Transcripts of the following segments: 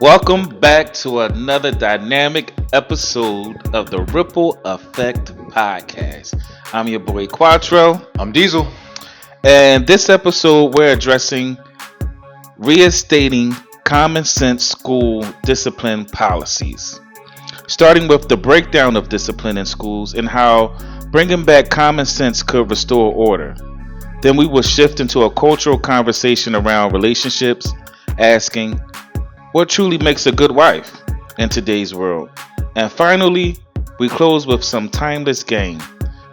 Welcome back to another dynamic episode of the Ripple Effect Podcast. I'm your boy Quattro, I'm Diesel. and this episode we're addressing reinstating common sense school discipline policies, starting with the breakdown of discipline in schools and how bringing back common sense could restore order. Then we will shift into a cultural conversation around relationships, asking, what truly makes a good wife in today's world? And finally, we close with some timeless game,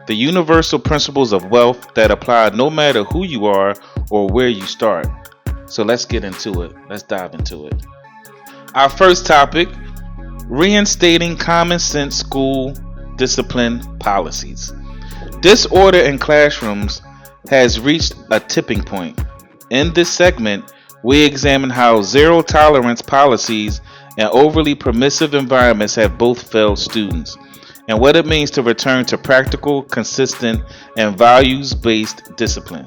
the universal principles of wealth that apply no matter who you are or where you start. So let's get into it. Let's dive into it. Our first topic, reinstating common sense school discipline policies. Disorder in classrooms has reached a tipping point. In this segment, we examine how zero tolerance policies and overly permissive environments have both failed students, and what it means to return to practical, consistent, and values based discipline.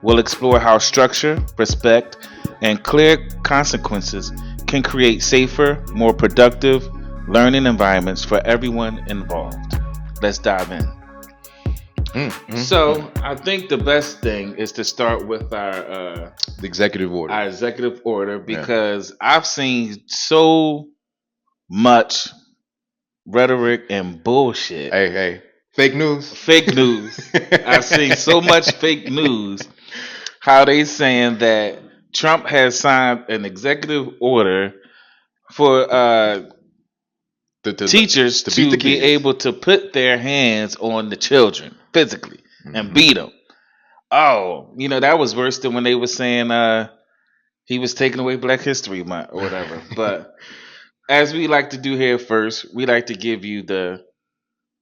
We'll explore how structure, respect, and clear consequences can create safer, more productive learning environments for everyone involved. Let's dive in. So I think the best thing is to start with The executive order. our executive order because I've seen so much rhetoric and bullshit. Hey, fake news. Fake news. I've seen so much fake news. How they saying that Trump has signed an executive order for teachers to to beat the be kids. able to put their hands on the children physically and Mhm. beat them. Oh, that was worse than when they were saying he was taking away Black History Month or whatever. But as we like to do here first, we like to give you the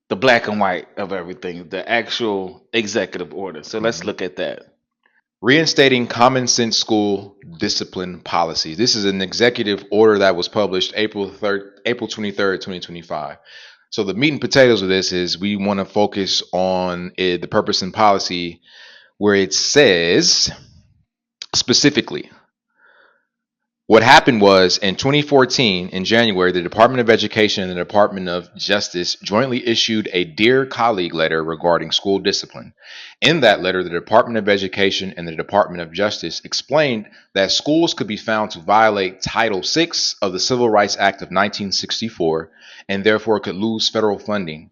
black and white of everything, the actual executive order. So let's look at that. Reinstating common sense school discipline policies. This is an executive order that was published April 23rd, 2025. So the meat and potatoes of this is we want to focus on the purpose and policy where it says specifically what happened was in 2014, in January, the Department of Education and the Department of Justice jointly issued a Dear Colleague letter regarding school discipline. In that letter, the Department of Education and the Department of Justice explained that schools could be found to violate Title VI of the Civil Rights Act of 1964 and therefore could lose federal funding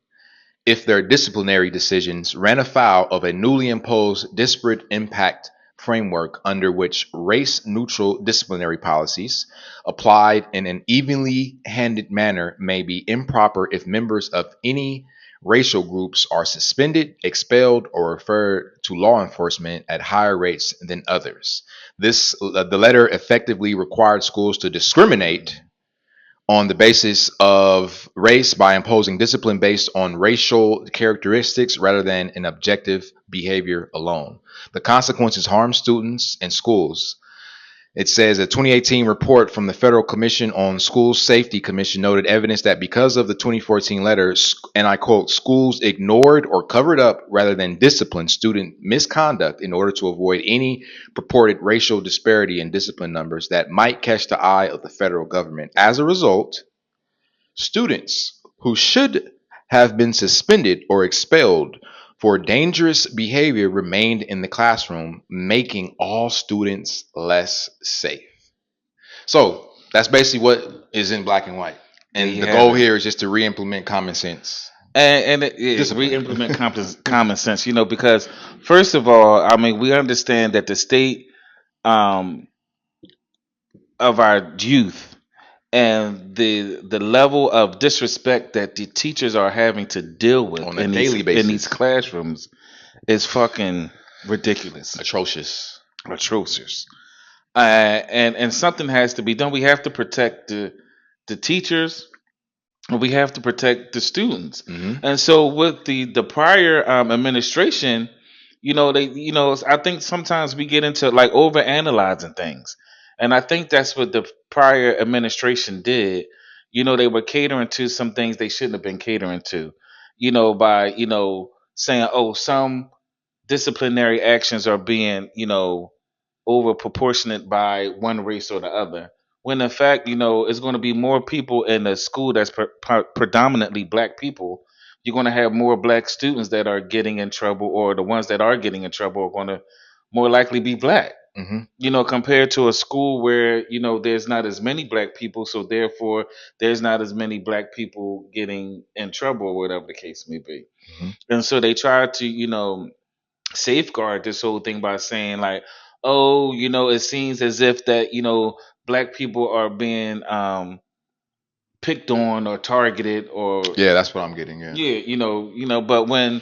if their disciplinary decisions ran afoul of a newly imposed disparate impact framework under which race neutral disciplinary policies applied in an evenly handed manner may be improper if members of any racial groups are suspended, expelled, or referred to law enforcement at higher rates than others. The letter effectively required schools to discriminate on the basis of race by imposing discipline based on racial characteristics rather than an objective behavior alone. The consequences harm students and schools. It says a 2018 report from the Federal Commission on School Safety Commission noted evidence that because of the 2014 letter, and I quote, schools ignored or covered up rather than disciplined student misconduct in order to avoid any purported racial disparity in discipline numbers that might catch the eye of the federal government. As a result, students who should have been suspended or expelled for dangerous behavior remained in the classroom, making all students less safe. So that's basically what is in black and white. And the goal here is just to re-implement common sense. And it is re-implement common sense, because first of all, I mean, we understand that the state of our youth and the level of disrespect that the teachers are having to deal with On a daily basis. in these classrooms is fucking ridiculous, Atrocious. and something has to be done. We have to protect the teachers, and we have to protect the students. Mhm. And so with the prior administration, I think sometimes we get into like over analyzing things, and I think that's what the prior administration did. They were catering to some things they shouldn't have been catering to, by saying, oh, some disciplinary actions are being over proportionate by one race or the other, when in fact, it's going to be more people in a school that's predominantly black people. You're going to have more black students that are getting in trouble, or the ones that are getting in trouble are going to more likely be black. Hmm. Compared to a school where there's not as many black people, so therefore there's not as many black people getting in trouble, or whatever the case may be. Hmm. And so they try to safeguard this whole thing by saying like, oh, it seems as if that black people are being picked on or targeted, or Yeah, that's what I'm getting. Yeah. yeah, but when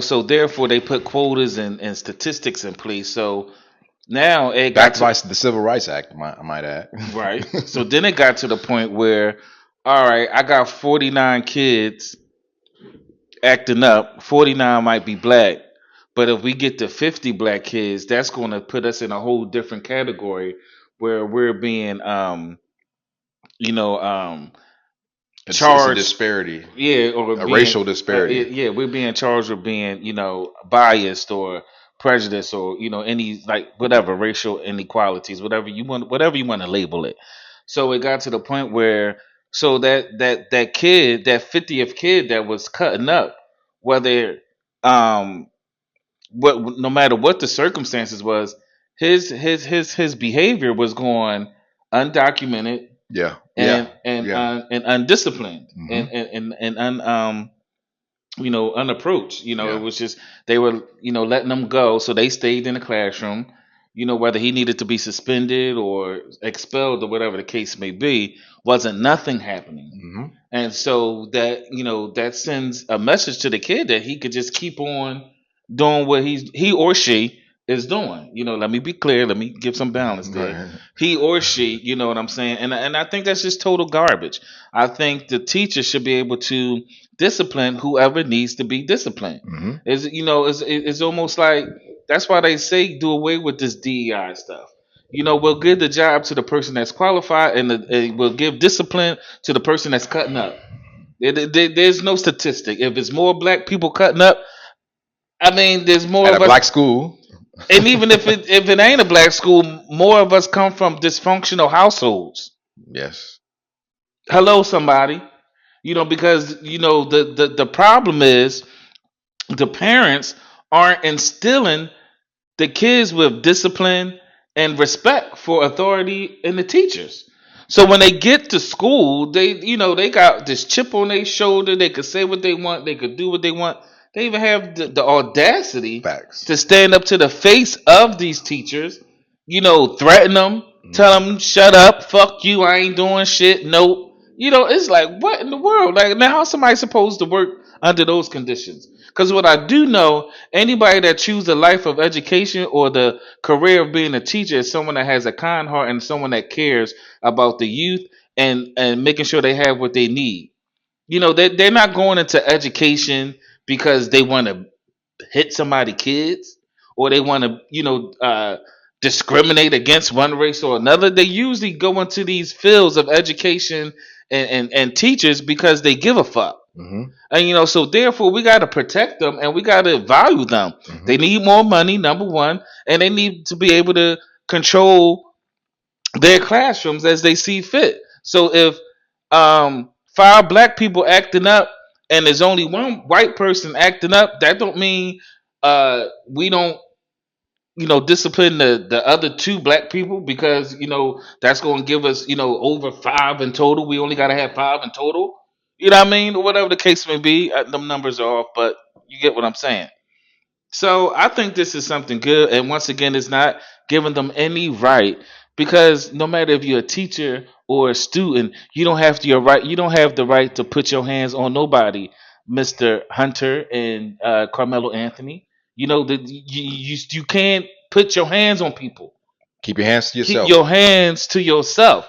so therefore they put quotas and statistics in place. So now it got Backed to by the Civil Rights Act, I might add. right. So then it got to the point where, all right, I got 49 kids acting up. 49 might be black, but if we get to 50 black kids, that's going to put us in a whole different category where we're being, you know, um, It's a charged. disparity, Yeah, or a being, racial disparity. yeah, we're being charged with being, biased or prejudiced, or any like whatever racial inequalities, whatever you want to label it. So it got to the point where, so that kid, that 50th kid that was cutting up, whether um what no matter what the circumstances was, his behavior was going undocumented Yeah, yeah, yeah. and undisciplined Hmm. and unapproached. It Yeah. was just they were letting them go, so they stayed in the classroom. Whether he needed to be suspended or expelled or whatever the case may be, wasn't nothing happening. Hmm. And so that sends a message to the kid that he could just keep on doing what he or she is doing. Let me be clear. Let me give some balance there. Right. He or she, you know what I'm saying? And I think that's just total garbage. I think the teacher should be able to discipline whoever needs to be disciplined. Hmm. It's almost like that's why they say do away with this DEI stuff. We'll give the job to the person that's qualified, and we'll give discipline to the person that's cutting up. There's no statistic. If it's more black people cutting up, I mean, there's more At of a us. black school. And even if it ain't a black school, more of us come from dysfunctional households. Yes. Hello, somebody. Because the problem is the parents aren't instilling the kids with discipline and respect for authority and the teachers. So when they get to school, they got this chip on their shoulder. They could say what they want. They could do what they want. They even have the audacity Facts. to stand up to the face of these teachers. Threaten them, tell Hmm. them shut up, fuck you, I ain't doing shit. Nope. It's like what in the world? Like now, how's somebody supposed to work under those conditions? Because what I do know, anybody that chooses a life of education or the career of being a teacher is someone that has a kind heart and someone that cares about the youth and making sure they have what they need. They're not going into education because they want to hit somebody kids, or they want to discriminate against one race or another. They usually go into these fields of education and teachers because they give a fuck. Hmm. And so therefore we got to protect them and we got to value them. Hmm. They need more money, number one, and they need to be able to control their classrooms as they see fit. So if five black people acting up and there's only one white person acting up, that don't mean we don't discipline the other two black people, because that's going to give us over five in total. We only got to have five in total. You know what I mean? Or whatever the case may be. Them numbers are off, but you get what I'm saying. So I think this is something good, and once again, it's not giving them any right, because no matter if you're a teacher or a student, you don't have to your right. You don't have the right to put your hands on nobody, Mister Hunter and Carmelo Anthony. That you can't put your hands on people. Keep your hands to Keep yourself. your hands to yourself.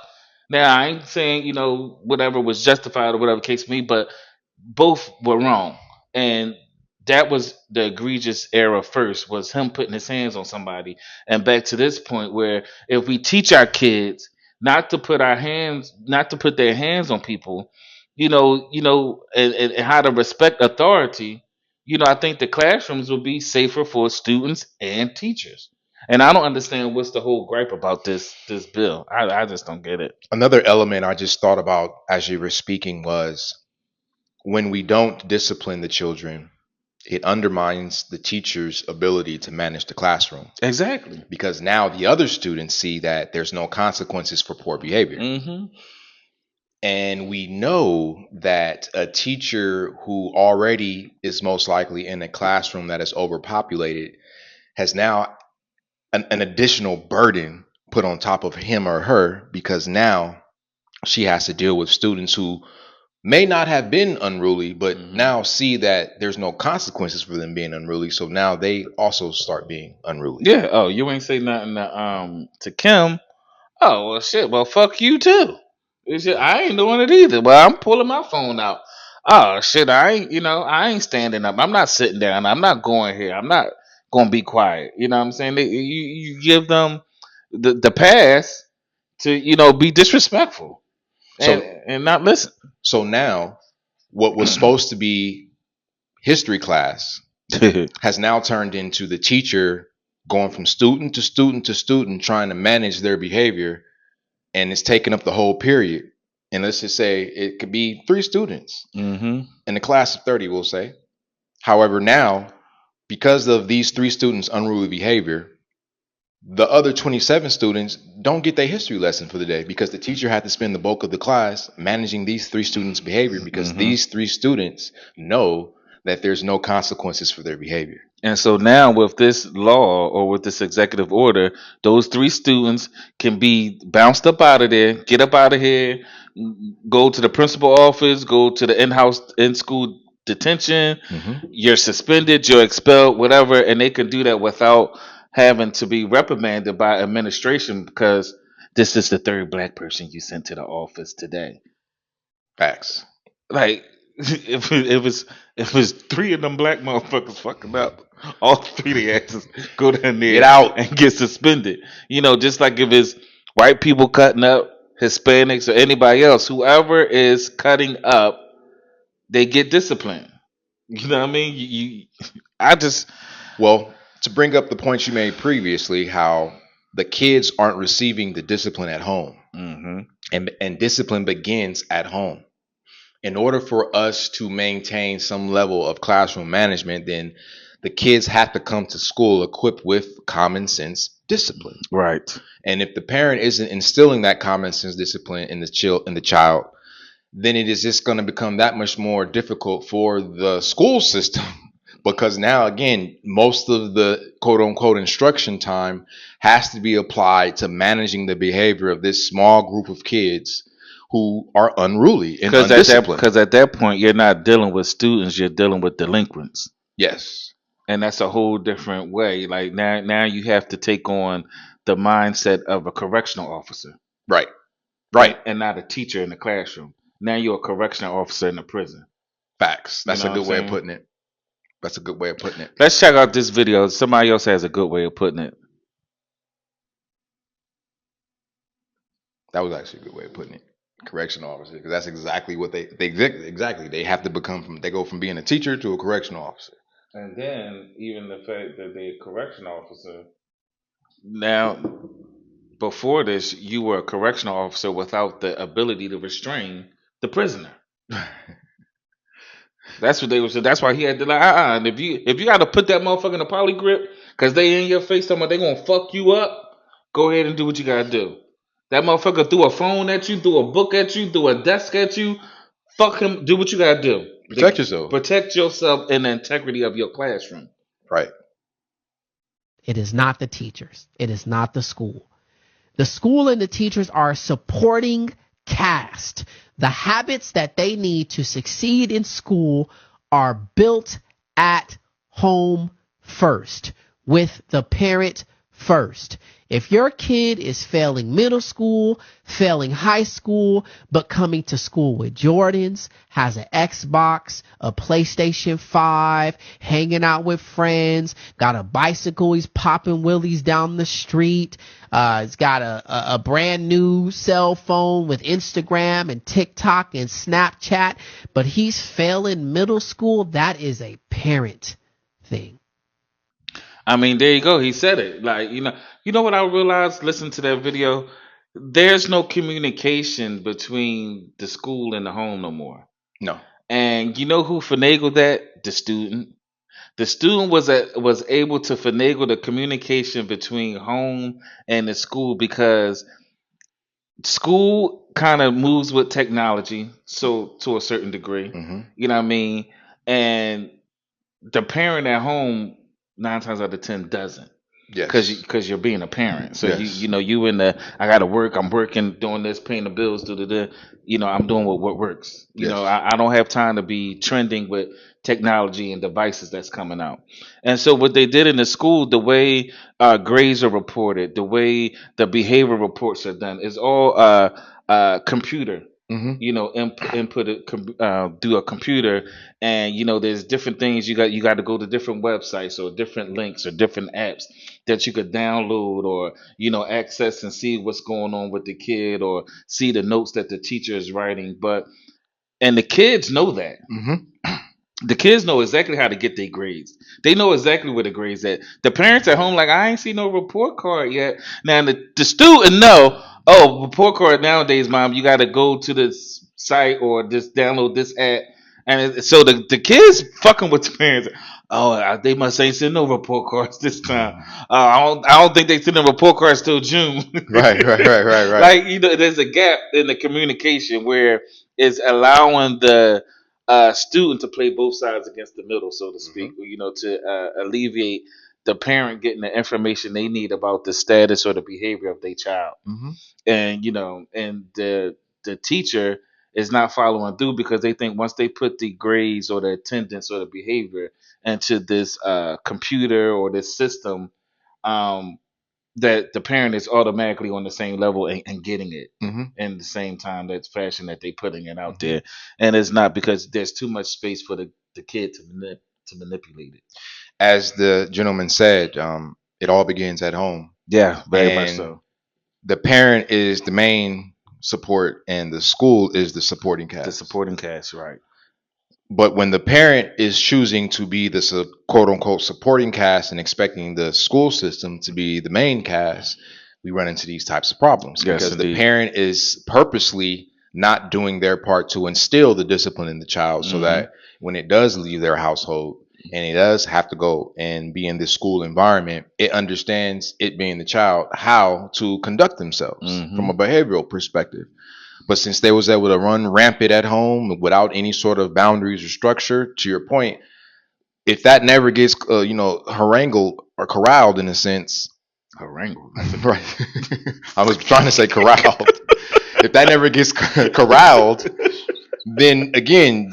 Now I ain't saying whatever was justified or whatever case may be, but both were wrong, and that was the egregious error. First was him putting his hands on somebody, and back to this point where if we teach our kids not to put their hands on people, and how to respect authority, I think the classrooms will be safer for students and teachers. And I don't understand what's the whole gripe about this bill. I just don't get it. Another element I just thought about as you were speaking was when we don't discipline the children, it undermines the teacher's ability to manage the classroom Exactly. because now the other students see that there's no consequences for poor behavior. Mm-hmm. And we know that a teacher who already is most likely in a classroom that is overpopulated has now an additional burden put on top of him or her because now she has to deal with students who may not have been unruly, but now see that there's no consequences for them being unruly. So now they also start being unruly. Yeah. Oh, you ain't say nothing to Kim. Oh well, shit. Well, fuck you too. I ain't doing it either. Well, I'm pulling my phone out. Oh shit, I ain't standing up. I'm not sitting down. I'm not going here. I'm not gonna be quiet. You know what I'm saying? You give them the pass to be disrespectful So and not listen. so now what was supposed to be history class has now turned into the teacher going from student to student to student trying to manage their behavior, and it's taking up the whole period. And let's just say it could be 3 students Mm-hmm. in a class of 30, we'll say. However, now, because of these 3 students' unruly behavior, the other 27 students don't get their history lesson for the day because the teacher had to spend the bulk of the class managing these 3 students' behavior because these 3 students know that there's no consequences for their behavior. And so now with this law or with this executive order, those 3 students can be bounced up out of there, get up out of here, go to the principal office, go to the in-school detention. You're suspended, you're expelled, whatever, and they can do that without having to be reprimanded by administration because this is the 3rd black person you sent to the office today. Facts. Like if it was 3 of them black motherfuckers fucking up, all 3 of the asses go down there, Get out. and get suspended. Just like if it's white people cutting up, Hispanics or anybody else, whoever is cutting up, they get disciplined. You know what I mean? Well, to bring up the point you made previously, how the kids aren't receiving the discipline at home, and discipline begins at home. In order for us to maintain some level of classroom management, then the kids have to come to school equipped with common sense discipline. Right. And if the parent isn't instilling that common sense discipline in the child, then it is just going to become that much more difficult for the school system because now, again, most of the quote unquote instruction time has to be applied to managing the behavior of this small group of kids who are unruly and undisciplined. Because at that point, you're not dealing with students, you're dealing with delinquents. Yes. And that's a whole different way. Like now you have to take on the mindset of a correctional officer. Right. And not a teacher in the classroom. Now you're a correctional officer in the prison. Facts. That's a good way of putting it. That's a good way of putting it. Let's check out this video. Somebody else has a good way of putting it. That was actually a good way of putting it. Correctional officer, because that's exactly what they exactly. They have to they go from being a teacher to a correctional officer. And then even the fact that they're a correctional officer. Now, before this, you were a correctional officer without the ability to restrain the prisoner. That's what they were saying. That's why he had to And if you got to put that motherfucker in a poly grip because they in your face talking about they gonna fuck you up, go ahead and do what you gotta do. That motherfucker threw a phone at you, threw a book at you, threw a desk at you. Fuck him. Do what you gotta do. Protect yourself. Protect yourself and the integrity of your classroom. Right. It is not the teachers. It is not the school. The school and the teachers are supporting cast. The habits that they need to succeed in school are built at home first, with the parent first. If your kid is failing middle school, failing high school, but coming to school with Jordans, has an Xbox, a PlayStation 5, hanging out with friends, got a bicycle, he's popping wheelies down the street, he's got a brand new cell phone with Instagram and TikTok and Snapchat, but he's failing middle school, that is a parent thing. I mean, there you go. He said it. Like, you know what I realized? Listen to that video. There's no communication between the school and the home no more. No. And you know who finagled that? The student. The student was able to finagle the communication between home and the school because school kind of moves with technology, so to a certain degree, Mm-hmm. you know what I mean, and the parent at home 9 times out of 10 doesn't, Yes. because you're being a parent. So Yes. you in the I got to work. I'm working, doing this, paying the bills, I'm doing what works. Yes. I don't have time to be trending with technology and devices that's coming out. And so what they did in the school, the way grades are reported, the way the behavior reports are done, is all computer. Mm-hmm. Input it through a computer, and there's different things you got to go to different websites or different links or different apps that you could download or access and see what's going on with the kid or see the notes that the teacher is writing. And the kids know that. Mm-hmm. The kids know exactly how to get their grades. They know exactly where the grades at. The parents at home like, I ain't see no report card yet. Now the student know, oh, report card nowadays, mom, you got to go to this site or just download this app. And so the kids fucking with the parents. Oh, they must ain't send no report cards this time. I don't think they send the report cards till June. Right. Like there's a gap in the communication where it's allowing the student to play both sides against the middle, so to speak. To alleviate the parent getting the information they need about the status or the behavior of their child, Mm-hmm. and the teacher is not following through because they think once they put the grades or the attendance or the behavior into this computer or this system, um, that the parent is automatically on the same level and getting it Mm-hmm. in the same time that's fashion that they putting it out there, and it's not because there's too much space for the kid to manipulate it. As the gentleman said, it all begins at home, Yeah, very much and so. the parent is the main support, and the school is the supporting The cast. supporting cast, right? But when the parent is choosing to be the quote unquote supporting cast and expecting the school system to be the main cast, we run into these types of problems Yes, because the indeed. parent is purposely not doing their part to instill the discipline in the child so that when it does leave their household and it does have to go and be in this school environment, it understands, it being the child, how to conduct themselves from a behavioral perspective. But since they was able to run rampant at home without any sort of boundaries or structure, to your point, if that never gets harangued or corralled in a sense, Harangue. right? I was trying to say corralled. If that never gets corralled, then again,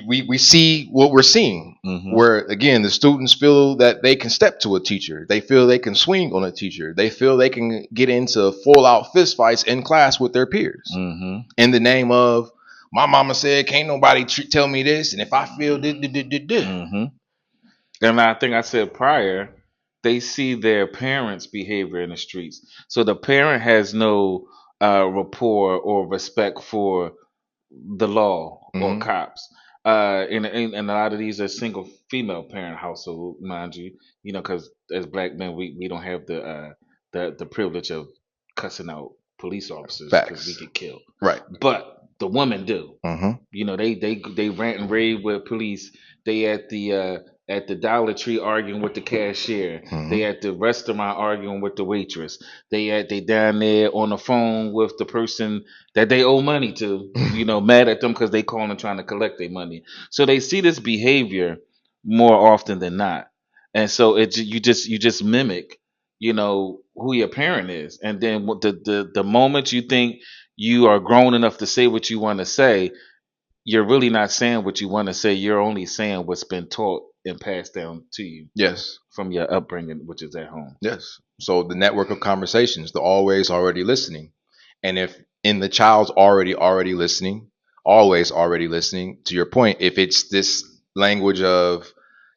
we see what we're seeing, where again the students feel that they can step to a teacher, they feel they can swing on a teacher, they feel they can get into full out fist fights in class with their peers in the name of my mama said can't nobody tell me this, and if I feel this. And I think I said prior, they see their parents' behavior in the streets, so the parent has no rapport or respect for the law or cops. And a lot of these are single female parent household, mind you. Because as black men, we don't have the privilege of cussing out police officers because we Facts. get killed. Right. But the women do. Mm-hmm. They rant and rave with police. They at the Dollar Tree arguing with the cashier. They at the restaurant arguing with the waitress. They down there on the phone with the person that they owe money to. Mad at them because they calling trying to collect their money. So they see this behavior more often than not, and so you just mimic, who your parent is, and then the moment you think you are grown enough to say what you want to say, you're really not saying what you want to say. You're only saying what's been taught and passed down to you Yes. from your upbringing, which is at home. Yes. So the network of conversations, the already listening. And if in the child's already listening, always already listening, to your point, if it's this language of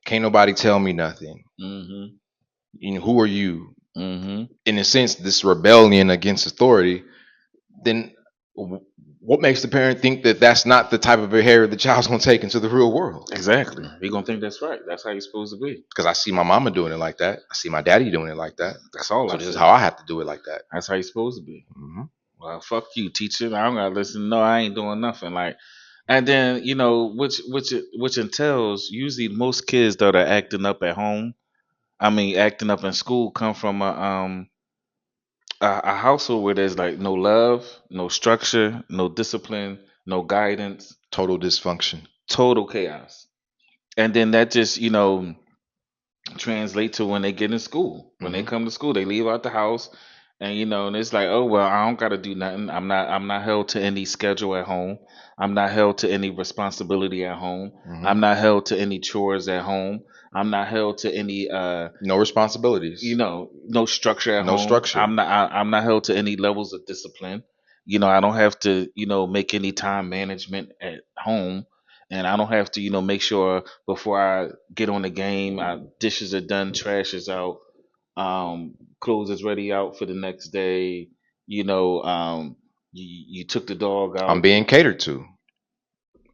can't nobody tell me nothing. Who are you? In a sense, this rebellion against authority, then what makes the parent think that that's not the type of behavior the child's going to take into the real world? Exactly. He gonna think that's right. That's how you're supposed to be. Because I see my mama doing it like that. I see my daddy doing it like that. That's all So I this is said. how I have to do it like that. That's how you're supposed to be. Hmm. Well, fuck you, teacher. I don't gotta listen. No, I ain't doing nothing. Like, and then which entails usually most kids that are acting up at home. I mean, acting up in school come from a household where there's like no love, no structure, no discipline, no guidance, Total dysfunction. total chaos. And then that just translate to when they get in school. When they Mhm. come to school, they leave out the house, and and it's like, oh well, I don't gotta do nothing. I'm not held to any schedule at home. I'm not held to any responsibility at home. Mhm. I'm not held to any chores at home. I'm not held to any No responsibilities. no structure at No home. structure. I'm not held to any levels of discipline. I don't have to make any time management at home, and I don't have to make sure before I get on the game, dishes are done, trash is out, clothes is ready out for the next day. You took the dog I'm out. being catered to.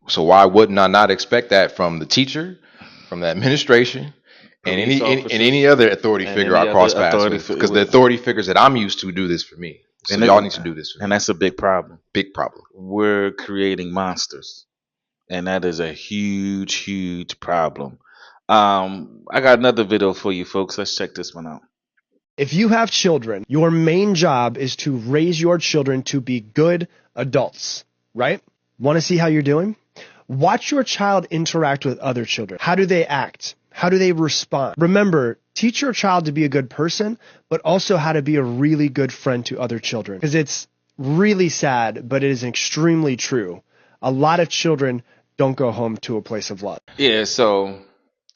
So why wouldn't I not expect that from the teacher, from the administration, and Police and officers any other authority and figure any I cross other paths authority with? Because the with, authority figures that I'm used to do this for me. So and y'all need to do this for and me. that's a big problem. Big problem. We're creating monsters, and that is a huge, huge problem. I got another video for you folks. Let's check this one out. If you have children, your main job is to raise your children to be good adults, right? Want to see how you're doing? Watch your child interact with other children. How do they act? How do they respond? Remember, teach your child to be a good person, but also how to be a really good friend to other children. Because it's really sad, but it is extremely true. A lot of children don't go home to a place of love. Yeah, so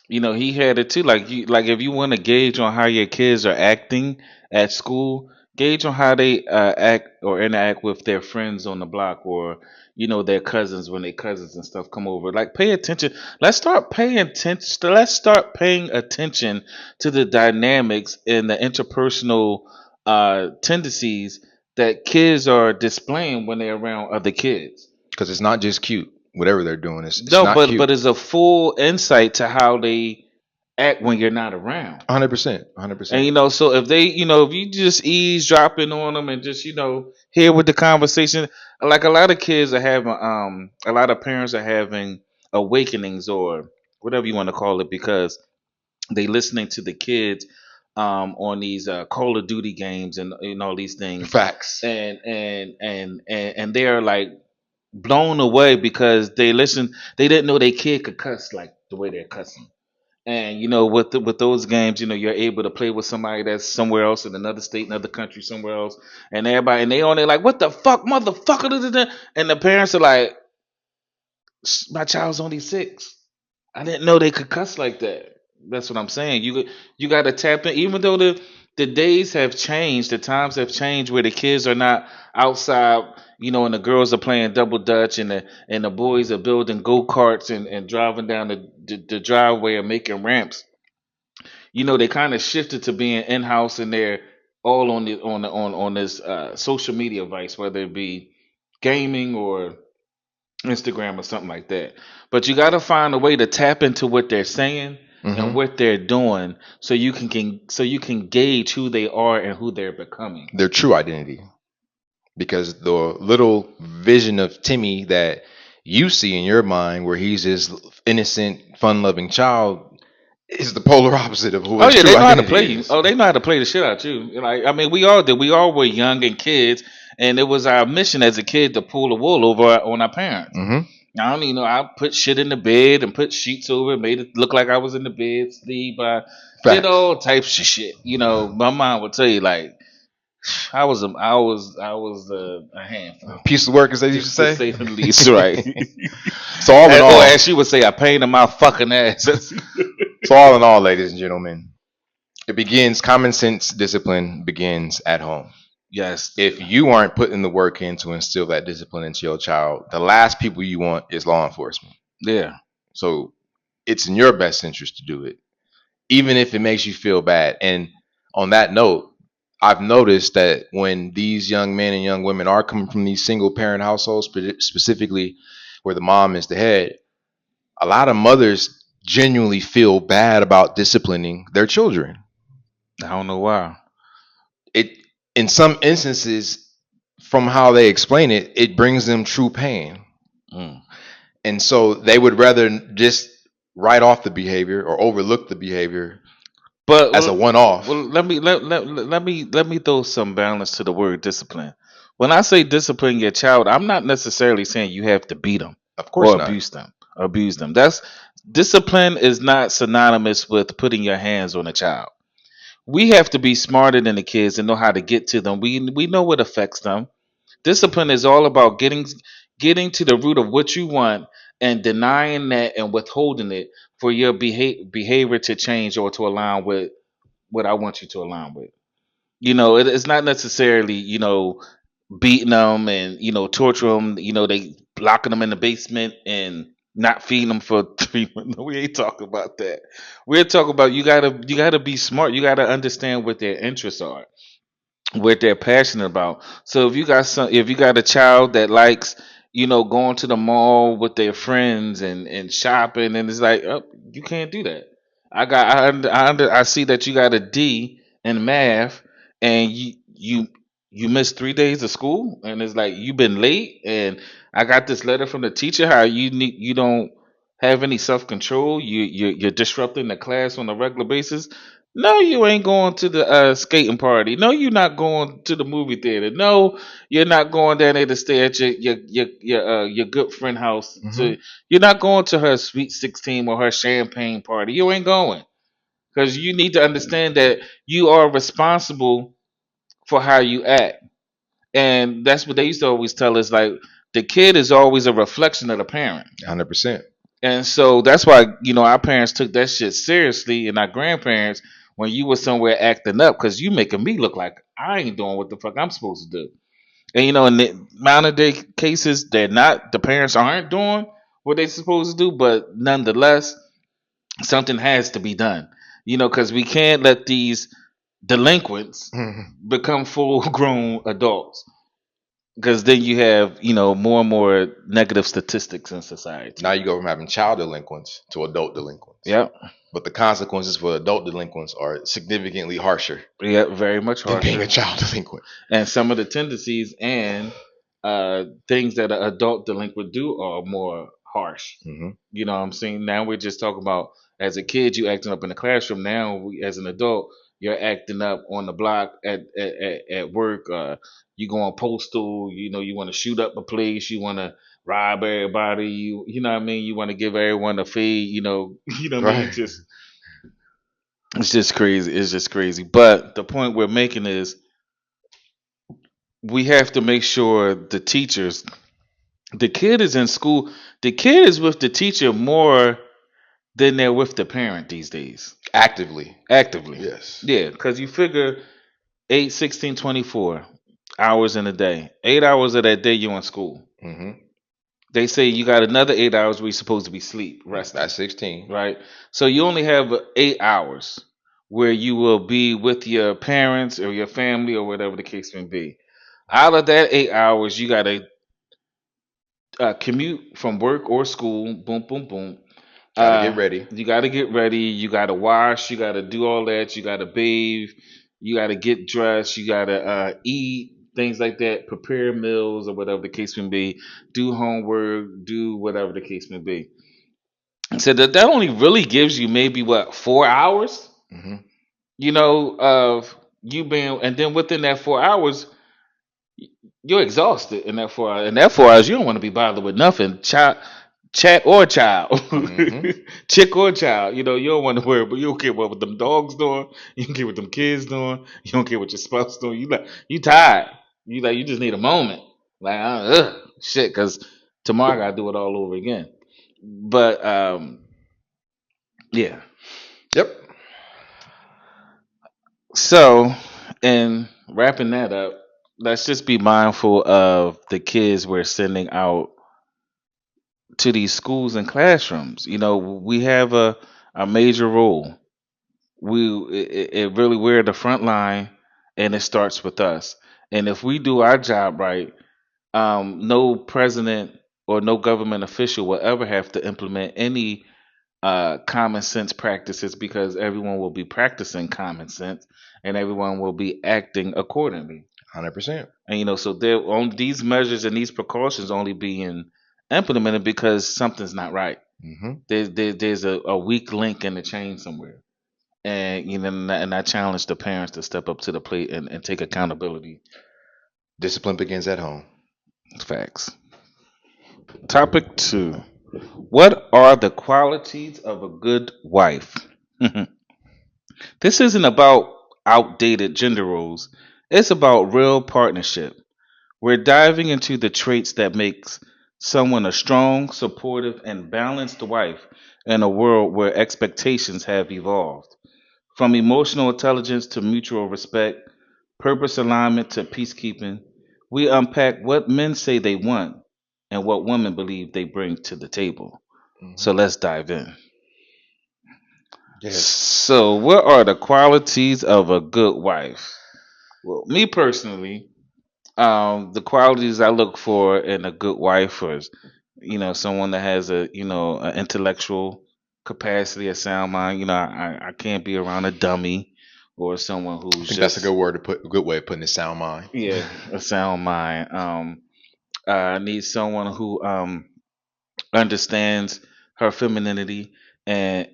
he had it too. Like if you want to gauge on how your kids are acting at school, gauge on how they act or interact with their friends on the block, or their cousins when their cousins and stuff come over. Like, pay attention. Let's start paying attention. Let's start paying attention to the dynamics and the interpersonal tendencies that kids are displaying when they're around other kids. Because it's not just cute. Whatever they're doing, it's No, not but cute. it's a full insight to how they act when you're not around. 100%. And 100%. so if they, if you just eavesdropping on them and just hear with the conversation, like a lot of kids are having, a lot of parents are having awakenings or whatever you want to call it, because they listening to the kids on these Call of Duty games and all these things, Facts. and they're like blown away because they didn't know their kid could cuss like the way they're cussing. And with those games, you're able to play with somebody that's somewhere else in another state, another country, somewhere else, and everybody, and they on there like, what the fuck, motherfucker, da, da, da. And the parents are like, my child's only 6. I didn't know they could cuss like that. That's what I'm saying. You got to tap in, even though the days have changed, the times have changed, where the kids are not outside, and the girls are playing double dutch, and the boys are building go karts and driving down the driveway and making ramps. They kind of shifted to being in house, and they're all on this social media vice, whether it be gaming or Instagram or something like that. But you got to find a way to tap into what they're saying and Mhm. what they're doing, so you can gauge who they are and who they're becoming. Their true identity. Because the little vision of Timmy that you see in your mind, where he's this innocent, fun-loving child, is the polar opposite of who Oh his yeah, true they know how to identity play you. is. Oh, they know how to play the shit out you. Like, I mean, we all did. We all were young and kids, and it was our mission as a kid to pull the wool over on our parents. Hmm. I don't even know. I put shit in the bed and put sheets over it, made it look like I was in the bed, sleep. I did Facts. all types of shit. My mom would tell you, like, I was a handful, Piece of work, as they used to to say. say the least, right? So all in all, As she would say, I painted my fucking ass. so all in all, ladies and gentlemen, common sense discipline begins at home. Yes. If you aren't putting the work in to instill that discipline into your child, the last people you want is law enforcement. Yeah. So it's in your best interest to do it, even if it makes you feel bad. And on that note, I've noticed that when these young men and young women are coming from these single parent households, specifically where the mom is the head, a lot of mothers genuinely feel bad about disciplining their children. I don't know why. It, in some instances, from how they explain it, it brings them true pain. Mm. And so they would rather just write off the behavior or overlook the behavior But as a one-off. well, let me throw some balance to the word discipline. When I say discipline your child, I'm not necessarily saying you have to beat them Of or course not. Abuse them. That's discipline is not synonymous with putting your hands on a child. We have to be smarter than the kids and know how to get to them. We know what affects them. Discipline is all about getting to the root of what you want and denying that and withholding it for your behavior to change or to align with what I want you to align with. It's not necessarily beating them and torture them. They locking them in the basement and not feeding them for 3 months. No, we ain't talking about that. We're talking about you gotta be smart. You gotta understand what their interests are, what they're passionate about. So if you got a child that likes, going to the mall with their friends and shopping, and it's like, oh, you can't do that. I see that you got a D in math, and you missed 3 days of school, and it's like you've been late, and I got this letter from the teacher how you don't have any self control. You're disrupting the class on a regular basis. No, you ain't going to the skating party. No, you're not going to the movie theater. No, you're not going down there to stay at your good friend house. Mhm. You're not going to her sweet 16 or her champagne party. You ain't going because you need to understand that you are responsible for how you act, and that's what they used to always tell us. Like the kid is always a reflection of the parent. 100%. And so that's why, our parents took that shit seriously and our grandparents when you were somewhere acting up because you making me look like I ain't doing what the fuck I'm supposed to do. And in the amount of day cases, the parents aren't doing what they supposed to do, but nonetheless, something has to be done. Because we can't let these delinquents become full grown adults. Because then you have, more and more negative statistics in society. Now you go from having child delinquents to adult delinquents. Yep. But the consequences for adult delinquents are significantly harsher Yeah, very much than being a harsher. child delinquent. And some of the tendencies and things that an adult delinquent do are more harsh. Hmm. You know what I'm saying? Now we're just talking about as a kid, you acting up in the classroom. Now, as an adult, you're acting up on the block at work. You going postal. You want to shoot up a place. You want to rob everybody. You know what I mean? You want to give everyone a fee. You know what I mean? Right. It's just crazy. It's just crazy. But the point we're making is we have to make sure the kid is in school. The kid is with the teacher more than they're with the parent these days. Actively. Actively. Yes. Yeah, because you figure 8, 16, 24 hours in a day. 8 hours of that day you're in school. Hmm. They say you got another 8 hours where you're supposed to be sleep, resting. That's 16. Right? So you only have 8 hours where you will be with your parents or your family or whatever the case may be. Out of that 8 hours, you got to commute from work or school. Boom, boom, boom. Got to get ready. You got to get ready. You got to wash. You got to do all that. You got to bathe. You got to get dressed. You got to eat things like that. Prepare meals or whatever the case may be. Do homework. Do whatever the case may be. So that only really gives you maybe 4 hours. Hmm. Of you being, and then within that 4 hours, you're exhausted in that 4 hours. In that 4 hours, you don't want to be bothered with nothing. Chat or child, Mhm. chick or child. You don't want to worry, but you don't care what them dogs doing. You don't care what them kids doing. You don't care what your spouse doing. You tired. You just need a moment. Like shit, because tomorrow I gotta do it all over again. But yeah. Yep. So, in wrapping that up, let's just be mindful of the kids we're sending out to these schools and classrooms. We have a major role. It really we're the front line, and it starts with us. And if we do our job right, no president or no government official will ever have to implement any common sense practices, because everyone will be practicing common sense and everyone will be acting accordingly. 100%. And so they're on these measures and these precautions only being implemented because something's not right. Mm-hmm. There's a weak link in the chain somewhere. And I challenge the parents to step up to the plate and take accountability. Discipline begins at home. Facts. Topic 2. What are the qualities of a good wife? This isn't about outdated gender roles. It's about real partnership. We're diving into the traits that makes someone a strong, supportive, and balanced wife in a world where expectations have evolved. From emotional intelligence to mutual respect, purpose alignment to peacekeeping, we unpack what men say they want and what women believe they bring to the table. So let's dive in. Yes. So, what are the qualities of a good wife? Well, me personally, the qualities I look for in a good wife is, someone that has an intellectual capacity, a sound mind. I can't be around a dummy or someone I who's think just that's a good way of putting it, sound mind. yeah, a sound mind. I need someone who understands her femininity and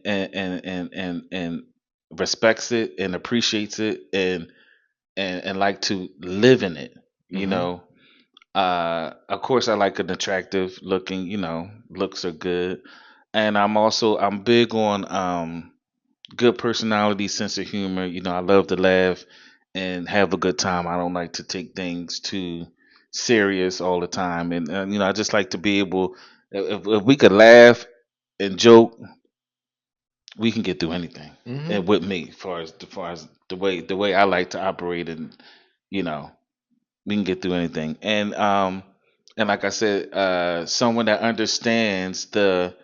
respects it and appreciates it and like to live in it. Of course, I like an attractive looking. Looks are good, and I'm big on good personality, sense of humor. I love to laugh and have a good time. I don't like to take things too serious all the time, and I just like to be able. If we could laugh and joke, we can get through anything. And with me, as far as the way I like to operate, and you know, we can get through anything. And like I said, someone that understands the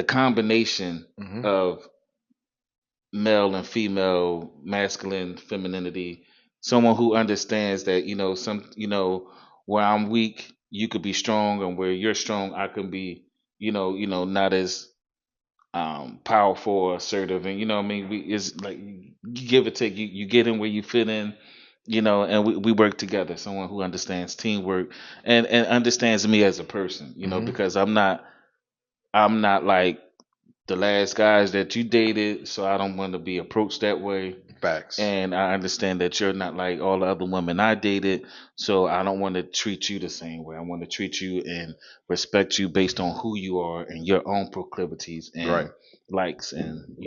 combination of male and female, masculine, femininity. Someone who understands that where I'm weak, you could be strong, and where you're strong, I can be not as powerful or assertive. And what I mean, it's like you give or take. You get in where you fit in. And we work together. Someone who understands teamwork and understands me as a person. Because I'm not like the last guys that you dated, so I don't want to be approached that way. Facts. And I understand that you're not like all the other women I dated, so I don't want to treat you the same way. I want to treat you and respect you based on who you are and your own proclivities and likes and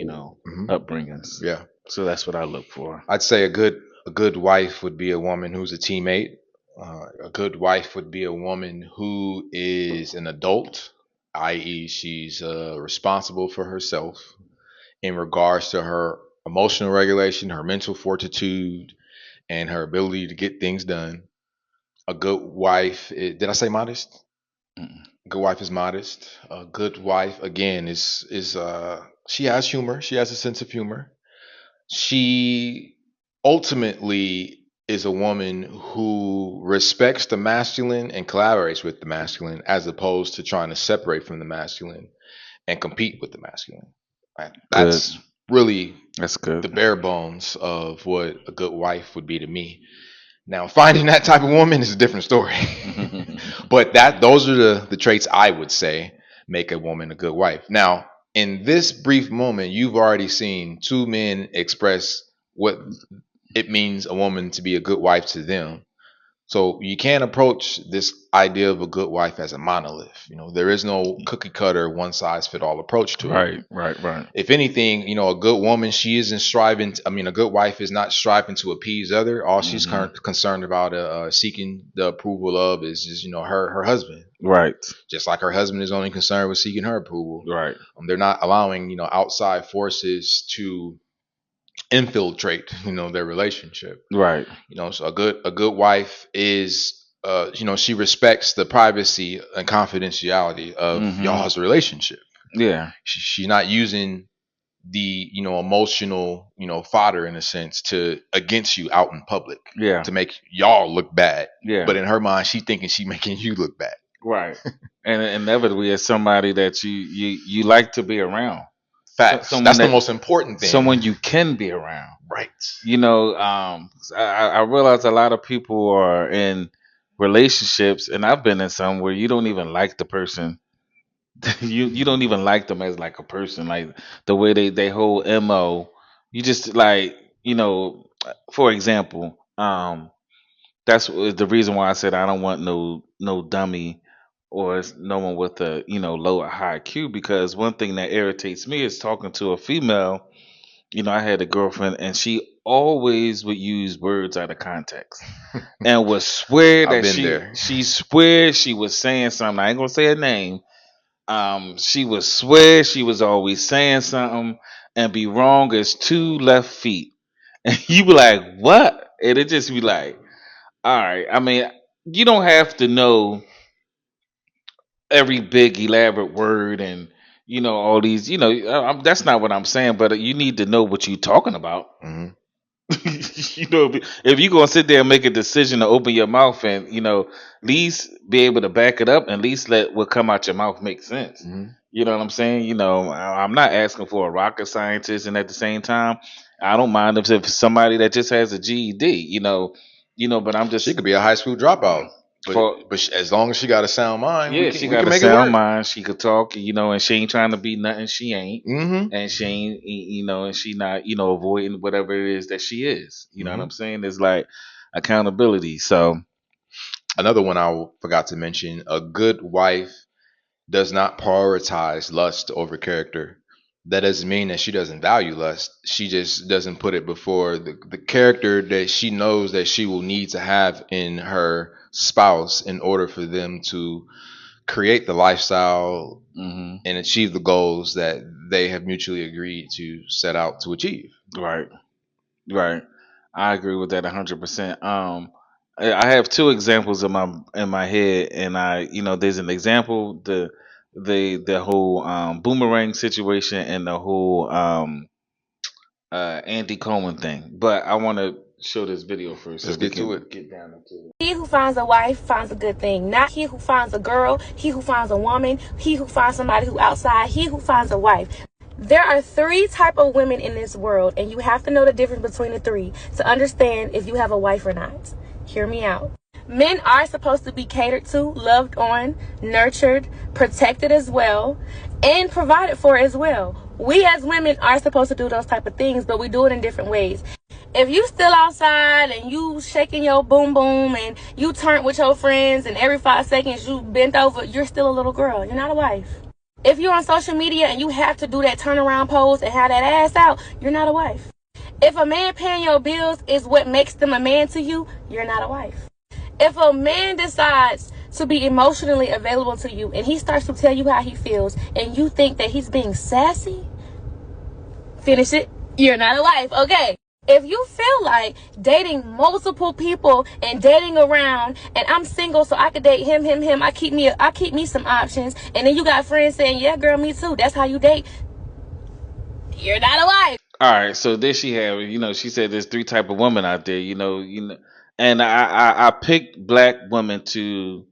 upbringings. Yeah. So that's what I look for. I'd say a good wife would be a woman who's a teammate. A good wife would be a woman who is an adult, i.e., she's responsible for herself in regards to her emotional regulation, her mental fortitude, and her ability to get things done. A good wife, did I say modest? Mm-mm. A good wife is modest. A good wife, again, is she has humor. She has a sense of humor. She ultimately is a woman who respects the masculine and collaborates with the masculine, as opposed to trying to separate from the masculine and compete with the masculine. Right? That's really good. the bare bones of what a good wife would be to me. Now, finding that type of woman is a different story. But those are the traits I would say make a woman a good wife. Now, in this brief moment, you've already seen two men express what it means a woman to be a good wife to them. So you can't approach this idea of a good wife as a monolith. There is no cookie cutter, one size fit all approach to it. Right. If anything, a good woman, she isn't striving. A good wife is not striving to appease other. All she's concerned about, seeking the approval of, is just her husband. Right. Just like her husband is only concerned with seeking her approval. Right. They're not allowing outside forces to infiltrate their relationship. Right. So a good wife is she respects the privacy and confidentiality of y'all's relationship. Yeah. She's not using the emotional fodder in a sense to against you out in public Yeah. to make y'all look bad. Yeah. But in her mind, she thinking she making you look bad. Right. And inevitably, it's somebody that you like to be around. Facts. Someone That's the that- most important thing. Someone you can be around. Right. I realize a lot of people are in relationships, and I've been in some where you don't even like the person. you don't even like them as like a person, like the way they whole mo. You just like for example, that's the reason why I said I don't want no dummy or no one with a low or high IQ, because one thing that irritates me is talking to a female. I had a girlfriend and she always would use words out of context and would swear I've that been there. she swear she was saying something. I ain't gonna say her name. She would swear she was always saying something and be wrong as two left feet. And you be like, what? And it just be like, all right. I mean, you don't have to know every big elaborate word and all these. That's not what I'm saying. But you need to know what you're talking about. Mhm. If you're gonna sit there and make a decision to open your mouth and at least be able to back it up, and at least let what come out your mouth make sense. Mhm. You know what I'm saying? I'm not asking for a rocket scientist, and at the same time, I don't mind if somebody that just has a GED. But I'm just She could be a high school dropout, For- but as long as she got a sound mind, yeah, we she can got a make it sound work. mind. She could talk, and she ain't trying to be nothing she ain't, Mm-hmm. and she ain't, and she not, avoiding whatever it is that she is. You know what Mhm. I'm saying? It's like accountability. So Another one I forgot to mention: a good wife does not prioritize lust over character. That doesn't mean that she doesn't value lust. She just doesn't put it before the character that she knows that she will need to have in her spouse in order for them to create the lifestyle mhm. and achieve the goals that they have mutually agreed to set out to achieve. Right. Right. I agree with that 100%. I have two examples in my head, and there's an example, the whole boomerang situation, and the whole Andy Cohen thing. But I want to show this video first. Let's we get to can it. Get down into it. He who finds a wife finds a good thing. Not he who finds a girl, he who finds a woman, he who finds somebody who outside, he who finds a wife. There are three type of women in this world, and you have to know the difference between the three to understand if you have a wife or not. Hear me out. Men are supposed to be catered to, loved on, nurtured, protected as well, and provided for as well. We as women are supposed to do those type of things, but we do it in different ways. If you still outside and you shaking your boom boom and you turn with your friends and every 5 seconds you bent over, you're still a little girl. You're not a wife. If you're on social media and you have to do that turnaround pose and have that ass out, you're not a wife. If a man paying your bills is what makes them a man to you, you're not a wife. If a man decides to be emotionally available to you and he starts to tell you how he feels and you think that he's being sassy, finish it, you're not a wife. Okay. If you feel like dating multiple people and dating around, and I'm single so I could date him, I keep me some options, and then you got friends saying, yeah, girl, me too, that's how you date, you're not a wife. All right, so there she have. She said there's three type of women out there. And I picked black women to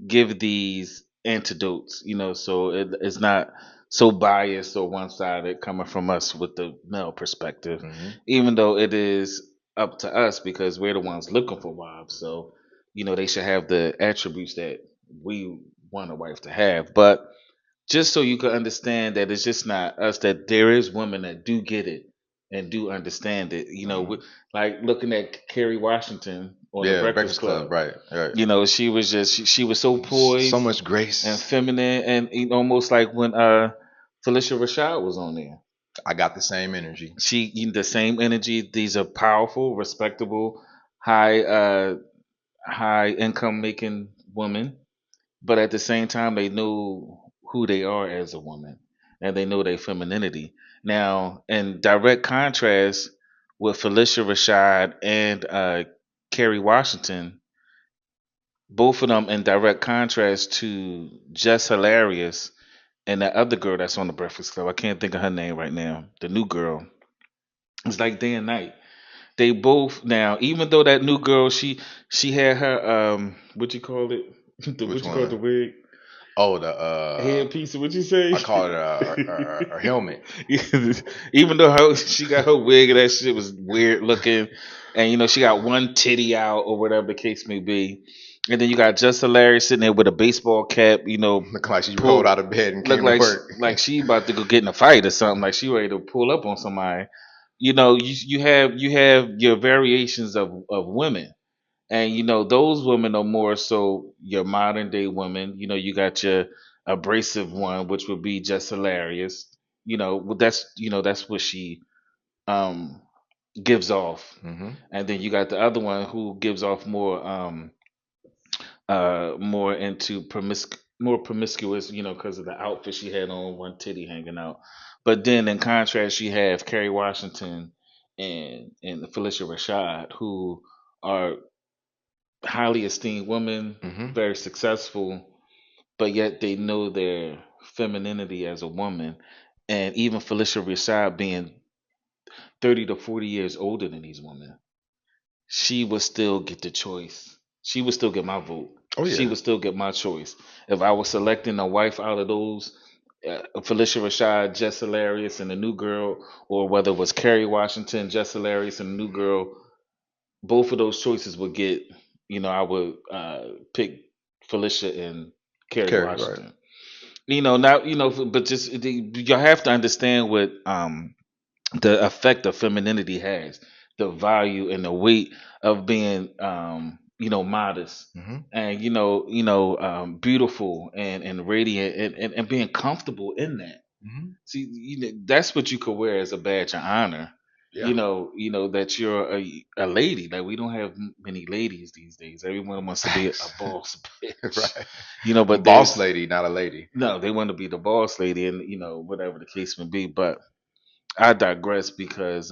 give these antidotes. So it's not so biased or one sided coming from us with the male perspective, even though it is up to us because we're the ones looking for wives. So they should have the attributes that we want a wife to have, but just so you can understand that it's just not us, that there is women that do get it and do understand it. Like looking at Kerry Washington on the Breakfast Club. Right. She was just she was so poised, so much grace and feminine, and almost like when Felicia Rashad was on there. I got the same energy. The same energy. These are powerful, respectable, high income making women, but at the same time they know who they are as a woman and they know their femininity. Now, in direct contrast with Felicia Rashad and Kerry Washington, both of them in direct contrast to Jess Hilarious and that other girl that's on the Breakfast Club. I can't think of her name right now. The new girl. It's like day and night. They both now, even though that new girl, she had her what you call it? Which What you call it, the one? wig? Oh, the Headpiece. What you say? I call it a helmet. Even though she got her wig and that shit was weird looking, and she got one titty out or whatever the case may be, and then you got Just Hilarious sitting there with a baseball cap, Look like she rolled pull, out of bed and look came to like work. like she about to go get in a fight or something, like she ready to pull up on somebody. You have your variations of women, and those women are more so your modern day women. You got your abrasive one, which would be Just Hilarious. That's what she um gives off. Mm-hmm. And then you got the other one who gives off more into more promiscuous, because of the outfit she had on, one titty hanging out. But then in contrast, you have Kerry Washington and Felicia Rashad, who are highly esteemed women, Mm-hmm. very successful, but yet they know their femininity as a woman. And even Felicia Rashad being 30 to 40 years older than these women, she would still get the choice. She would still get my vote. Oh She yeah. would still get my choice. If I was selecting a wife out of those, Felicia Rashad, Jess Hilarious, and the new girl, or whether it was Kerry Washington, Jess Hilarious, and the new girl, both of those choices would get, I would pick Felicia and Kerry Carrie, right. Washington. Not, but just you have to understand what the effect of femininity has, the value and the weight of being modest Mm-hmm. and beautiful and radiant and being comfortable in that. Mm-hmm. See, that's what you could wear as a badge of honor. Yeah. That you're a lady. Like, we don't have many ladies these days. Everyone wants to be a Facts. boss bitch. Right. But Boss there's lady, not a lady. no, they want to be the boss lady, and whatever the case may be. But I digress because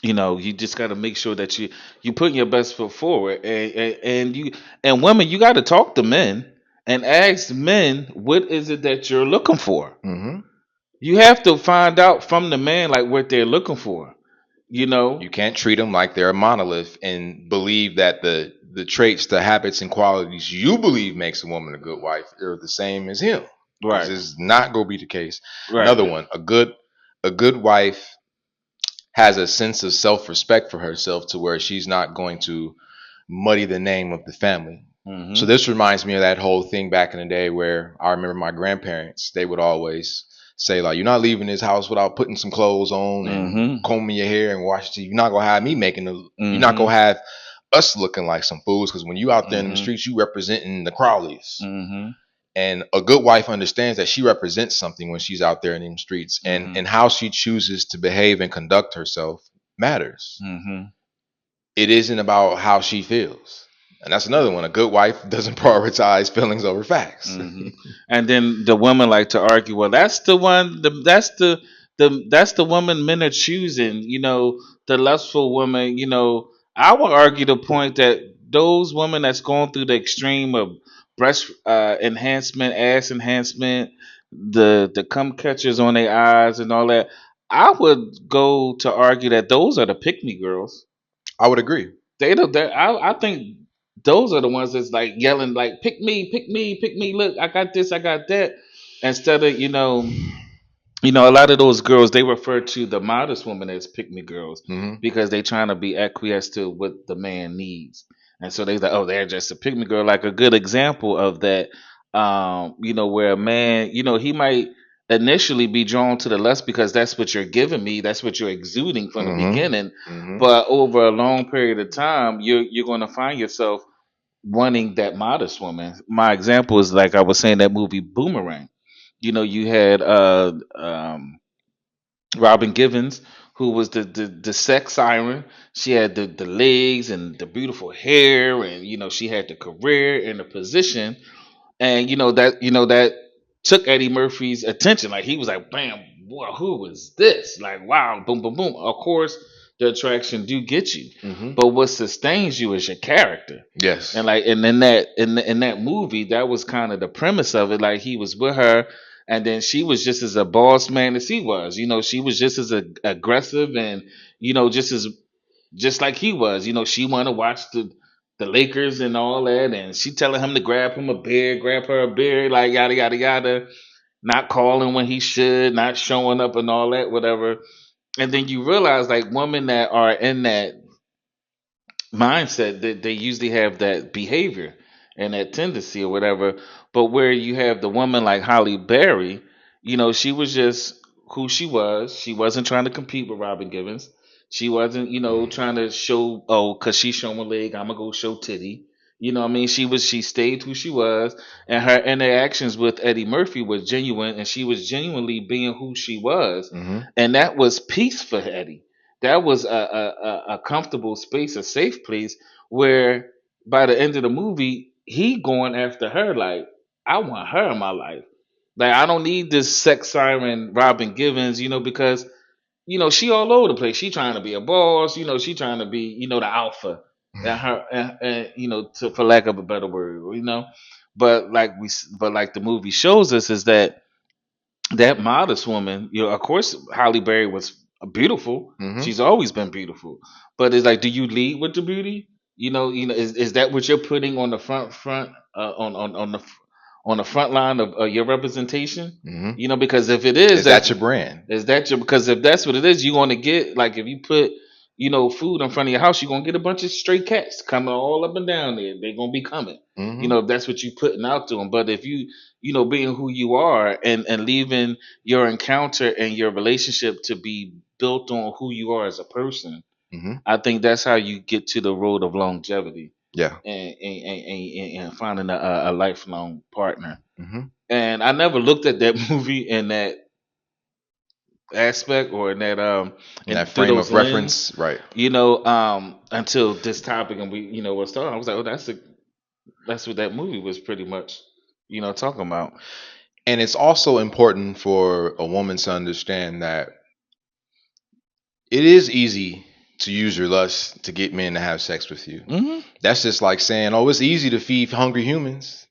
you just got to make sure that you putting your best foot forward, and women, you got to talk to men and ask men, what is it that you're looking for. Mm-hmm. You have to find out from the man, like, what they're looking for. You can't treat them like they're a monolith and believe that the traits, the habits, and qualities you believe makes a woman a good wife are the same as him. Right. This is not going to be the case. Right. Another one, a good wife has a sense of self-respect for herself to where she's not going to muddy the name of the family. Mhm. So this reminds me of that whole thing back in the day where I remember my grandparents, they would always say, like, you're not leaving this house without putting some clothes on and Mhm. combing your hair and washing teeth. You're not gonna have me you're not Mhm. gonna have us looking like some fools, because when you out there in the Mhm. streets, you representing the Crowleys. Mhm. And a good wife understands that she represents something when she's out there in the streets, Mhm. and how she chooses to behave and conduct herself matters. Mhm. It isn't about how she feels. And that's another one. A good wife doesn't prioritize feelings over facts. Mhm. And then the women like to argue, well, that's the one, that's the woman men are choosing. The lustful woman. I would argue the point that those women that's going through the extreme of breast enhancement, ass enhancement, the cum catchers on their eyes and all that, I would go to argue that those are the pick me girls. I would agree. I think those are the ones that's like yelling, like, pick me, pick me, pick me. Look, I got this, I got that. Instead of a lot of those girls, they refer to the modest women as pick me girls Mm-hmm. because they trying to be acquiesced to what the man needs, and so they like, oh, they're just a pick me girl. Like, a good example of that, where a man, he might initially be drawn to the lust because that's what you're giving me, that's what you're exuding from the Mhm. beginning, Mhm. but over a long period of time, you're going to find yourself wanting that modest woman. My example is, like I was saying, that movie Boomerang. You had Robin Givens, who was the sex siren. She had the legs and the beautiful hair, and she had the career and the position, and that took Eddie Murphy's attention. Like, he was like, bam, boy, who was this? Like, wow, boom, boom, boom. Of course, the attraction do get you. Mhm. But what sustains you is your character. Yes. And like, and in that movie, that was kind of the premise of it. Like, he was with her, and then she was just as a boss man as he was. She was just as aggressive, and just like he was. She wanted to watch the Lakers and all that, and she telling him to grab him a beer, grab her a beer, like yada yada yada, not calling when he should, not showing up and all that, whatever. And then you realize, like, women that are in that mindset, that they usually have that behavior and that tendency or whatever. But where you have the woman like Holly Berry, she was just who she was. She wasn't trying to compete with Robin Givens. She wasn't, trying to show, oh, cause she's showing a leg, I'm gonna go show titty. You know what I mean? She stayed who she was, and her interactions with Eddie Murphy was genuine, and she was genuinely being who she was, Mhm. and that was peace for Eddie. That was a comfortable space, a safe place, where by the end of the movie, he going after her like, I want her in my life. Like, I don't need this sex siren Robin Givens, because she all over the place. She trying to be a boss, she trying to be, the alpha. And her, for lack of a better word. But like the movie shows us is that modest woman, of course, Halle Berry was beautiful. Mhm. She's always been beautiful. But it's like, do you lead with the beauty? Is that what you're putting on the front on the front line of your representation? Mhm. Because if it is, Is that your brand? is that your, because if that's what it is, you're gonna get, like, if you put food in front of your house, you're gonna get a bunch of stray cats coming all up and down there. They're gonna be coming. Mhm. If that's what you're putting out to them. But if being who you are, and leaving your encounter and your relationship to be built on who you are as a person, Mhm. I think that's how you get to the road of longevity, Yeah. and finding a lifelong partner. Mhm. And I never looked at that movie in that aspect, or in that In that through frame those of lens, reference, right? until this topic, and we was talking. I was like, oh, that's what that movie was pretty much talking about. And it's also important for a woman to understand that it is easy to use your lust to get men to have sex with you. Hmm. That's just like saying, oh, it's easy to feed hungry humans.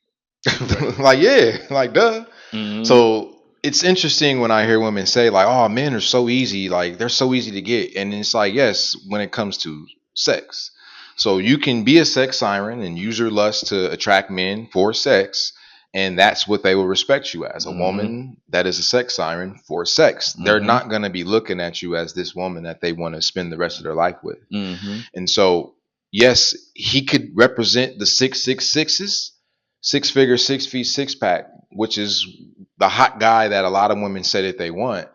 Like, yeah, like, duh. Hmm. So it's interesting when I hear women say, like, oh, men are so easy, like, they're so easy to get. And it's like, yes, when it comes to sex. So you can be a sex siren and use your lust to attract men for sex. And that's what they will respect you as, a woman that is a sex siren for sex. They're not going to be looking at you as this woman that they want to spend the rest of their life with. And so, yes, he could represent the 666s, 6-figure, 6 feet, 6-pack, which is the hot guy that a lot of women say that they want.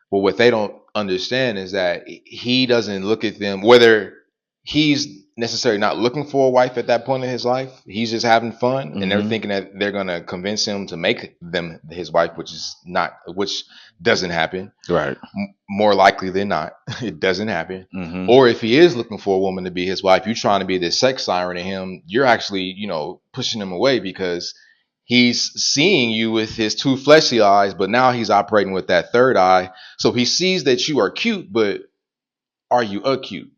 But what they don't understand is that he doesn't look at them, whether he's necessarily not looking for a wife at that point in his life. He's just having fun, and they're thinking that they're gonna convince him to make them his wife, which doesn't happen. Right. More likely than not, it doesn't happen. Hmm. Or if he is looking for a woman to be his wife, you trying to be this sex siren to him, you're actually, pushing him away, because he's seeing you with his two fleshy eyes, but now he's operating with that third eye. So he sees that you are cute, but are you acute?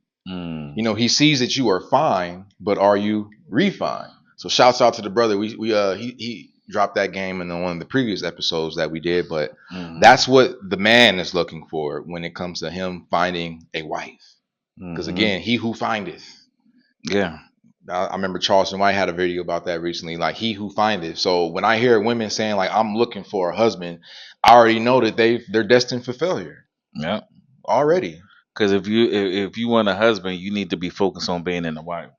He sees that you are fine, but are you refined? So shouts out to the brother. He dropped that game in one of the previous episodes that we did, but that's what the man is looking for when it comes to him finding a wife. Because again, he who findeth. Yeah. I remember Charleston White had a video about that recently, like, he who findeth. So when I hear women saying, like, I'm looking for a husband, I already know that they're destined for failure. Yeah. Already. Because if you want a husband, you need to be focused on being a wife,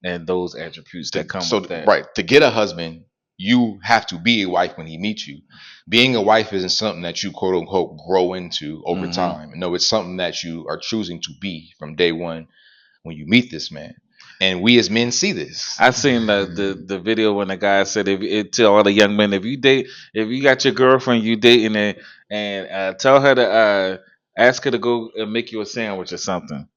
and those attributes that come with that. Right. To get a husband, you have to be a wife when he meets you. Being a wife isn't something that you, quote unquote, grow into over time. No, it's something that you are choosing to be from day one when you meet this man. And we as men see this. I seen the video when the guy said, to all the young men, if you got your girlfriend, you dating her, and tell her to ask her to go and make you a sandwich or something.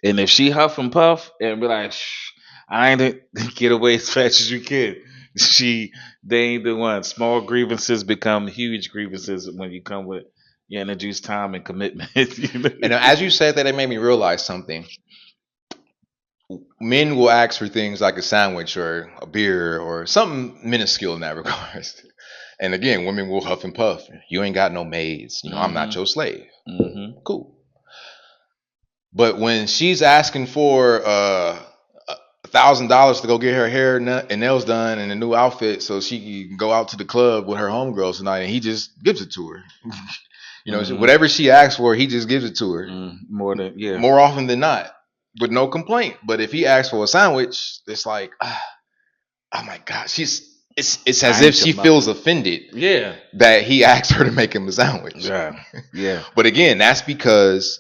And if she huff and puff and be like, shh, I ain't get away as fast as you can. They ain't the one. Small grievances become huge grievances when you come with, You introduce time and commitment. You know? And as you said that, it made me realize something. Men will ask for things like a sandwich or a beer or something minuscule in that regard. And again, women will huff and puff. You ain't got no maids. I'm not your slave. Cool. But when she's asking for $1,000 to go get her hair and nails done and a new outfit so she can go out to the club with her homegirls tonight, and he just gives it to her. Whatever she asks for, he just gives it to her. More often than not, with no complaint. But if he asks for a sandwich, it's like, oh my God, it's as if she feels offended. Yeah, that he asked her to make him a sandwich. Yeah. But again, that's because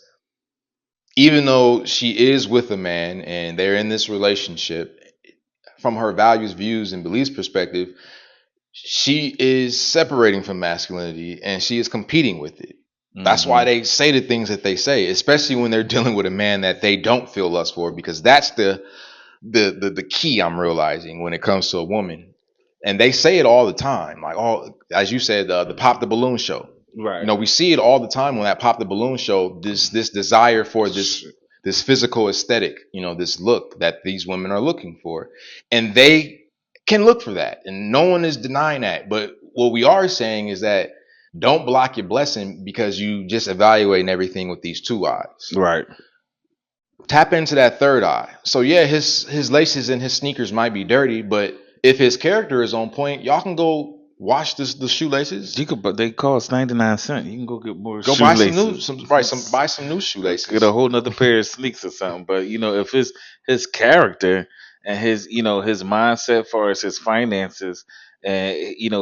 even though she is with a man and they're in this relationship, from her values, views, and beliefs perspective, she is separating from masculinity and she is competing with it. That's why they say the things that they say, especially when they're dealing with a man that they don't feel lust for, because that's the key I'm realizing when it comes to a woman. And they say it all the time, like as you said, the Pop the Balloon show. Right. We see it all the time when that Pop the Balloon show. This desire for this physical aesthetic, this look that these women are looking for, and they can look for that, and no one is denying that. But what we are saying is that don't block your blessing because you just evaluating everything with these two eyes. Right. Tap into that third eye. So yeah, his laces and his sneakers might be dirty, but if his character is on point, y'all can go wash the shoelaces. But they cost 99 cents. You can go get more. Go shoelaces. buy some new shoelaces. Get a whole nother pair of sneaks or something. But if his character and his his mindset for his finances, and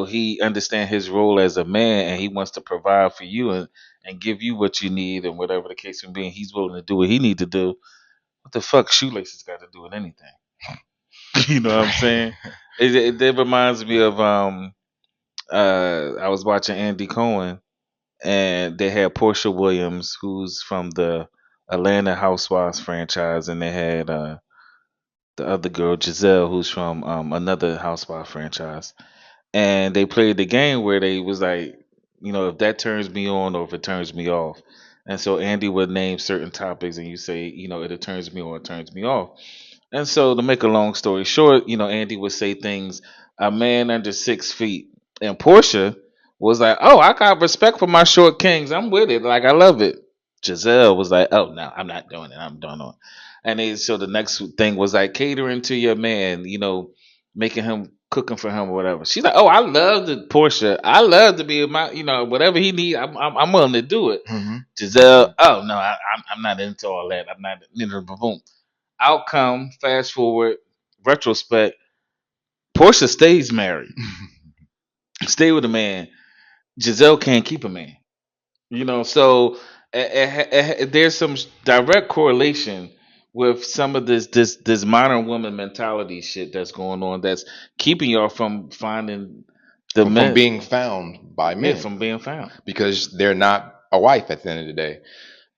he understand his role as a man, and he wants to provide for you and give you what you need, and whatever the case may be, and he's willing to do what he need to do. What the fuck shoelaces got to do with anything? You know what I'm saying? It reminds me of I was watching Andy Cohen, and they had Portia Williams, who's from the Atlanta Housewives franchise, and they had the other girl Giselle, who's from another Housewife franchise, and they played the game where they was like, if that turns me on or if it turns me off. And so Andy would name certain topics, and you say, it turns me on, it turns me off. And so to make a long story short, Andy would say things, a man under 6 feet. And Portia was like, oh, I got respect for my short kings. I'm with it. Like, I love it. Giselle was like, oh, no, I'm not doing it. I'm done on. And so the next thing was like catering to your man, making him, cooking for him or whatever. She's like, oh, I love the Portia. I love to be my, whatever he need, I'm willing to do it. Giselle, oh, no, I'm not into all that. I'm not, boom. Outcome, fast forward, retrospect, Portia stays married. Stay with a man. Giselle can't keep a man. So there's some direct correlation with some of this modern woman mentality shit that's going on that's keeping y'all from finding from being found by men. Yeah, from being found. Because they're not a wife at the end of the day.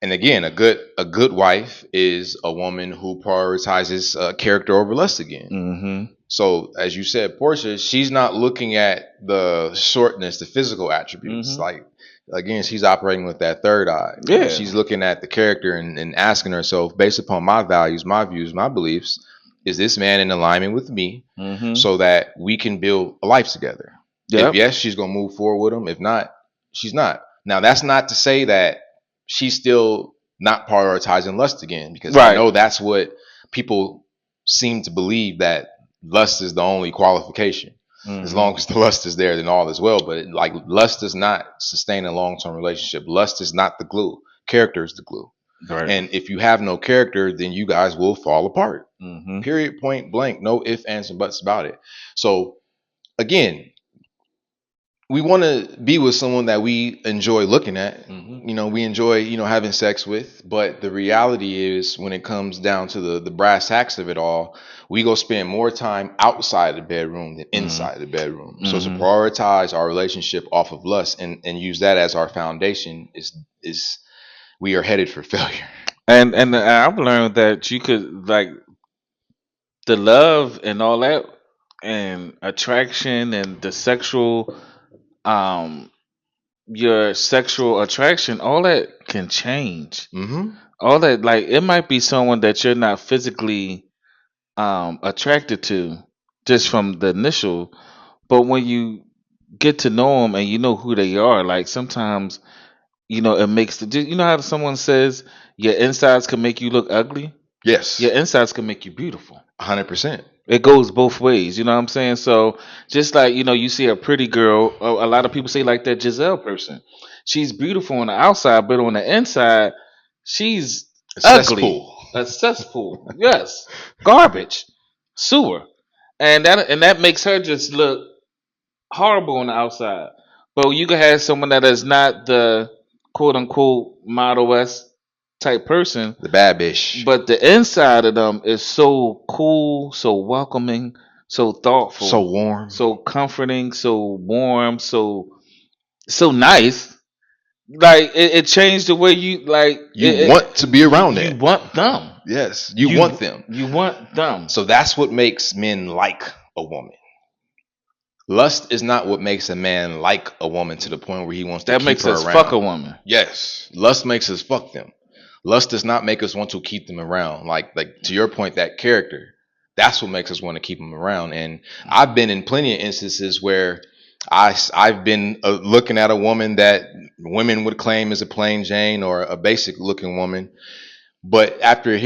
And again, a good wife is a woman who prioritizes character over lust again. So as you said, Portia, she's not looking at the shortness, the physical attributes. Like, again, she's operating with that third eye. Yeah. She's looking at the character and asking herself, based upon my values, my views, my beliefs, is this man in alignment with me so that we can build a life together? Yep. If yes, she's going to move forward with him. If not, she's not. Now, that's not to say that she's still not prioritizing lust again, because I know that's what people seem to believe, that lust is the only qualification. As long as the lust is there, then all is well. But lust does not sustain a long-term relationship. Lust is not the glue. Character is the glue. Right. And if you have no character, then you guys will fall apart. Period, point blank. No ifs, ands, and buts about it. So again, we want to be with someone that we enjoy looking at, we enjoy, having sex with. But the reality is, when it comes down to the brass tacks of it all, we go spend more time outside the bedroom than inside the bedroom. So to prioritize our relationship off of lust and use that as our foundation is we are headed for failure. And I've learned that you could, like, the love and all that and attraction and the sexual your sexual attraction, all that can change. Mm-hmm. All that, like, it might be someone that you're not physically attracted to just from the initial, but when you get to know them and you know who they are, like sometimes it makes how someone says your insides can make you look ugly, Yes. your insides can make you beautiful. 100%. It goes both ways, you know what I'm saying? So just like you see a pretty girl, a lot of people say like that Giselle person, she's beautiful on the outside, but on the inside, she's A ugly, cesspool. a cesspool, yes, garbage, sewer, and that makes her just look horrible on the outside. But you can have someone that is not the quote unquote Model S type person, The bad bitch. but the inside of them is so cool, so welcoming, so thoughtful, So warm. so comforting, so warm, so nice. Like it changed the way you like. You want to be around You that. want them. Yes. You want them. You want them. So that's what makes men like a woman. Lust is not what makes a man like a woman to the point where he wants to That keep makes her us around. fuck a woman. Yes. Lust makes us fuck them. Lust does not make us want to keep them around. Like to your point, that character, that's what makes us want to keep them around. And I've been in plenty of instances where I've been looking at a woman that women would claim is a plain Jane or a basic looking woman, but after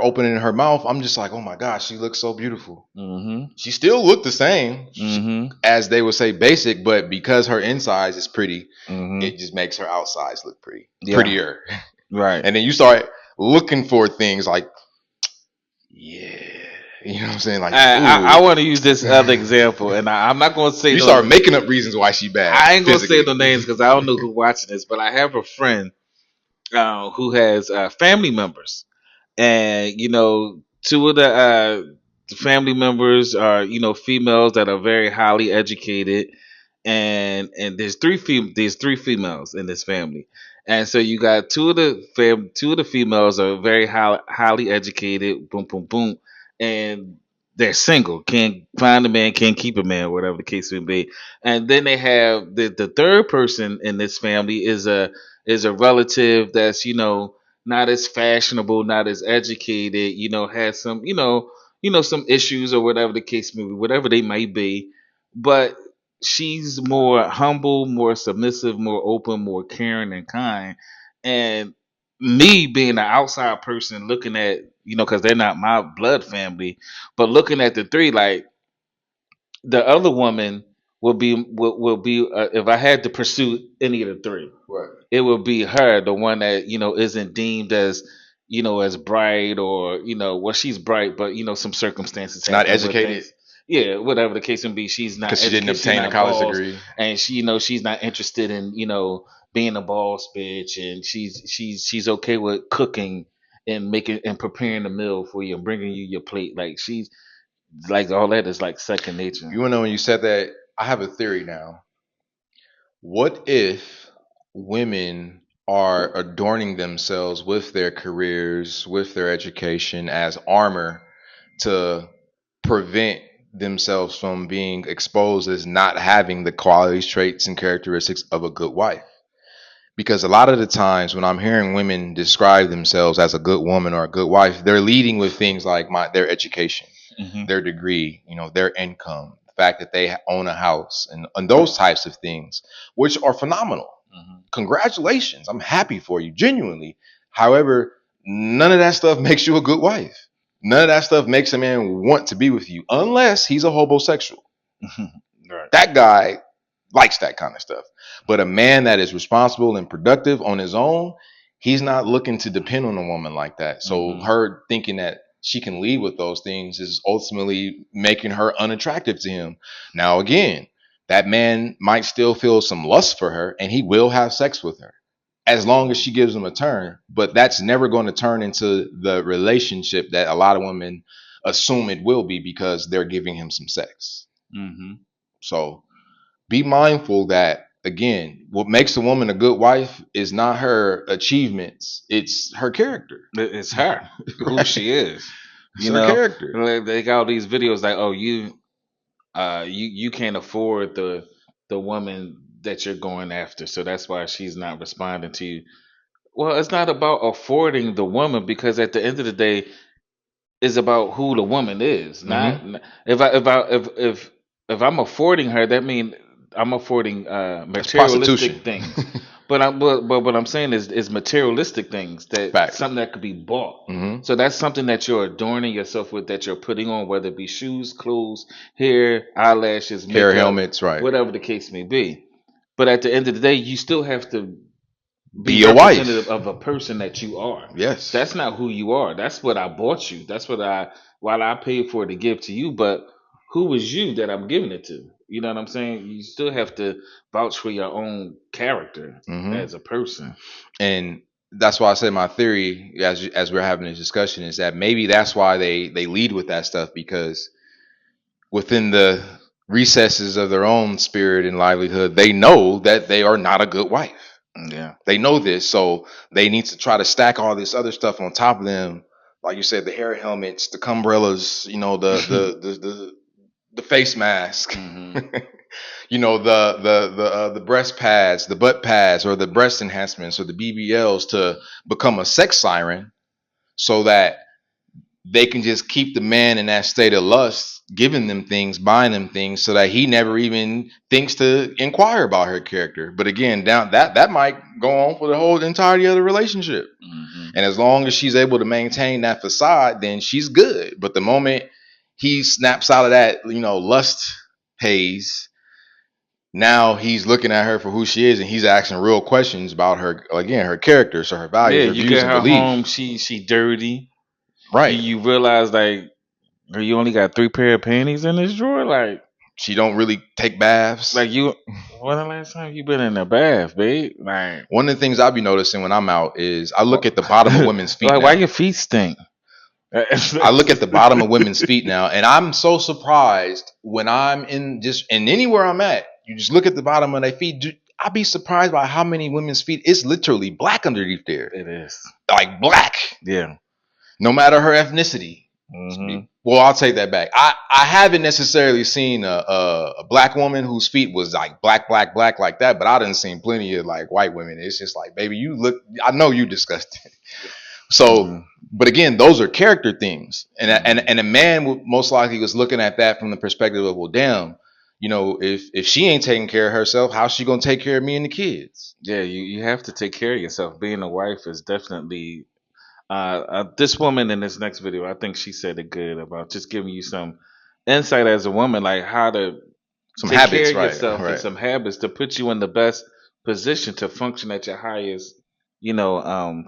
opening her mouth, I'm just like, oh my gosh, she looks so beautiful. Mm-hmm. She still looked the same, Mm-hmm. as they would say, basic, but because her insides is pretty, Mm-hmm. it just makes her outsides look Yeah. prettier. Right. And then you start looking for things like, yeah, you know what I'm saying? Like, I want to use this other example, and I'm not going to say you no, start making up reasons why she bad. I ain't going to say physically. the names because I don't know who's watching this, but I have a friend who has family members, and two of the family members are females that are very highly educated, and there's three females in this family, and so you got two of the females are very highly educated, boom boom boom, and they're single, can't find a man, can't keep a man, whatever the case may be. And then they have the third person in this family is a relative that's not as fashionable, not as educated, has some some issues or whatever the case may be, whatever they might be, but she's more humble, more submissive, more open, more caring and kind. And me being an outside person looking at, because they're not my blood family, but looking at the three, like the other woman will be if I had to pursue any of the three, Right. it would be her, the one that isn't deemed as as bright, or well, she's bright, but some circumstances Not happen with educated. things. Yeah, whatever the case may be, she's not Because she didn't educated, she's obtain a not college boss, degree. and she's not interested in being a boss bitch, and she's okay with cooking and making and preparing a meal for you and bringing you your plate. Like she's like all that is like second nature. You want to know, when you said that, I have a theory now. What if women are adorning themselves with their careers, with their education as armor to prevent themselves from being exposed as not having the qualities, traits, and characteristics of a good wife? Because a lot of the times when I'm hearing women describe themselves as a good woman or a good wife, they're leading with things like their education, Mm-hmm. their degree, their income, the fact that they own a house, and those types of things, which are phenomenal. Mm-hmm. Congratulations. I'm happy for you, genuinely. However, none of that stuff makes you a good wife. None of that stuff makes a man want to be with you unless he's a homosexual. Right. That guy likes that kind of stuff. But a man that is responsible and productive on his own, he's not looking to depend on a woman like that. So her thinking that she can lead with those things is ultimately making her unattractive to him. Now, again, that man might still feel some lust for her, and he will have sex with her as long as she gives him a turn. But that's never going to turn into the relationship that a lot of women assume it will be, because they're giving him some sex. Mm-hmm. So be mindful that, again, what makes a woman a good wife is not her achievements, it's her character. It's her, who Right. she is. It's her character. Like, they got all these videos like, oh, you can't afford the woman that you're going after. So that's why she's not responding to you. Well, it's not about affording the woman, because at the end of the day, it's about who the woman is. Not if I'm affording her, that means I'm affording That's materialistic prostitution. things. But what I'm saying is materialistic things, that Facts. something that could be bought. Mhm. So that's something that you're adorning yourself with, that you're putting on, whether it be shoes, clothes, hair, eyelashes, Hair, makeup, helmets, right? whatever the case may be. But at the end of the day, you still have to Be a wife. representative of a person that you are. Yes. That's not who you are. That's what I bought you. That's what while I paid for it to give to you, but who was you that I'm giving it to? You know what I'm saying? You still have to vouch for your own character Mhm. as a person. And that's why I said my theory, as we're having this discussion, is that maybe that's why they lead with that stuff, because within the recesses of their own spirit and livelihood, they know that they are not a good wife. Yeah. They know this, so they need to try to stack all this other stuff on top of them, like you said, the hair helmets, the umbrellas, the face mask, Mhm. the breast pads, the butt pads, or the breast enhancements, or the BBLs, to become a sex siren, so that they can just keep the man in that state of lust, giving them things, buying them things, so that he never even thinks to inquire about her character. But again, that might go on for the whole entirety of the relationship. Mhm. And as long as she's able to maintain that facade, then she's good. But the moment he snaps out of that, lust haze, now he's looking at her for who she is, and he's asking real questions about her, again, her character, so her values, Yeah, her you views, get and her belief. home, she dirty. Right. You realize, like, you only got 3 pair of panties in this drawer? Like She don't really take baths. when the last time you been in a bath, babe? Like, One of the things I'll be noticing when I'm out is I look at the bottom of women's feet like, now. why your feet stink? I look at the bottom of women's feet now, and I'm so surprised when I'm in anywhere I'm at. You just look at the bottom of their feet. I'd be surprised by how many women's feet, it's literally black underneath there. It is. Like black. Yeah. No matter her ethnicity. Mhm. Well, I'll take that back. I haven't necessarily seen a black woman whose feet was like black like that, but I done seen plenty of like white women. It's just like, baby, you look, I know you disgusting. So, but again, those are character things, and a man most likely was looking at that from the perspective of, well, damn, if she ain't taking care of herself, how's she gonna take care of me and the kids? Yeah, you have to take care of yourself. Being a wife is definitely this woman in this next video, I think she said it good about just giving you some insight as a woman, like how to Some take habits, care of yourself, right. and some habits to put you in the best position to function at your highest,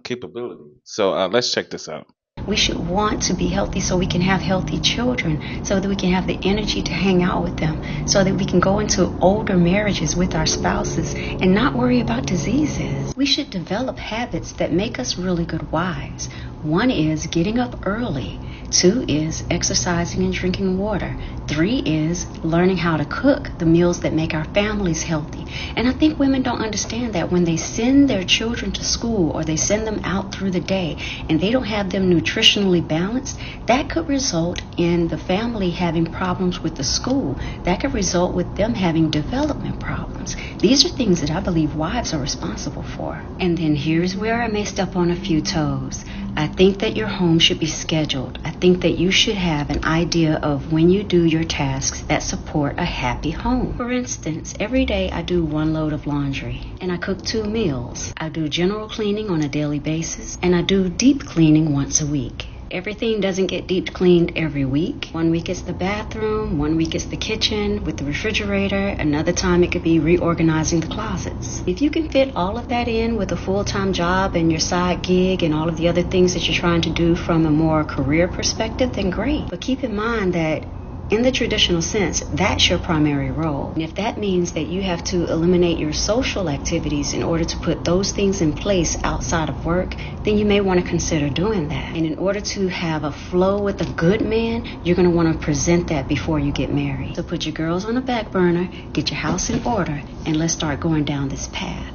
capability. So let's check this out. We should want to be healthy so we can have healthy children, so that we can have the energy to hang out with them, so that we can go into older marriages with our spouses and not worry about diseases. We should develop habits that make us really good wives. One is getting up early. 2 is exercising and drinking water. 3 is learning how to cook the meals that make our families healthy. And I think women don't understand that when they send their children to school, or they send them out through the day, and they don't have them nutritionally balanced, that could result in the family having problems with the school. That could result with them having development problems. These are things that I believe wives are responsible for. And then here's where I may step on a few toes. I think that your home should be scheduled. I think that you should have an idea of when you do your tasks that support a happy home. For instance, every day I do 1 load of laundry, and I cook 2 meals. I do general cleaning on a daily basis, and I do deep cleaning once a week. Everything doesn't get deep cleaned every week. 1 week it's the bathroom, 1 week it's the kitchen with the refrigerator, another time it could be reorganizing the closets. If you can fit all of that in with a full-time job and your side gig and all of the other things that you're trying to do from a more career perspective, then great. But keep in mind that in the traditional sense, that's your primary role. And if that means that you have to eliminate your social activities in order to put those things in place outside of work, then you may want to consider doing that. And in order to have a flow with a good man, you're going to want to present that before you get married. So put your girls on the back burner, get your house in order, and let's start going down this path.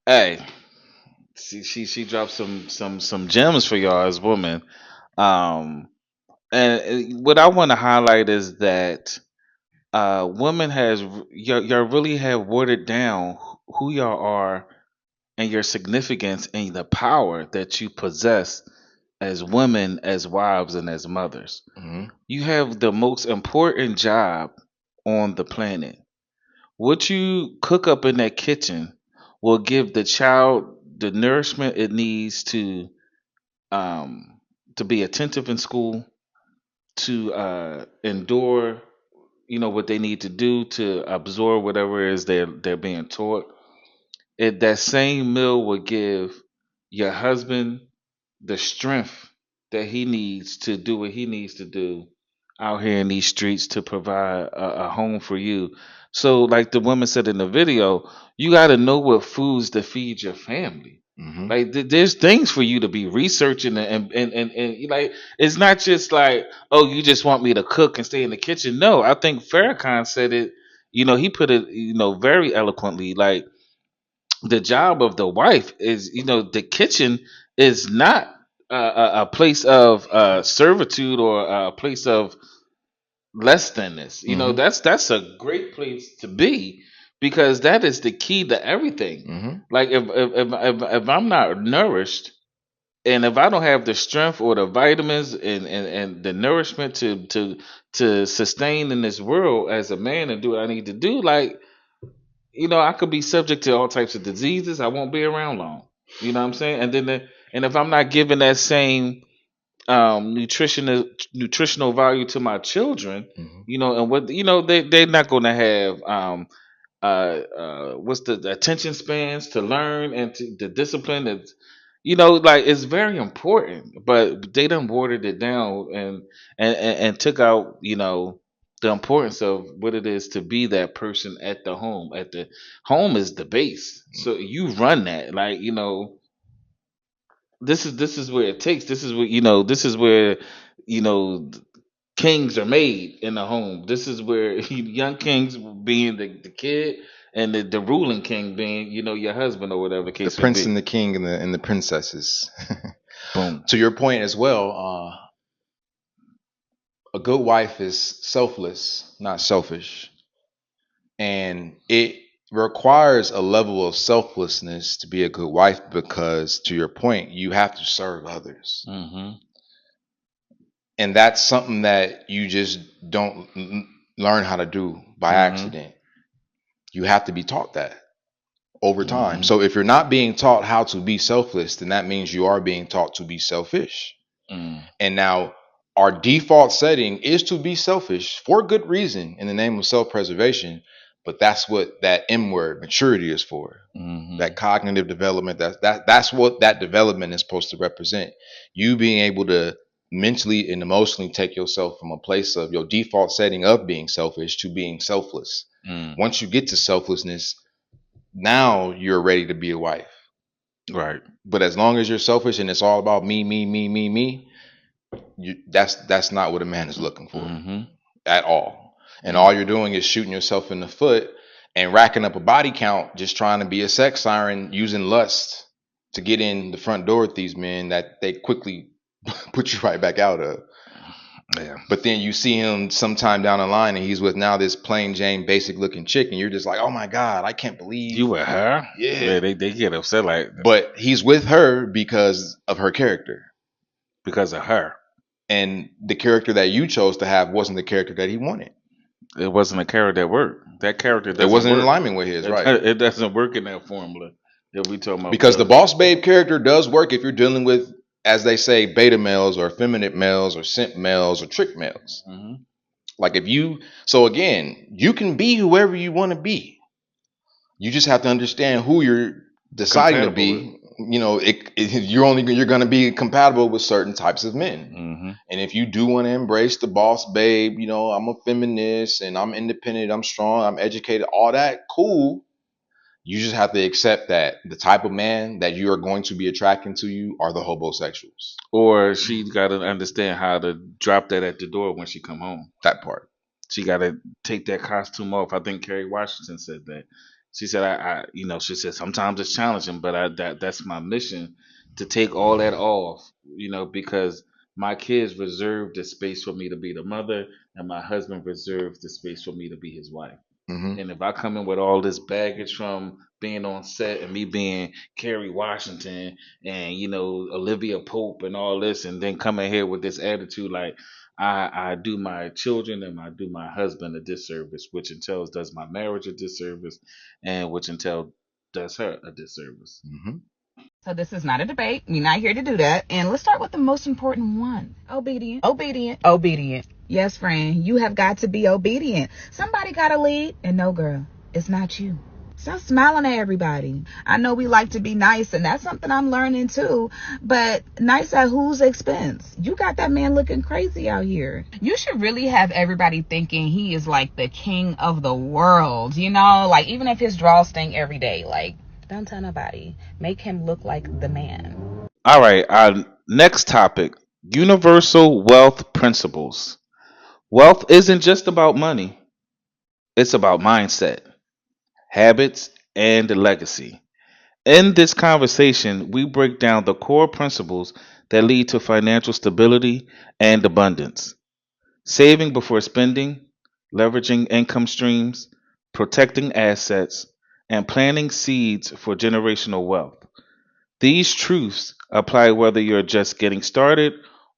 Hey, she dropped some gems for y'all as women. And what I want to highlight is that women has y'all really have watered down who y'all are and your significance and the power that you possess as women, as wives, and as mothers. Mhm. You have the most important job on the planet. What you cook up in that kitchen will give the child the nourishment it needs um, to be attentive in school, to endure, what they need to do to absorb whatever it is they're being taught. That same meal will give your husband the strength that he needs to do what he needs to do out here in these streets to provide a home for you. So, like the woman said in the video, you got to know what foods to feed your family. Mhm. Like there's things for you to be researching and you like it's not just like, oh, you just want me to cook and stay in the kitchen. No, I think Farrakhan said it. He put it very eloquently. Like the job of the wife is, the kitchen is not a place of servitude or a place of less than this. Mhm. That's a great place to be because that is the key to everything. Mhm. Like if I'm not nourished and if I don't have the strength or the vitamins and the nourishment to sustain in this world as a man and do what I need to do, like I could be subject to all types of diseases. I won't be around long. You know what I'm saying? And if I'm not giving that same nutritional value to my children, Mhm. and what they're not going to have what's the attention spans to learn and to the discipline that like it's very important, but they done watered it down and took out the importance of what it is to be that person at the home. At the home is the base, so you run that. Like this is where it takes. This is what This is where you know kings are made in the home. This is where young kings being the kid and the ruling king being your husband or whatever the The case may prince and be. the king and the princesses. Boom. To your point as well, a good wife is selfless, not selfish. And it requires a level of selflessness to be a good wife because, to your point, you have to serve others. Mm-hmm. And that's something that you just don't learn how to do by Mm-hmm. accident. You have to be taught that over time. Mm-hmm. So if you're not being taught how to be selfless, then that means you are being taught to be selfish. Mm. And now our default setting is to be selfish for good reason in the name of self-preservation, but that's what that M word maturity is for. Mm-hmm. That cognitive development, that's what that development is supposed to represent. You being able to mentally and emotionally take yourself from a place of your default setting of being selfish to being selfless. Mm. Once you get to selflessness, now you're ready to be a wife. Right. But as long as you're selfish and it's all about me, that's not what a man is looking for Mm-hmm. at all. And all you're doing is shooting yourself in the foot and racking up a body count, just trying to be a sex siren, using lust to get in the front door with these men that they quickly put you right back out of. Yeah. But then you see him sometime down the line and he's with now this plain Jane basic looking chick, and you're just like, oh my God, I can't believe You with her? Yeah. They get upset like But he's with her because of her character. because of her. And the character that you chose to have wasn't the character that he wanted. It wasn't a character that worked. That character It doesn't wasn't in work. alignment with his, right? It doesn't work in that formula that we talking about. Because the boss babe character does work if you're dealing with, as they say, beta males or effeminate males or simp males or trick males. Mm-hmm. Like so again, you can be whoever you want to be. You just have to understand who you're deciding to be. You're going to be compatible with certain types of men. Mm-hmm. And if you do want to embrace the boss babe, I'm a feminist and I'm independent, I'm strong, I'm educated, all that, cool. You just have to accept that the type of man that you are going to be attracting to you are the homosexuals. Or she got to understand how to drop that at the door when she come home. That part. She got to take that costume off. I think Kerry Washington said that. She said, she said sometimes it's challenging, but that's my mission to take all that off, because My kids reserve the space for me to be the mother, and my husband reserves the space for me to be his wife. Hmm. And if I come in with all this baggage from being on set and me being Kerry Washington and Olivia Pope and all this, and then come in here with this attitude like I do my children and I do my husband a disservice, which entails does my marriage a disservice, and which entails does her a disservice. Hmm. So this is not a debate. We're not here to do that. And let's start with the most important one. Obedient. Obedient. Obedient. Yes, friend. You have got to be obedient. Somebody got to lead. And no, girl, it's not you. Stop smiling at everybody. I know we like to be nice, and that's something I'm learning too. But nice at whose expense? You got that man looking crazy out here. You should really have everybody thinking he is like the king of the world. Like even if his draws sting every day, like don't tell nobody. Make him look like the man. All right, our next topic: universal wealth principles. Wealth isn't just about money; it's about mindset, habits, and legacy. In this conversation, we break down the core principles that lead to financial stability and abundance: saving before spending, leveraging income streams, protecting assets, and planting seeds for generational wealth. These truths apply whether you're just getting started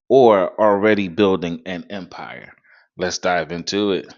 or already building an empire. Let's dive into it.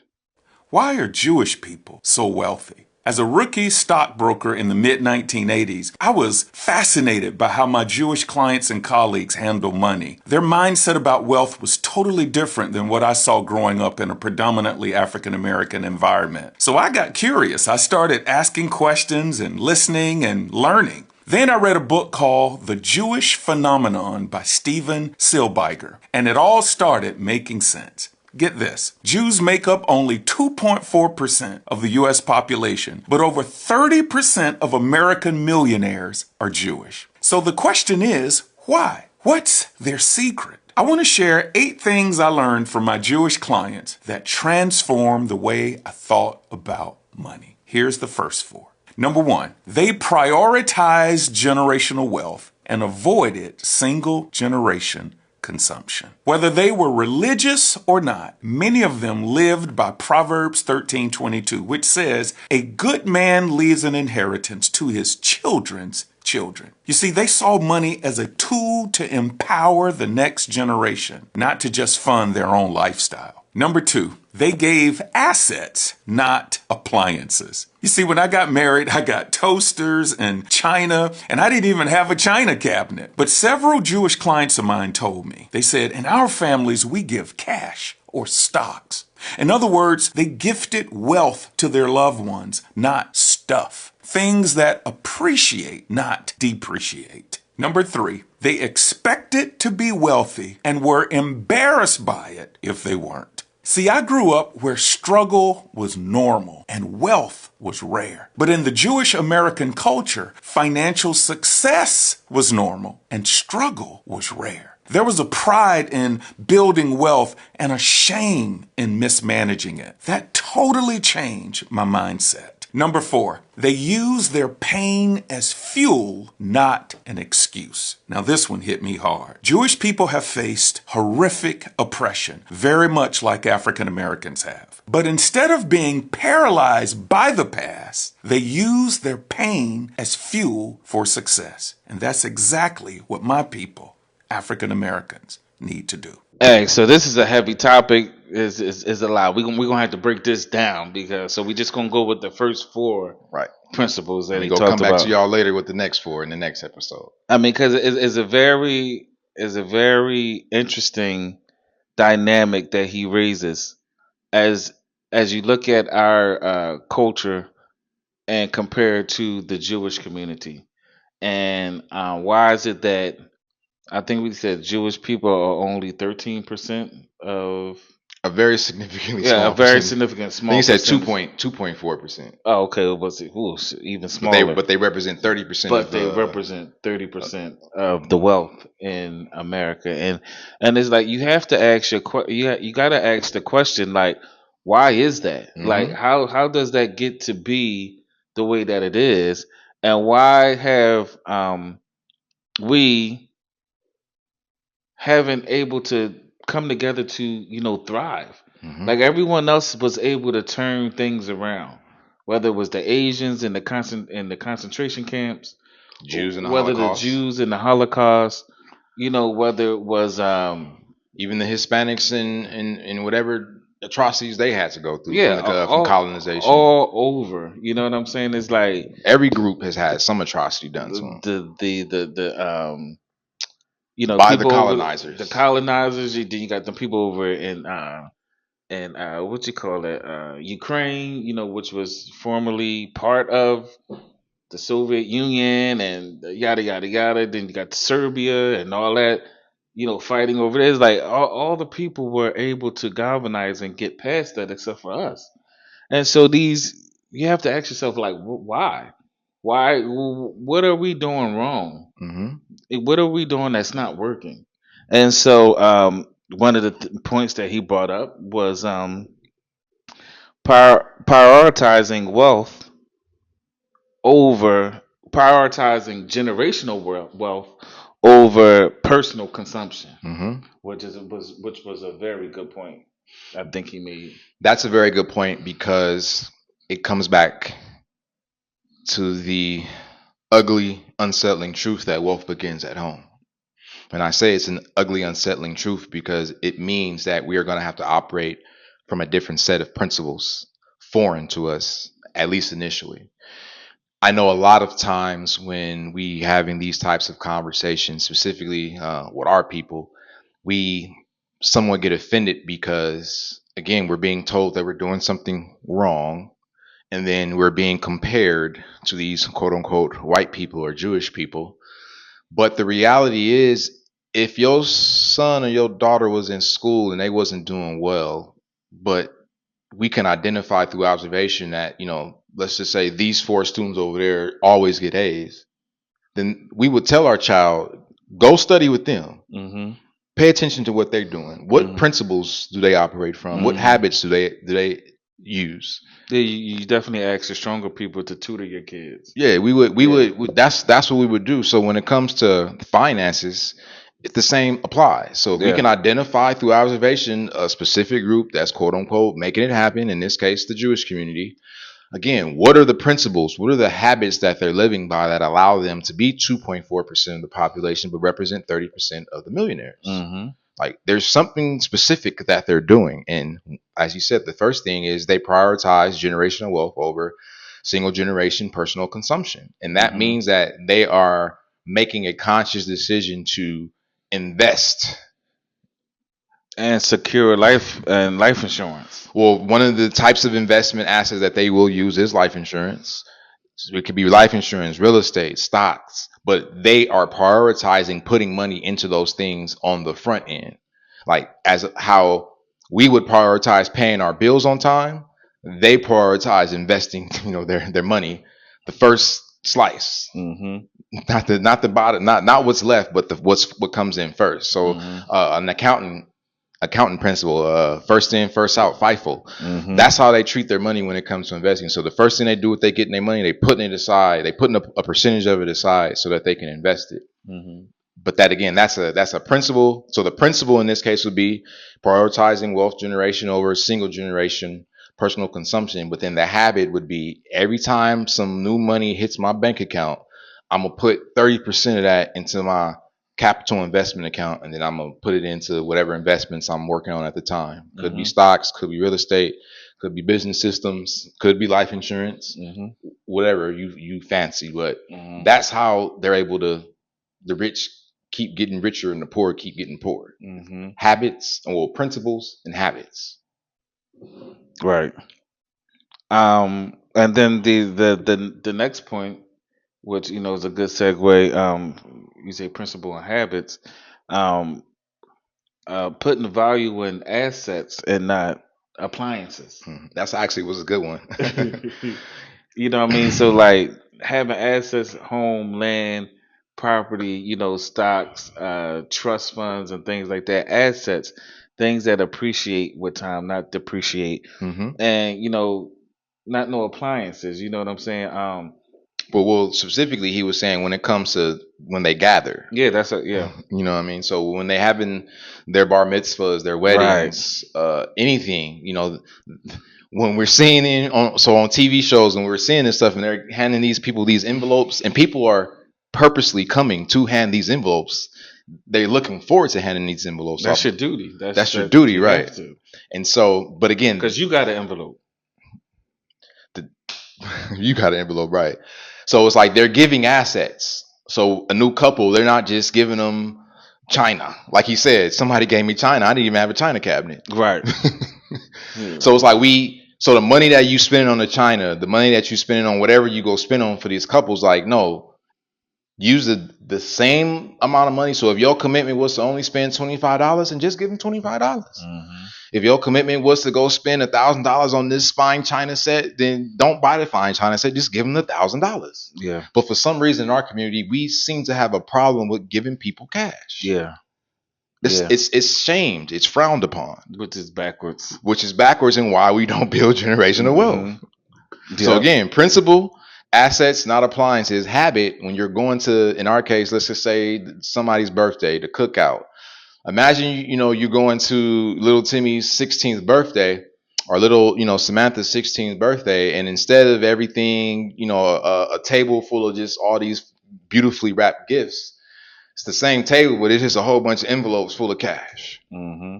Why are Jewish people so wealthy? As a rookie stockbroker in the mid 1980s, I was fascinated by how my Jewish clients and colleagues handle money. Their mindset about wealth was totally different than what I saw growing up in a predominantly African American environment. So I got curious. I started asking questions and listening and learning. Then I read a book called The Jewish Phenomenon by Steven Silbiger, and it all started making sense. Get this. Jews make up only 2.4% of the U.S. population, but over 30% of American millionaires are Jewish. So the question is, why? What's their secret? I want to share 8 things I learned from my Jewish clients that transformed the way I thought about money. Here's the first 4. Number 1, they prioritized generational wealth and avoided single generation consumption. Whether they were religious or not, many of them lived by Proverbs 13:22, which says, "A good man leaves an inheritance to his children's children." You see, they saw money as a tool to empower the next generation, not to just fund their own lifestyle. Number 2, they gave assets, not appliances. You see, when I got married, I got toasters and china, and I didn't even have a china cabinet. But several Jewish clients of mine told me, they said, in our families, we give cash or stocks. In other words, they gifted wealth to their loved ones, not stuff. Things that appreciate, not depreciate. Number 3, they expected to be wealthy and were embarrassed by it if they weren't. See, I grew up where struggle was normal and wealth was rare. But in the Jewish American culture, financial success was normal and struggle was rare. There was a pride in building wealth and a shame in mismanaging it. That totally changed my mindset. Number 4, they use their pain as fuel, not an excuse. Now this one hit me hard. Jewish people have faced horrific oppression, very much like African Americans have. But instead of being paralyzed by the past, they use their pain as fuel for success. And that's exactly what my people, African Americans, need to do. Hey, so this is a heavy topic. Is a lot. We're gonna have to break this down because we just gonna go with the first 4 Right. principles that We he go talked come back about. to y'all later with the next 4 in the next episode. I mean, because it's a very interesting dynamic that he raises as you look at our culture and compare it to the Jewish community. And why is it that I think we said Jewish people are only 13% of A very significantly a small very percentage. significant I small. think he said percentage. 2.4%. Oh, okay, it was even smaller. But they represent 30% But of they the represent 30% of the wealth in America, and it's like you have to ask you got to ask the question like, why is that? Like, how does that get to be the way that it is, and why have we haven't able to come together to, thrive. Mhm. Like everyone else was able to turn things around, whether it was the Asians in the concentration camps, Jews in the whether the Holocaust, Jews in the Holocaust, whether it was even the Hispanics in whatever atrocities they had to go through yeah, from colonization. all over. You know what I'm saying? It's like Every group has had some atrocity done to them the by the people over colonizers. the colonizers. Then you got the people over in what you call it, Ukraine, which was formerly part of the Soviet Union and yada yada yada. Then you got Serbia and all that, fighting over there. It's like all the people were able to galvanize and get past that, except for us. And so you have to ask yourself, like, why? Why? What are we doing wrong? Mm-hmm. What are we doing that's not working? And so, one of the points that he brought up was prioritizing wealth over prioritizing generational wealth over personal consumption, Mm-hmm. which was a very good point. I think he made. That's a very good point because it comes back to the ugly, unsettling truth that wealth begins at home. And I say it's an ugly, unsettling truth because it means that we are going to have to operate from a different set of principles, foreign to us, at least initially. I know a lot of times when we having these types of conversations, specifically with our people, we somewhat get offended because, again, we're being told that we're doing something wrong, and then we're being compared to these quote unquote white people or Jewish people. But the reality is, if your son or your daughter was in school and they wasn't doing well, but we can identify through observation that, let's just say these four students over there always get A's, then we would tell our child, go study with them. Mm-hmm. Pay attention to what they're doing. What Mhm. principles do they operate from? What Mhm. habits do they use? Yeah, you definitely ask the stronger people to tutor your kids. Yeah, we would that's what we would do. So when it comes to finances, it's the same applies. So if we Yeah. can identify through observation a specific group that's quote unquote making it happen, in this case the Jewish community, again, what are the principles? What are the habits that they're living by that allow them to be 2.4% of the population but represent 30% of the millionaires? Mm-hmm. Like there's something specific that they're doing. And as you said, the first thing is they prioritize generational wealth over single generation personal consumption. And that Mhm. means that they are making a conscious decision to invest. And secure life insurance. Well, one of the types of investment assets that they will use is life insurance. So it could be life insurance, real estate, stocks, but they are prioritizing putting money into those things on the front end. Like as how we would prioritize paying our bills on time, they prioritize investing, their money, the first slice, Mm-hmm. not the bottom, not what's left, but what comes in first. So Mhm. an accountant principle, first in, first out, FIFO. Mhm. That's how they treat their money when it comes to investing. So the first thing they do if they get their money, they putting it aside. They putting a percentage of it aside so that they can invest it. Mm-hmm. But that again, that's a principle. So the principle in this case would be prioritizing wealth generation over single generation personal consumption. But then the habit would be every time some new money hits my bank account, I'm gonna put 30% of that into my capital investment account, and then I'm gonna put it into whatever investments I'm working on at the time. Could be Mhm. stocks, could be real estate, could be business systems, could be life insurance, Mm-hmm. whatever you fancy. But Mhm. that's how they're able to. The rich keep getting richer, and the poor keep getting poorer. Mm-hmm. Habits, principles and habits. Right. And then the next point, which is a good segue. You say principle and habits. Putting value in assets and not appliances. That's actually was a good one. You know what I mean? So like having assets, home, land, property, stocks, trust funds and things like that. Assets, things that appreciate with time, not depreciate. Mm-hmm. And not no appliances. You know what I'm saying? But well, specifically, he was saying when it comes to when they gather. Yeah, that's a yeah. You know what I mean? So when they having their bar mitzvahs, their weddings, anything, you know, when we're seeing on TV shows, when we're seeing this stuff, and they're handing these people these envelopes, and people are purposely coming to hand these envelopes. They're looking forward to handing these envelopes. That's your duty. That's your duty, right? And so, but again, because you got an envelope. You got an envelope, right? So it's like they're giving assets. So a new couple, they're not just giving them China. Like he said, somebody gave me China. I didn't even have a China cabinet. Right. So it's like so the money that you spend on the China, the money that you spending on whatever you go spend on for these couples, like, no, use the same amount of money. So if your commitment was to only spend $25, and just give them $25. Mm-hmm. If your commitment was to go spend $1,000 on this fine China set, then don't buy the fine China set. Just give them $1,000. Yeah. But for some reason in our community, we seem to have a problem with giving people cash. Yeah. It's shamed. It's frowned upon. Which is backwards. And why we don't build generational wealth. Mm-hmm. Yeah. So again, principle, assets, not appliances, habit. When you're going to, in our case, let's just say somebody's birthday, the cookout. Imagine, you're going to little Timmy's 16th birthday, or little, Samantha's 16th birthday, and instead of everything, a table full of just all these beautifully wrapped gifts, it's the same table, but it's just a whole bunch of envelopes full of cash. Mm-hmm.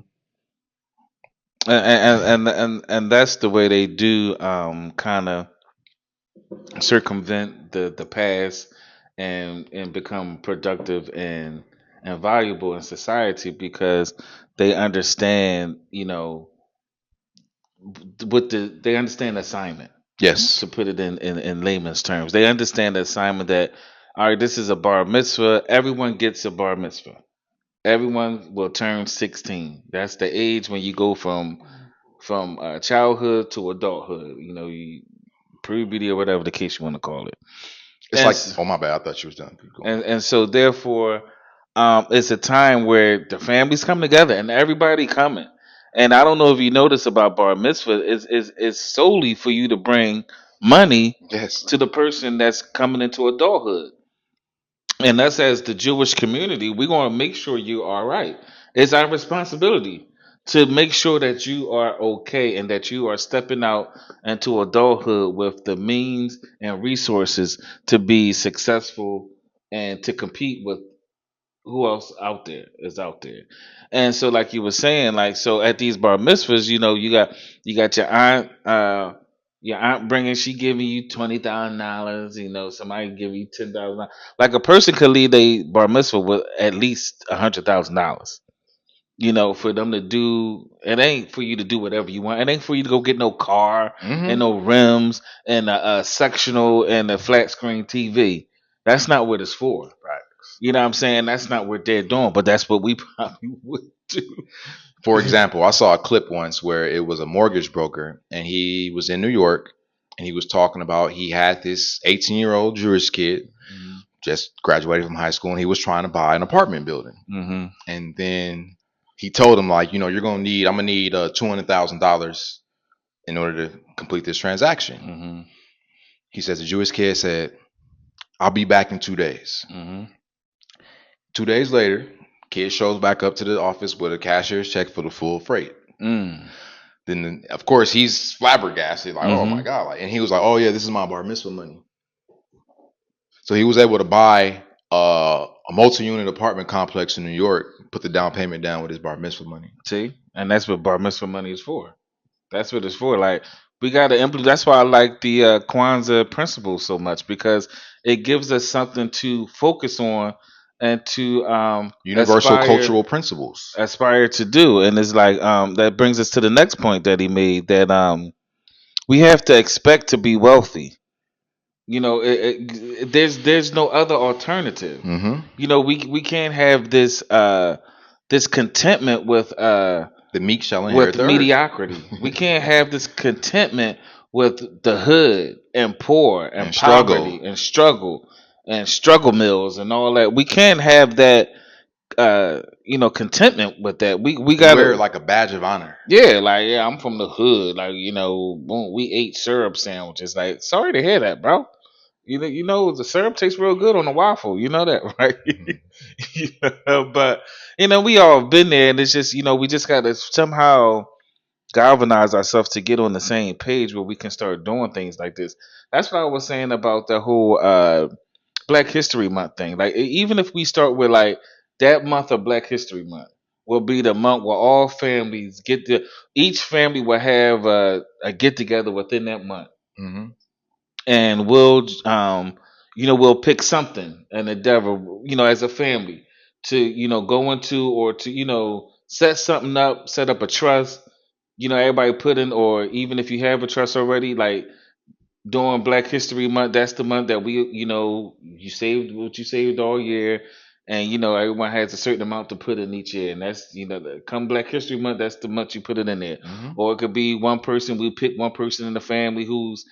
And that's the way they do kind of circumvent the past and become productive and valuable in society, because they understand, they understand the assignment. Yes. To put it in layman's terms, they understand the assignment that, all right, this is a bar mitzvah. Everyone gets a bar mitzvah. Everyone will turn 16. That's the age when you go from childhood to adulthood. Puberty or whatever the case you want to call it. It's oh my bad, I thought you was done. And so therefore, it's a time where the families come together and everybody coming. And I don't know if you notice about bar mitzvah, is solely for you to bring money to the person that's coming into adulthood. And us as the Jewish community, we're going to make sure you are right. It's our responsibility to make sure that you are okay and that you are stepping out into adulthood with the means and resources to be successful and to compete with who else is out there. And so, like you were saying, so at these bar mitzvahs, you got your aunt bringing, she giving you $20,000. Somebody give you $10,000. Like a person could lead a bar mitzvah with at least $100,000. For them to do, it ain't for you to do whatever you want. It ain't for you to go get no car and no rims and a sectional and a flat screen TV. That's not what it's for. Right. You know what I'm saying? That's not what they're doing, but that's what we probably would do. For example, I saw a clip once where it was a mortgage broker, and he was in New York, and he was talking about he had this 18-year-old Jewish kid, just graduated from high school, and he was trying to buy an apartment building. Mm-hmm. And then he told him, I'm gonna need $200,000 in order to complete this transaction. Mm-hmm. He says the Jewish kid said, "I'll be back in 2 days." Mm-hmm. 2 days later, kid shows back up to the office with a cashier's check for the full freight. Then, of course, he's flabbergasted, oh my God. And he was like, oh yeah, this is my bar mitzvah money. So he was able to buy a multi-unit apartment complex in New York, put the down payment down with his bar mitzvah money. See? And that's what bar mitzvah money is for. That's what it's for. We got to implement. That's why I like the Kwanzaa principle so much, because it gives us something to focus on and to universal cultural principles aspire to do. And it's that brings us to the next point that he made, that we have to expect to be wealthy. There's no other alternative. Mm-hmm. We can't have this contentment with the meek shall inherit the earth. Mediocrity. We can't have this contentment with the hood and poor and poverty and struggle and struggle mills and all that. We can't have that, contentment with that. We got to wear it like a badge of honor. Yeah, I'm from the hood. We ate syrup sandwiches. Sorry to hear that, bro. You know the syrup tastes real good on a waffle. You know that, right? But we all been there, and it's just we just gotta somehow galvanize ourselves to get on the same page where we can start doing things like this. That's what I was saying about the whole Black History Month thing. Like even if we start with like that month of Black History Month will be the month where all families each family will have a get together within that month, Mm-hmm. and we'll pick something and endeavor as a family to go into, or to set something up, set up a trust. Everybody put in, or even if you have a trust already, like during Black History Month, that's the month that you saved what you saved all year, and everyone has a certain amount to put in each year, and that's come Black History Month, that's the month you put it in there. Mm-hmm. Or it could be one person. We pick one person in the family who's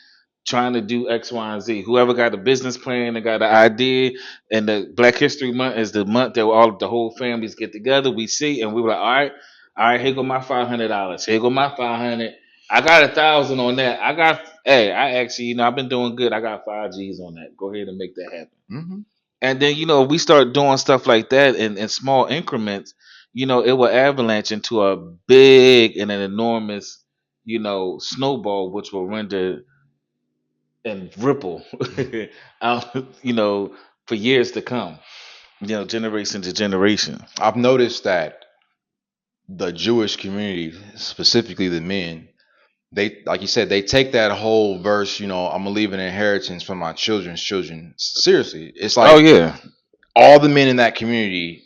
trying to do X, Y, and Z. Whoever got a business plan and got an idea, and the Black History Month is the month that the whole families get together. We see, and we were like, all right, here go my $500. Here go my 500. I got 1,000 on that. I actually, I've been doing good. I got 5 G's on that. Go ahead and make that happen. Mm-hmm. And then, we start doing stuff like that in small increments, it will avalanche into a big and an enormous, snowball, which will render and ripple out, for years to come, generation to generation. I've noticed that the Jewish community, specifically the men, they, like you said, they take that whole verse, I'm gonna leave an inheritance for my children's children. Seriously, it's like, Oh yeah, all the men in that community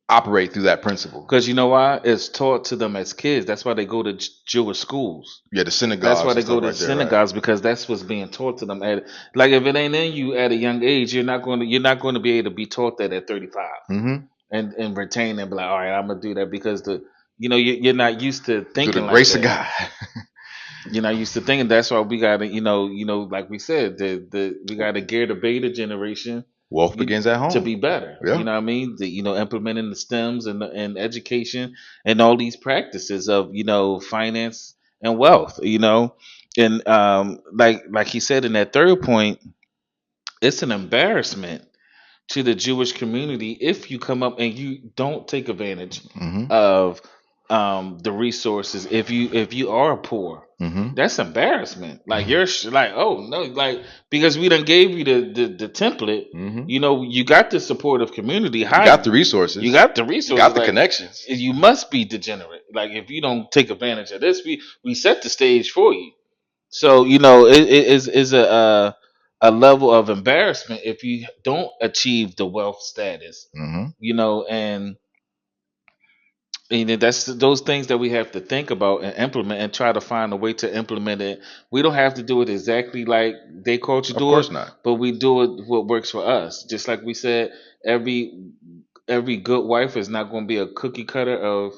operate through that principle. because you know why? It's taught to them as kids. That's why they go to Jewish schools. Yeah, the synagogues. That's why they and go stuff to right there, synagogues, because that's what's being taught to them. Like if it ain't in you at a young age, you're not going to be able to be taught that at 35 Right? Mm-hmm. and retain and be like, all right, I'm gonna do that, because you're not used to thinking Through the like grace that. of God. You're not used to thinking. That's why we gotta, like we said, we gotta gear the beta generation Wealth begins at home. to be better. Yeah. You know what I mean? Implementing the STEMs and education and all these practices of finance and wealth. And like he said in that third point, it's an embarrassment to the Jewish community if you come up and you don't take advantage Mm-hmm. of the resources. If you are poor, Mm-hmm. that's embarrassment. Like you're like, oh no, like, because we done gave you the template. Mm-hmm. You got the supportive community. You got the resources. You got the resources. You got the like, connections. you must be degenerate. Like if you don't take advantage of this, we set the stage for you. So it is a level of embarrassment if you don't achieve the wealth status. Mm-hmm. And that's those things that we have to think about and implement, and try to find a way to implement it. We don't have to do it exactly like they culture do it. Of course not. But we do it what works for us. Just like we said, every good wife is not going to be a cookie cutter of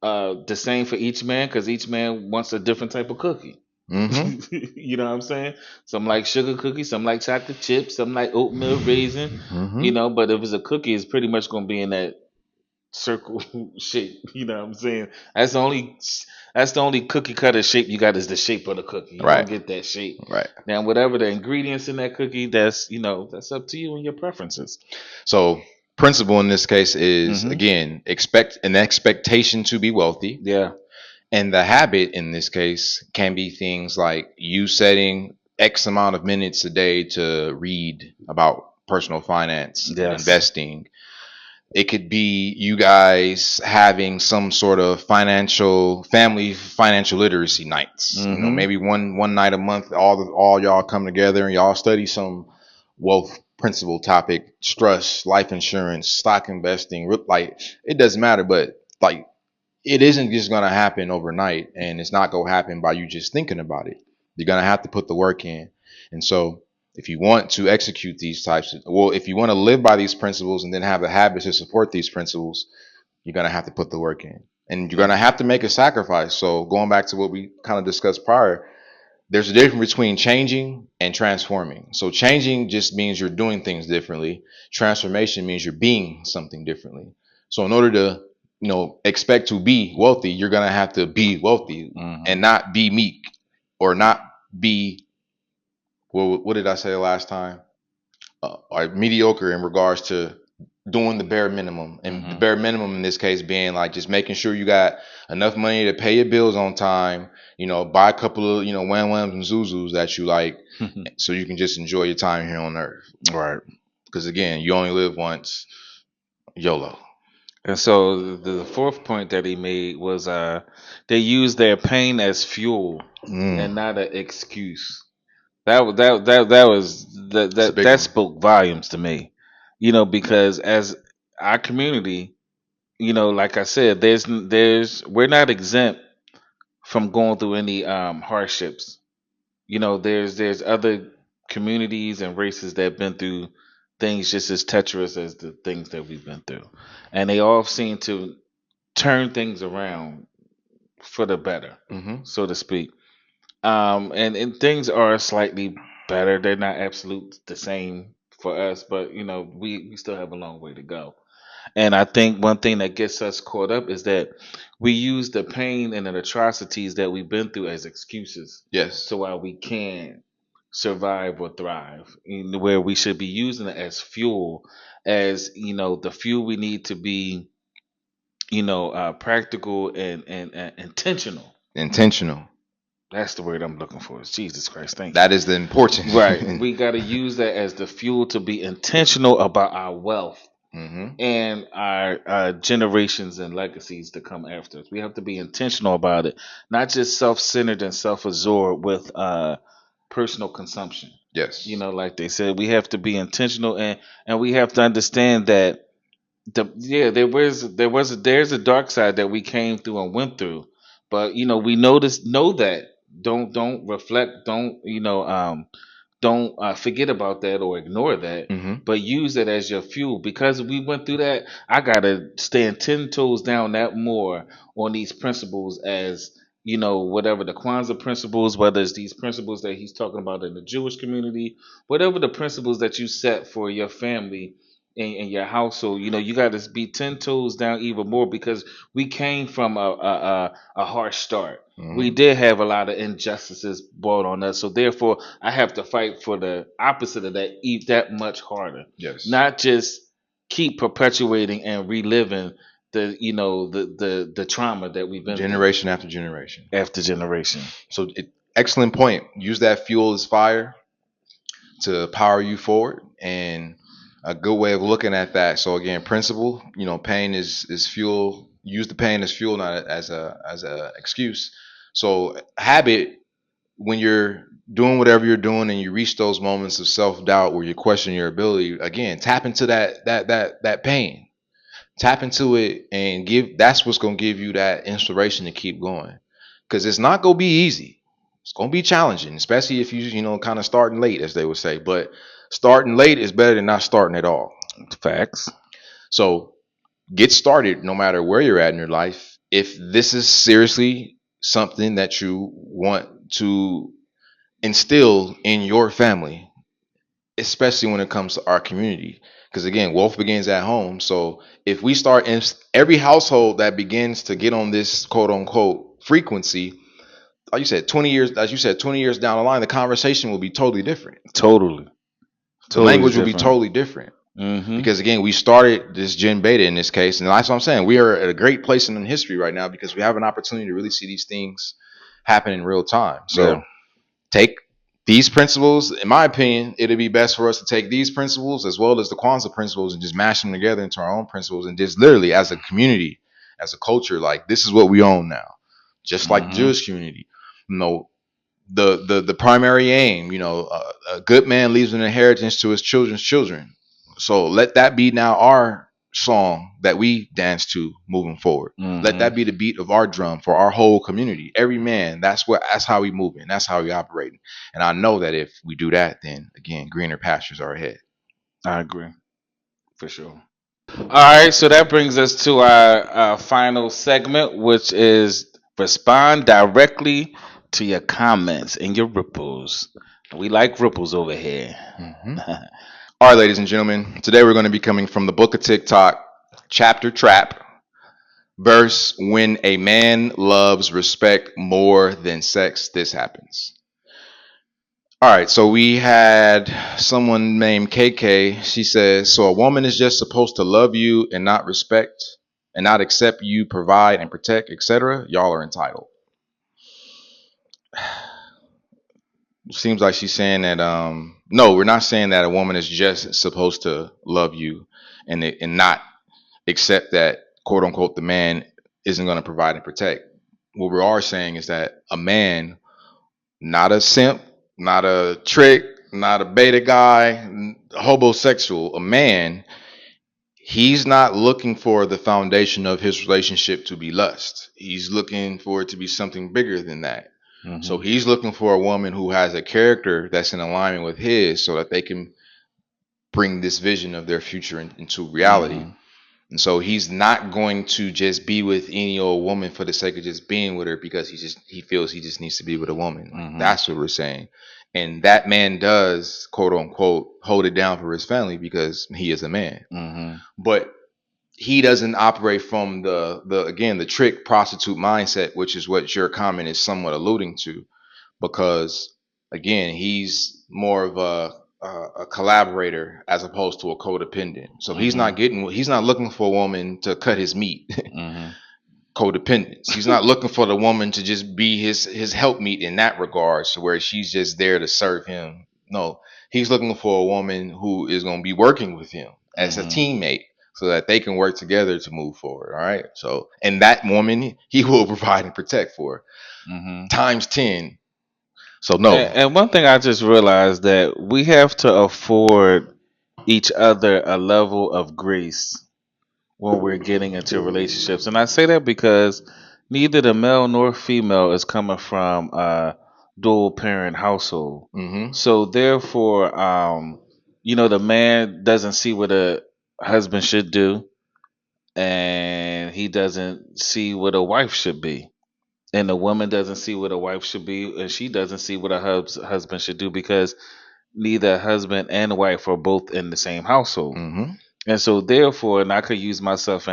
the same for each man, because each man wants a different type of cookie. Mm-hmm. You know what I'm saying? Some like sugar cookies, some like chocolate chips, some like oatmeal raisin. Mm-hmm. But if it's a cookie, it's pretty much going to be in that circle shape. You know what I'm saying? That's the only cookie cutter shape you got, is the shape of the cookie. You Right. don't get that shape. Right. Now, whatever the ingredients in that cookie, that's that's up to you and your preferences. So, principle in this case is, Mhm. again, expect an expectation to be wealthy. Yeah. And the habit in this case can be things like you setting X amount of minutes a day to read about personal finance, Yes. investing. It could be you guys having some sort of family financial literacy nights. Mhm. Maybe one night a month, all y'all come together and y'all study some wealth principle topic, trust, life insurance, stock investing. Like, it doesn't matter, but like, it isn't just going to happen overnight, and it's not going to happen by you just thinking about it. You're going to have to put the work in. And so if you want to execute these if you want to live by these principles and then have the habits to support these principles, you're going to have to put the work in, and you're going to have to make a sacrifice. So going back to what we kind of discussed prior, there's a difference between changing and transforming. So changing just means you're doing things differently. Transformation means you're being something differently. So in order to expect to be wealthy, you're going to have to be wealthy. Mhm. And not be meek, or not be, what did I say last time? are mediocre in regards to doing the bare minimum, and the bare minimum in this case being like just making sure you got enough money to pay your bills on time, buy a couple of wham whams and zuzus that you like, so you can just enjoy your time here on earth. Right. Because again, you only live once. YOLO. And so the fourth point that he made was they use their pain as fuel and not an excuse. That spoke volumes to me. Because as our community, like I said, we're not exempt from going through any hardships. There's other communities and races that have been through things just as treacherous as the things that we've been through, and they all seem to turn things around for the better, so to speak. And things are slightly better. They're not absolute the same for us, but we still have a long way to go. And I think one thing that gets us caught up is that we use the pain and the atrocities that we've been through as excuses. Yes. To why we can't survive or thrive. Where we should be using it as fuel, as the fuel we need to be, practical and intentional. Intentional. That's the word I'm looking for. Jesus Christ, thank you. That is the important. Right. We got to use that as the fuel to be intentional about our wealth. And our generations and legacies to come after us. We have to be intentional about it, not just self-centered and self-absorbed with personal consumption. Yes. Like they said, we have to be intentional, and we have to understand that there's a dark side that we came through and went through, but know that don't reflect, don't forget about that or ignore that, but use it as your fuel. Because we went through that, I gotta stand 10 toes down that more on these principles, as whatever the Kwanzaa principles, whether it's these principles that he's talking about in the Jewish community, whatever the principles that you set for your family and your household, you got to be 10 toes down even more, because we came from a harsh start. We did have a lot of injustices brought on us, so therefore I have to fight for the opposite of that, eat that much harder. Yes. Not just keep perpetuating and reliving the trauma that we've been generation after generation after generation. So excellent point. Use that fuel as fire to power you forward, and a good way of looking at that. So again, principle, pain is fuel. Use the pain as fuel, not as a excuse. So habit, when you're doing whatever you're doing and you reach those moments of self-doubt where you question your ability, again, tap into that pain. Tap into it and that's what's going to give you that inspiration to keep going. Because it's not going to be easy. It's going to be challenging, especially if you kind of starting late, as they would say. But starting late is better than not starting at all. Facts. So get started no matter where you're at in your life. If this is seriously something that you want to instill in your family, especially when it comes to our community. Because again, wealth begins at home. So if we start in every household that begins to get on this quote unquote frequency, like you said, 20 years down the line, the conversation will be totally different. Totally. The language will be totally different. Because again, we started this Gen Beta in this case, and that's what I'm saying. We are at a great place in history right now because we have an opportunity to really see these things happen in real time. So take these principles. In my opinion, it'd be best for us to take these principles as well as the Kwanzaa principles and just mash them together into our own principles, and just literally as a community, as a culture, like this is what we own now, just like the Jewish community. The primary aim, a good man leaves an inheritance to his children's children. So let that be now our song that we dance to moving forward. Let that be the beat of our drum for our whole community. Every man, that's how we moving. That's how we operating. And I know that if we do that, then again, greener pastures are ahead. I agree, for sure. All right, so that brings us to our final segment, which is respond directly to your comments and your ripples. We like ripples over here. All right, ladies and gentlemen, today we're going to be coming from the book of TikTok, chapter Trap, verse when a man loves respect more than sex, this happens. All right, so we had someone named KK. She says, so a woman is just supposed to love you and not respect and not accept you, provide and protect, etc. Y'all are entitled. Seems like she's saying that no, we're not saying that a woman is just supposed to love you and not accept that quote unquote the man isn't going to provide and protect. What we are saying is that a man, not a simp, not a trick, not a beta guy, homosexual, a man, he's not looking for the foundation of his relationship to be lust. He's looking for it to be something bigger than that. So he's looking for a woman who has a character that's in alignment with his so that they can bring this vision of their future into reality. And so he's not going to just be with any old woman for the sake of just being with her because he feels he just needs to be with a woman. That's what we're saying. And that man does, quote unquote, hold it down for his family because he is a man. But he doesn't operate from the trick prostitute mindset, which is what your comment is somewhat alluding to, because again, he's more of a collaborator as opposed to a codependent. So he's not looking for a woman to cut his meat. Codependence. He's not looking for the woman to just be his helpmeet in that regards, to where she's just there to serve him. No, he's looking for a woman who is going to be working with him as a teammate, so that they can work together to move forward. All right. So, and that woman, he will provide and protect for times 10. So no. And one thing I just realized that we have to afford each other a level of grace when we're getting into relationships. And I say that because neither the male nor female is coming from a dual parent household. So therefore, the man doesn't see what a husband should do, and he doesn't see what a wife should be. And the woman doesn't see what a wife should be, and she doesn't see what a husband should do, because neither husband and wife are both in the same household. And so therefore, and I could use myself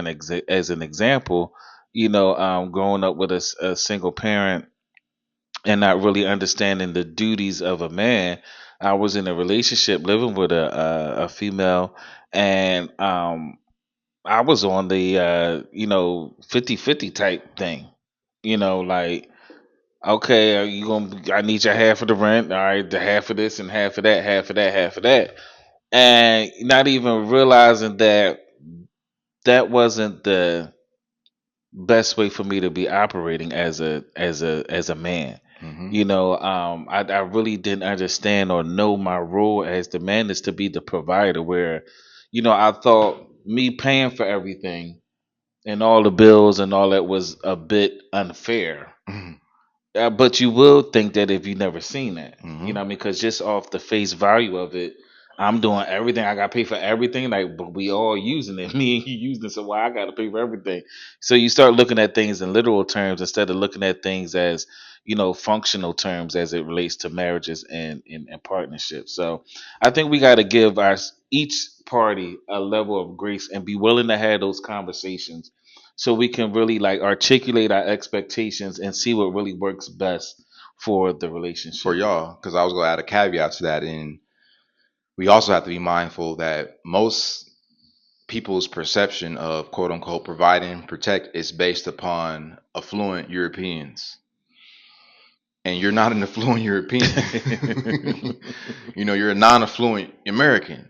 as an example, growing up with a single parent and not really understanding the duties of a man. I was in a relationship living with a female, and I was on the 50-50 type thing. Like, okay, I need your half of the rent, all right, the half of this and half of that, half of that, half of that. And not even realizing that wasn't the best way for me to be operating as a man. I really didn't understand or know my role as the man is to be the provider, where I thought me paying for everything and all the bills and all that was a bit unfair. But you will think that if you never seen it, because just off the face value of it, I'm doing everything. I got to pay for everything. Like, but we all using it. Me and you using it. So why I got to pay for everything? So you start looking at things in literal terms instead of looking at things as, functional terms as it relates to marriages and partnerships. So I think we got to give each party a level of grace and be willing to have those conversations, so we can really articulate our expectations and see what really works best for the relationship. For y'all, because I was going to add a caveat to that. And we also have to be mindful that most people's perception of quote unquote provide and protect is based upon affluent Europeans. And you're not an affluent European. You're a non-affluent American.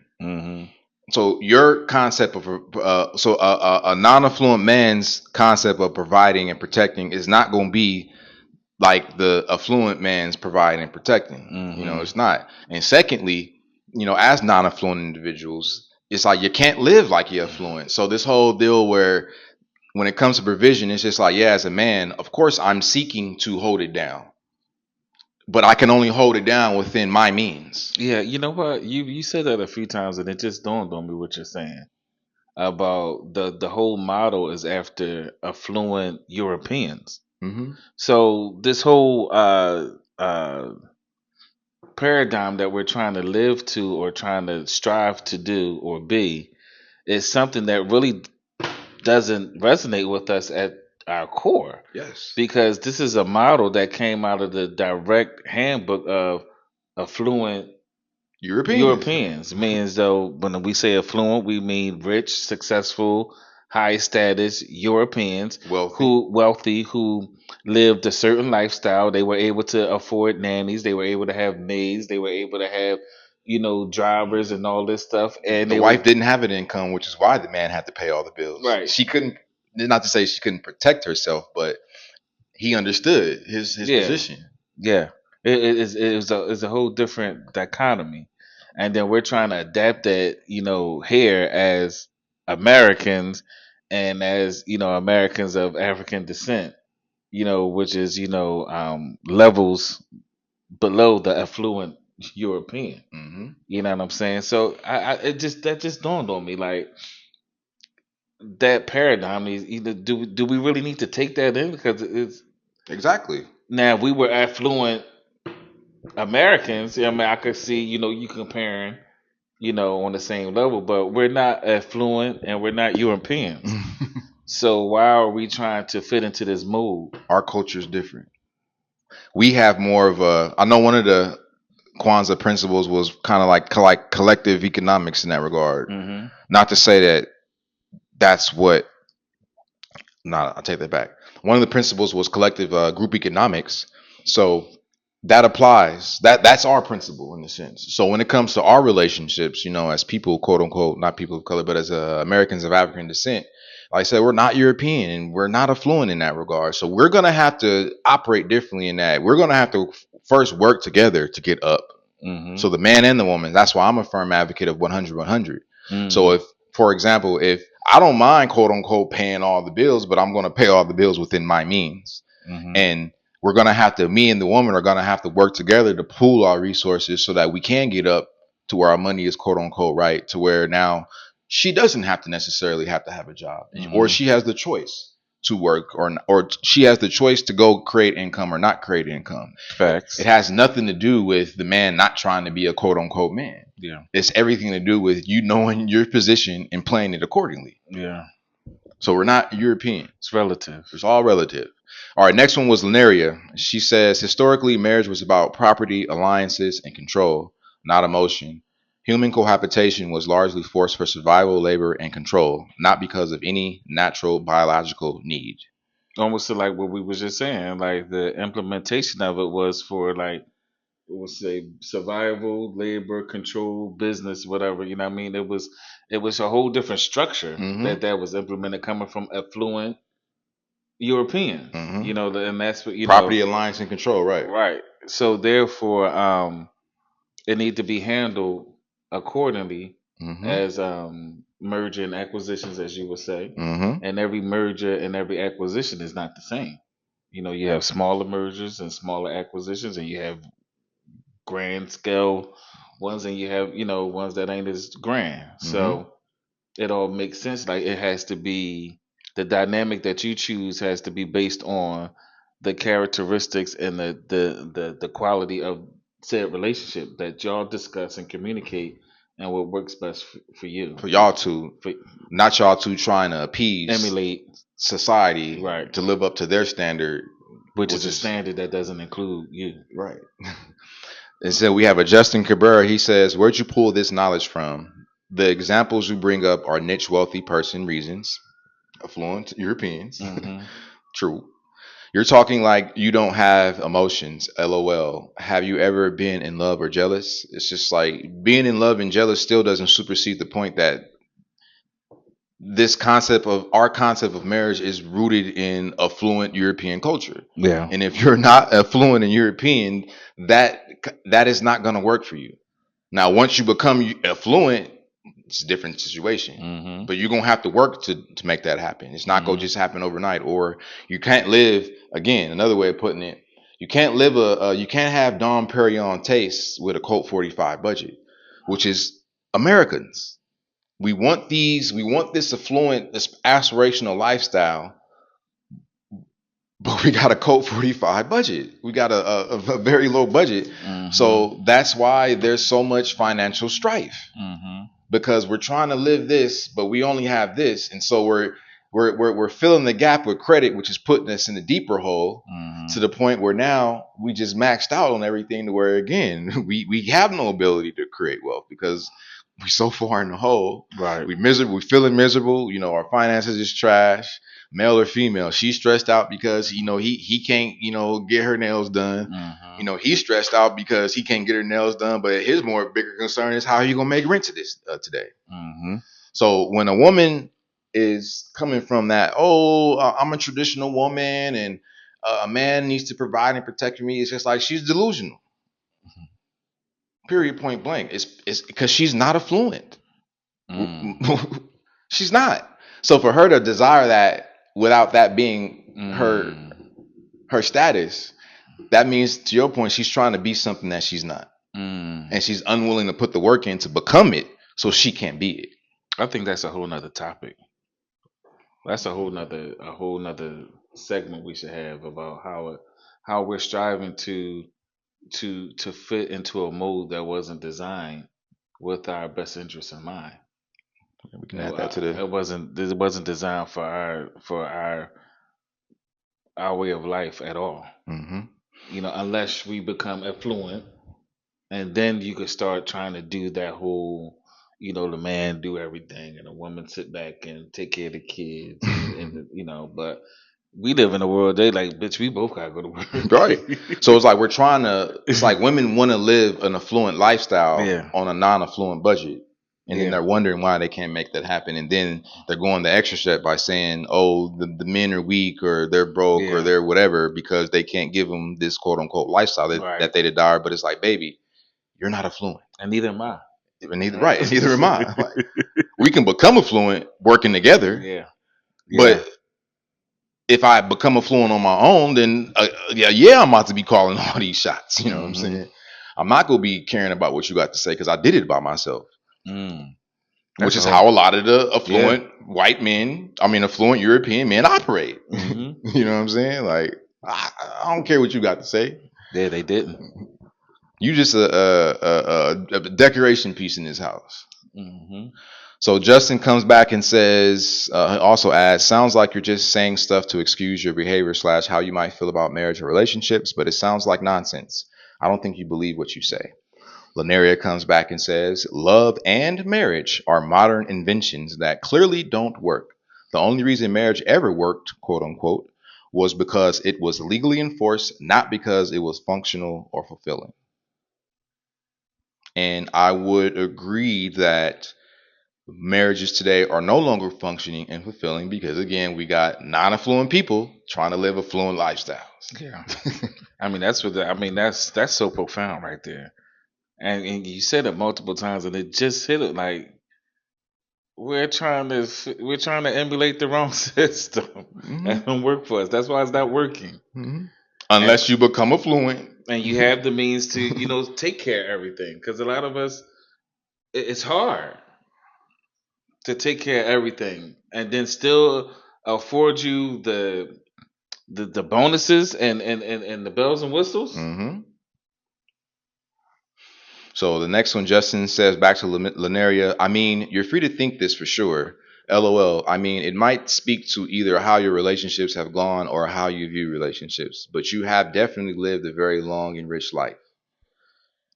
So your concept of a non-affluent man's concept of providing and protecting is not going to be like the affluent man's providing and protecting. It's not. And secondly, as non-affluent individuals, it's like you can't live like you're affluent. So this whole deal where when it comes to provision, it's just like, as a man, of course I'm seeking to hold it down, but I can only hold it down within my means. Yeah, you know what? You said that a few times, and it just dawned on me what you're saying about the whole model is after affluent Europeans. So this whole paradigm that we're trying to live to or trying to strive to do or be is something that really doesn't resonate with us at our core. Yes. Because this is a model that came out of the direct handbook of affluent Europeans. Europeans. Means though when we say affluent, we mean rich, successful, high status Europeans Wealthy. who lived a certain lifestyle. They were able to afford nannies. They were able to have maids. They were able to have, drivers and all this stuff. And The they wife didn't have an income, which is why the man had to pay all the bills. Right. She couldn't. Not to say she couldn't protect herself, but he understood his position. Yeah, it's a whole different dichotomy, and then we're trying to adapt that, here as Americans and as Americans of African descent, which is levels below the affluent European. Mm-hmm. You know what I'm saying? So that just dawned on me, like that paradigm is either do we really need to take that in, because it's Exactly. now if we were affluent Americans, I mean, I could see, you comparing, on the same level, but we're not affluent and we're not Europeans. So why are we trying to fit into this mold? Our culture is different. We have more of a. I know one of the Kwanzaa principles was kind of like collective economics in that regard. Mm-hmm. Not to say that that's what. No, I'll take that back. One of the principles was collective group economics. So that applies. That's our principle in a sense. So when it comes to our relationships, as people, quote unquote, not people of color, but as Americans of African descent, like I said, we're not European and we're not affluent in that regard. So we're going to have to operate differently in that. We're going to have to first work together to get up. Mm-hmm. So the man and the woman, that's why I'm a firm advocate of 100-100. Mm-hmm. So if, for example, if I don't mind, quote unquote, paying all the bills, but I'm going to pay all the bills within my means. Mm-hmm. And we're going to have to, me and the woman are going to have to work together to pool our resources so that we can get up to where our money is, quote unquote, right, to where now she doesn't have to necessarily have to have a job, Mm-hmm. or she has the choice to work, or she has the choice to go create income or not create income. Facts. It has nothing to do with the man not trying to be a quote unquote man. Yeah. It's everything to do with you knowing your position and playing it accordingly. Yeah. So we're not European. It's relative. It's all relative. All right, next one was Linaria. She says, historically, marriage was about property, alliances, and control, not emotion. Human cohabitation was largely forced for survival, labor, and control, not because of any natural biological need. Almost to like what we were just saying, like the implementation of it was for like, we'll say survival, labor, control, business, whatever. You know what I mean? It was a whole different structure Mhm. that was implemented coming from affluent Europeans. Mhm. And that's what Property, alliance, and control, right? Right. So therefore, it need to be handled accordingly Mhm. as merger and acquisitions, as you would say. Mhm. And every merger and every acquisition is not the same. You have smaller mergers and smaller acquisitions, and you have grand scale ones, and you have ones that ain't as grand. So it all makes sense. Like it has to be, the dynamic that you choose has to be based on the characteristics and the quality of said relationship that y'all discuss and communicate, and what works best for you. For y'all two, For not y'all two trying to appease emulate, society, Right. to live up to their standard, which is a standard that doesn't include you. right. And so we have a Justin Cabrera. He says, "Where'd you pull this knowledge from? The examples you bring up are niche wealthy person reasons, affluent Europeans. Mhm. True. You're talking like you don't have emotions. LOL. Have you ever been in love or jealous? It's just like being in love and jealous still doesn't supersede the point that our concept of marriage is rooted in affluent European culture. Yeah. And if you're not affluent and European, that is not going to work for you. Now, once you become affluent, it's a different situation. Mhm. But you're gonna have to work to make that happen. It's not gonna just happen overnight. Or you can't live, again, another way of putting it, you can't live you can't have Dom Perignon taste with a Colt 45 budget, which is Americans. We want this affluent, this aspirational lifestyle, but we got a Colt 45 budget. We got a very low budget. So that's why there's so much financial strife. Mhm. Because we're trying to live this, but we only have this, and so we're filling the gap with credit, which is putting us in a deeper hole Mhm. to the point where now we just maxed out on everything to where again we have no ability to create wealth because we're so far in the hole. Right. We miserable. We feeling miserable. You know, our finances is trash. Male or female, she's stressed out because he can't get her nails done. Mhm. You know, he's stressed out because he can't get her nails done. But his more bigger concern is how are you gonna make rent today. Mhm. So when a woman is coming from that, I'm a traditional woman and a man needs to provide and protect me, it's just like she's delusional. Period, point blank. It's because she's not affluent. She's not. So for her to desire that without that being her status, that means to your point, she's trying to be something that she's not, and she's unwilling to put the work in to become it, so she can't be it. I think that's a whole nother topic. That's a whole nother segment we should have about how we're striving to fit into a mold that wasn't designed with our best interests in mind. We can add that to the. It wasn't designed for our way of life at all. Mm-hmm. You know, unless we become affluent, and then you could start trying to do that whole, the man do everything and the woman sit back and take care of the kids, But we live in a world they like, bitch, we both gotta go to work, right? So it's like we're trying to. It's like women want to live an affluent lifestyle Yeah. on a non-affluent budget. And Yeah. then they're wondering why they can't make that happen. And then they're going the extra step by saying, oh, the men are weak or they're broke Yeah. or they're whatever because they can't give them this quote unquote lifestyle Right. that they desire. But it's like, baby, you're not affluent. And neither am I. And neither am I. Like, we can become affluent working together. Yeah. But if I become affluent on my own, then I'm about to be calling all these shots. You know what I'm saying? I'm not going to be caring about what you got to say because I did it by myself. Which is how a lot of the affluent white men, affluent European men operate. Mm-hmm. You know what I'm saying? Like, I don't care what you got to say. Yeah, they didn't. You just a decoration piece in this house. Mm-hmm. So Justin comes back and says, also adds, sounds like you're just saying stuff to excuse your behavior / how you might feel about marriage or relationships, but it sounds like nonsense. I don't think you believe what you say. Lanaria comes back and says, love and marriage are modern inventions that clearly don't work. The only reason marriage ever worked, quote unquote, was because it was legally enforced, not because it was functional or fulfilling. And I would agree that marriages today are no longer functioning and fulfilling because, again, we got non-affluent people trying to live affluent lifestyles. Yeah. That's so profound right there. And you said it multiple times, and it just hit it like we're trying to emulate the wrong system and don't work for us. That's why it's not working. Mm-hmm. Unless you become affluent and you have the means to take care of everything. Because a lot of us, it's hard to take care of everything and then still afford you the bonuses and the bells and whistles. Mm-hmm. So the next one, Justin says back to Lanaria, you're free to think this for sure. LOL. It might speak to either how your relationships have gone or how you view relationships, but you have definitely lived a very long and rich life.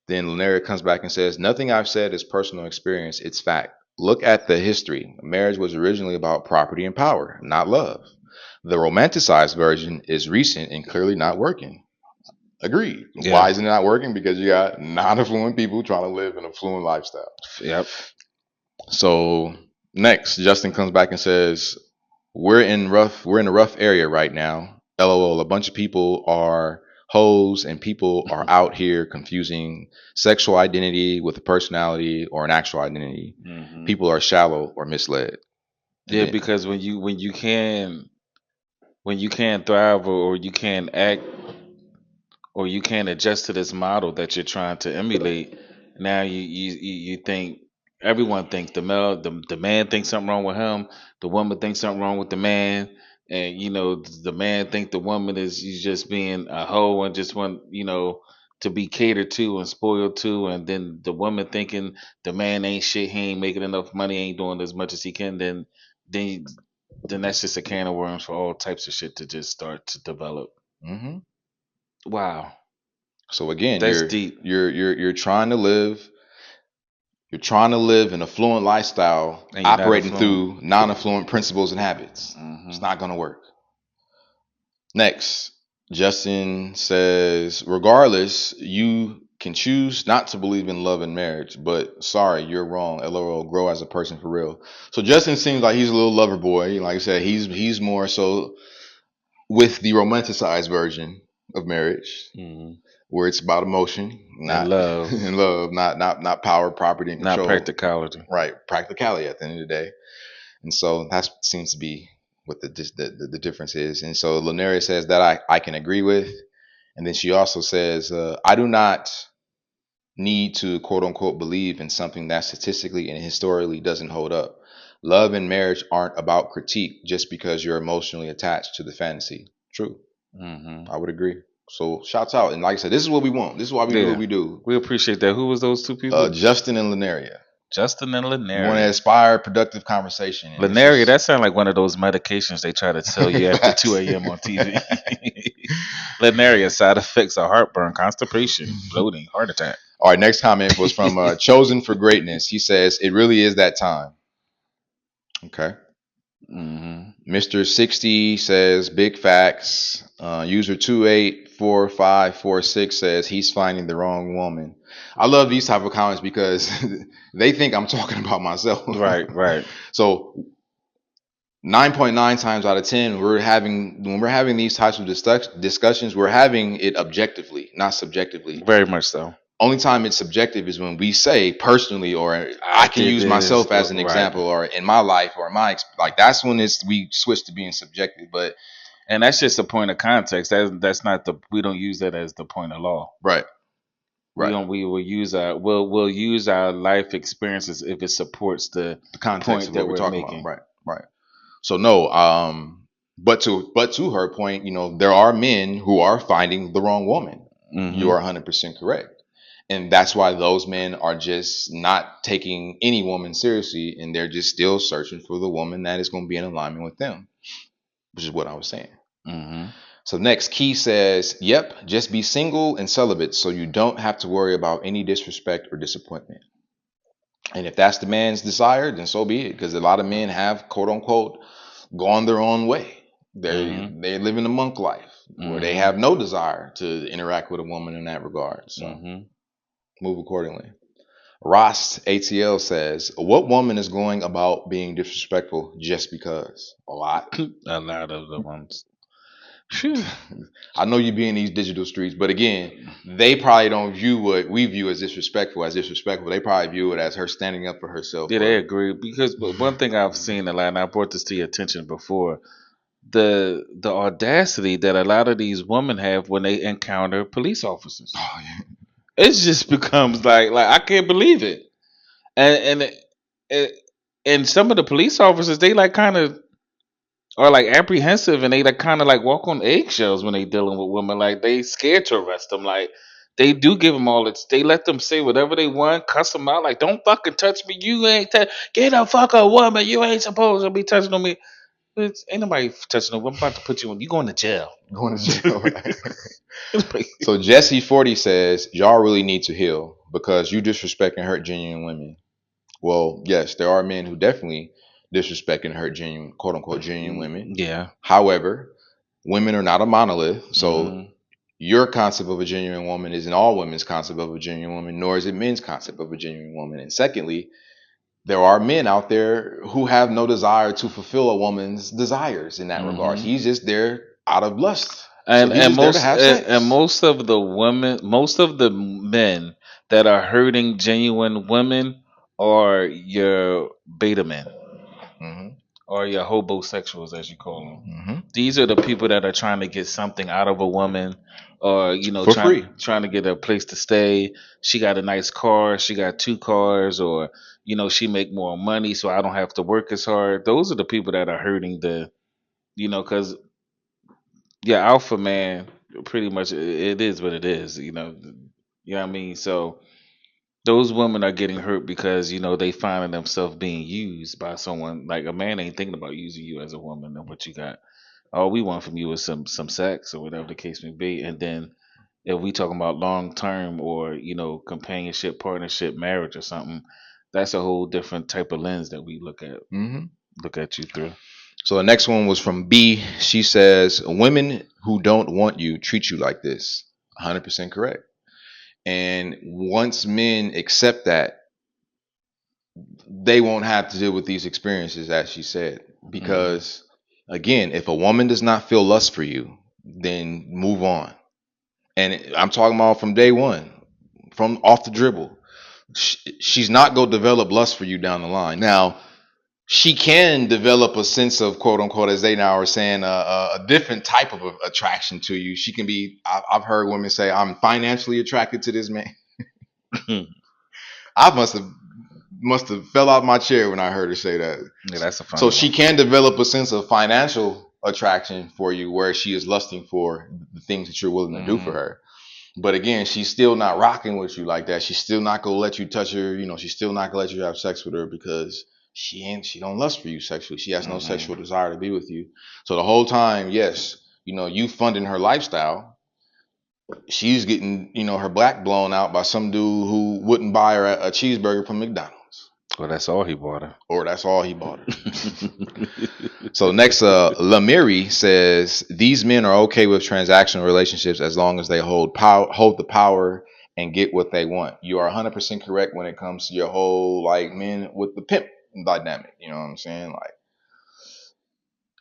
Then Lanaria comes back and says, nothing I've said is personal experience, it's fact. Look at the history. Marriage was originally about property and power, not love. The romanticized version is recent and clearly not working. Agreed. Yeah. Why is it not working? Because you got non-affluent people trying to live an affluent lifestyle. Yep. So next, Justin comes back and says, we're in a rough area right now. LOL. A bunch of people are hoes and people are out here confusing sexual identity with a personality or an actual identity. Mm-hmm. People are shallow or misled. Yeah, because when you can't thrive or you can't act or you can't adjust to this model that you're trying to emulate, now you think everyone thinks the man thinks something wrong with him, the woman thinks something wrong with the man, and the man think the woman is just being a hoe and just want to be catered to and spoiled to, and then the woman thinking the man ain't shit, he ain't making enough money, ain't doing as much as he can, then then that's just a can of worms for all types of shit to just start to develop. Mm-hmm. Wow, So again, that's deep. you're trying to live. You're trying to live an affluent lifestyle, And you're not operating affluent. through non-affluent principles and habits. Mhm. It's not going to work. Next, Justin says, regardless, you can choose not to believe in love and marriage, but sorry, you're wrong. LOL, grow as a person for real. So Justin seems like he's a little lover boy. Like I said, he's more so with the romanticized version of marriage, Mhm. where it's about emotion, not And love, and love, not power, property, and not control. practicality. Right, practicality at the end of the day. And so that seems to be what the difference is. And so Linaria says that I can agree with. And then she also says, I do not need to quote unquote believe in something that statistically and historically doesn't hold up. Love and marriage aren't about critique just because you're emotionally attached to the fantasy. True. Mm-hmm. I would agree. So shouts out. And like I said, this is what we want. This is why we do what we do. We appreciate that. Who was those two people? Justin and Linaria. Justin and We want to Linaria. inspire productive conversation. And Linaria, that sounds like one of those medications they try to sell you after 2 a.m. on TV. Linaria, side effects are heartburn, constipation, bloating, heart attack. All right, next comment was from Chosen for Greatness. He says, it really is that time. Okay. Mm-hmm. Mr. 60 says, big facts. User 284546 says, he's finding the wrong woman. I love these type of comments because they think I'm talking about myself. Right. So 9.9 times out of 10, when we're having these types of discussions, we're having it objectively, not subjectively. Very much so. Only time it's subjective is when we say personally, or I can use myself as an example, or in my life, or that's when we switch to being subjective. And that's just a point of context. That's not we don't use that as the point of law. Right. We will use we'll use our life experiences if it supports the context point that we're talking making. about. Right. So no, but to her point, there are men who are finding the wrong woman. Mm-hmm. You are 100% correct. And that's why those men are just not taking any woman seriously, and they're just still searching for the woman that is going to be in alignment with them, which is what I was saying. Mm-hmm. So next, Key says, yep, just be single and celibate so you don't have to worry about any disrespect or disappointment. And if that's the man's desire, then so be it, because a lot of men have, quote unquote, gone their own way. They're living a monk life where they have no desire to interact with a woman in that regard. So move accordingly. Ross ATL says, what woman is going about being disrespectful just because? A lot of the ones. I know you be in these digital streets, but again, they probably don't view what we view as disrespectful. They probably view it as her standing up for herself. Yeah, they agree, because one thing I've seen a lot, and I brought this to your attention before, the audacity that a lot of these women have when they encounter police officers. Oh, yeah. It just becomes like I can't believe it, and some of the police officers, they kind of are apprehensive, and they kind of walk on eggshells when they dealing with women. They scared to arrest them. They do give them all it. They let them say whatever they want, cuss them out. Don't fucking touch me. You ain't get a fucking woman. You ain't supposed to be touching on me. Ain't nobody touching on me. I'm about to put you in. You going to jail. Going to jail. Right? So Jesse 40 says, y'all really need to heal because you disrespect and hurt genuine women. Well, yes, there are men who definitely disrespect and hurt genuine, quote unquote, genuine women. Yeah. However, women are not a monolith. So your concept of a genuine woman isn't all women's concept of a genuine woman, nor is it men's concept of a genuine woman. And secondly, there are men out there who have no desire to fulfill a woman's desires in that regard. He's just there out of lust. And most of the men that are hurting genuine women are your beta men, or your hobosexuals, as you call them. These are the people that are trying to get something out of a woman, or trying to get a place to stay. She got a nice car, she got 2 cars, or she make more money, so I don't have to work as hard. Those are the people that are hurting because alpha man, pretty much it is what it is. You know what I mean? So those women are getting hurt because they finding themselves being used by someone. Like a man ain't thinking about using you as a woman and what you got. All we want from you is some sex or whatever the case may be. And then if we talking about long term or companionship, partnership, marriage or something, that's a whole different type of lens that we look at you through. So the next one was from B. She says, women who don't want you treat you like this. 100% correct. And once men accept that, they won't have to deal with these experiences, as she said. Because, again, if a woman does not feel lust for you, then move on. And I'm talking about from day one, from off the dribble. She's not going to develop lust for you down the line. Now, she can develop a sense of, quote unquote, as they now are saying, a different type of attraction to you. She can be, I've heard women say, I'm financially attracted to this man. I must have fell out my chair when I heard her say that. Yeah, that's a fun So one. she can develop a sense of financial attraction for you where she is lusting for the things that you're willing to do for her. But again, she's still not rocking with you like that. She's still not gonna let you touch her. She's still not gonna let you have sex with her because she don't lust for you sexually. She has no sexual desire to be with you. So the whole time, yes, you funding her lifestyle. She's getting, her back blown out by some dude who wouldn't buy her a cheeseburger from McDonald's. Well, that's all he bought her. Or that's all he bought her. So next, Lamiri says, these men are okay with transactional relationships as long as they hold the power and get what they want. You are 100% correct when it comes to your whole, like, men with the pimp dynamic. You know what I'm saying? Like,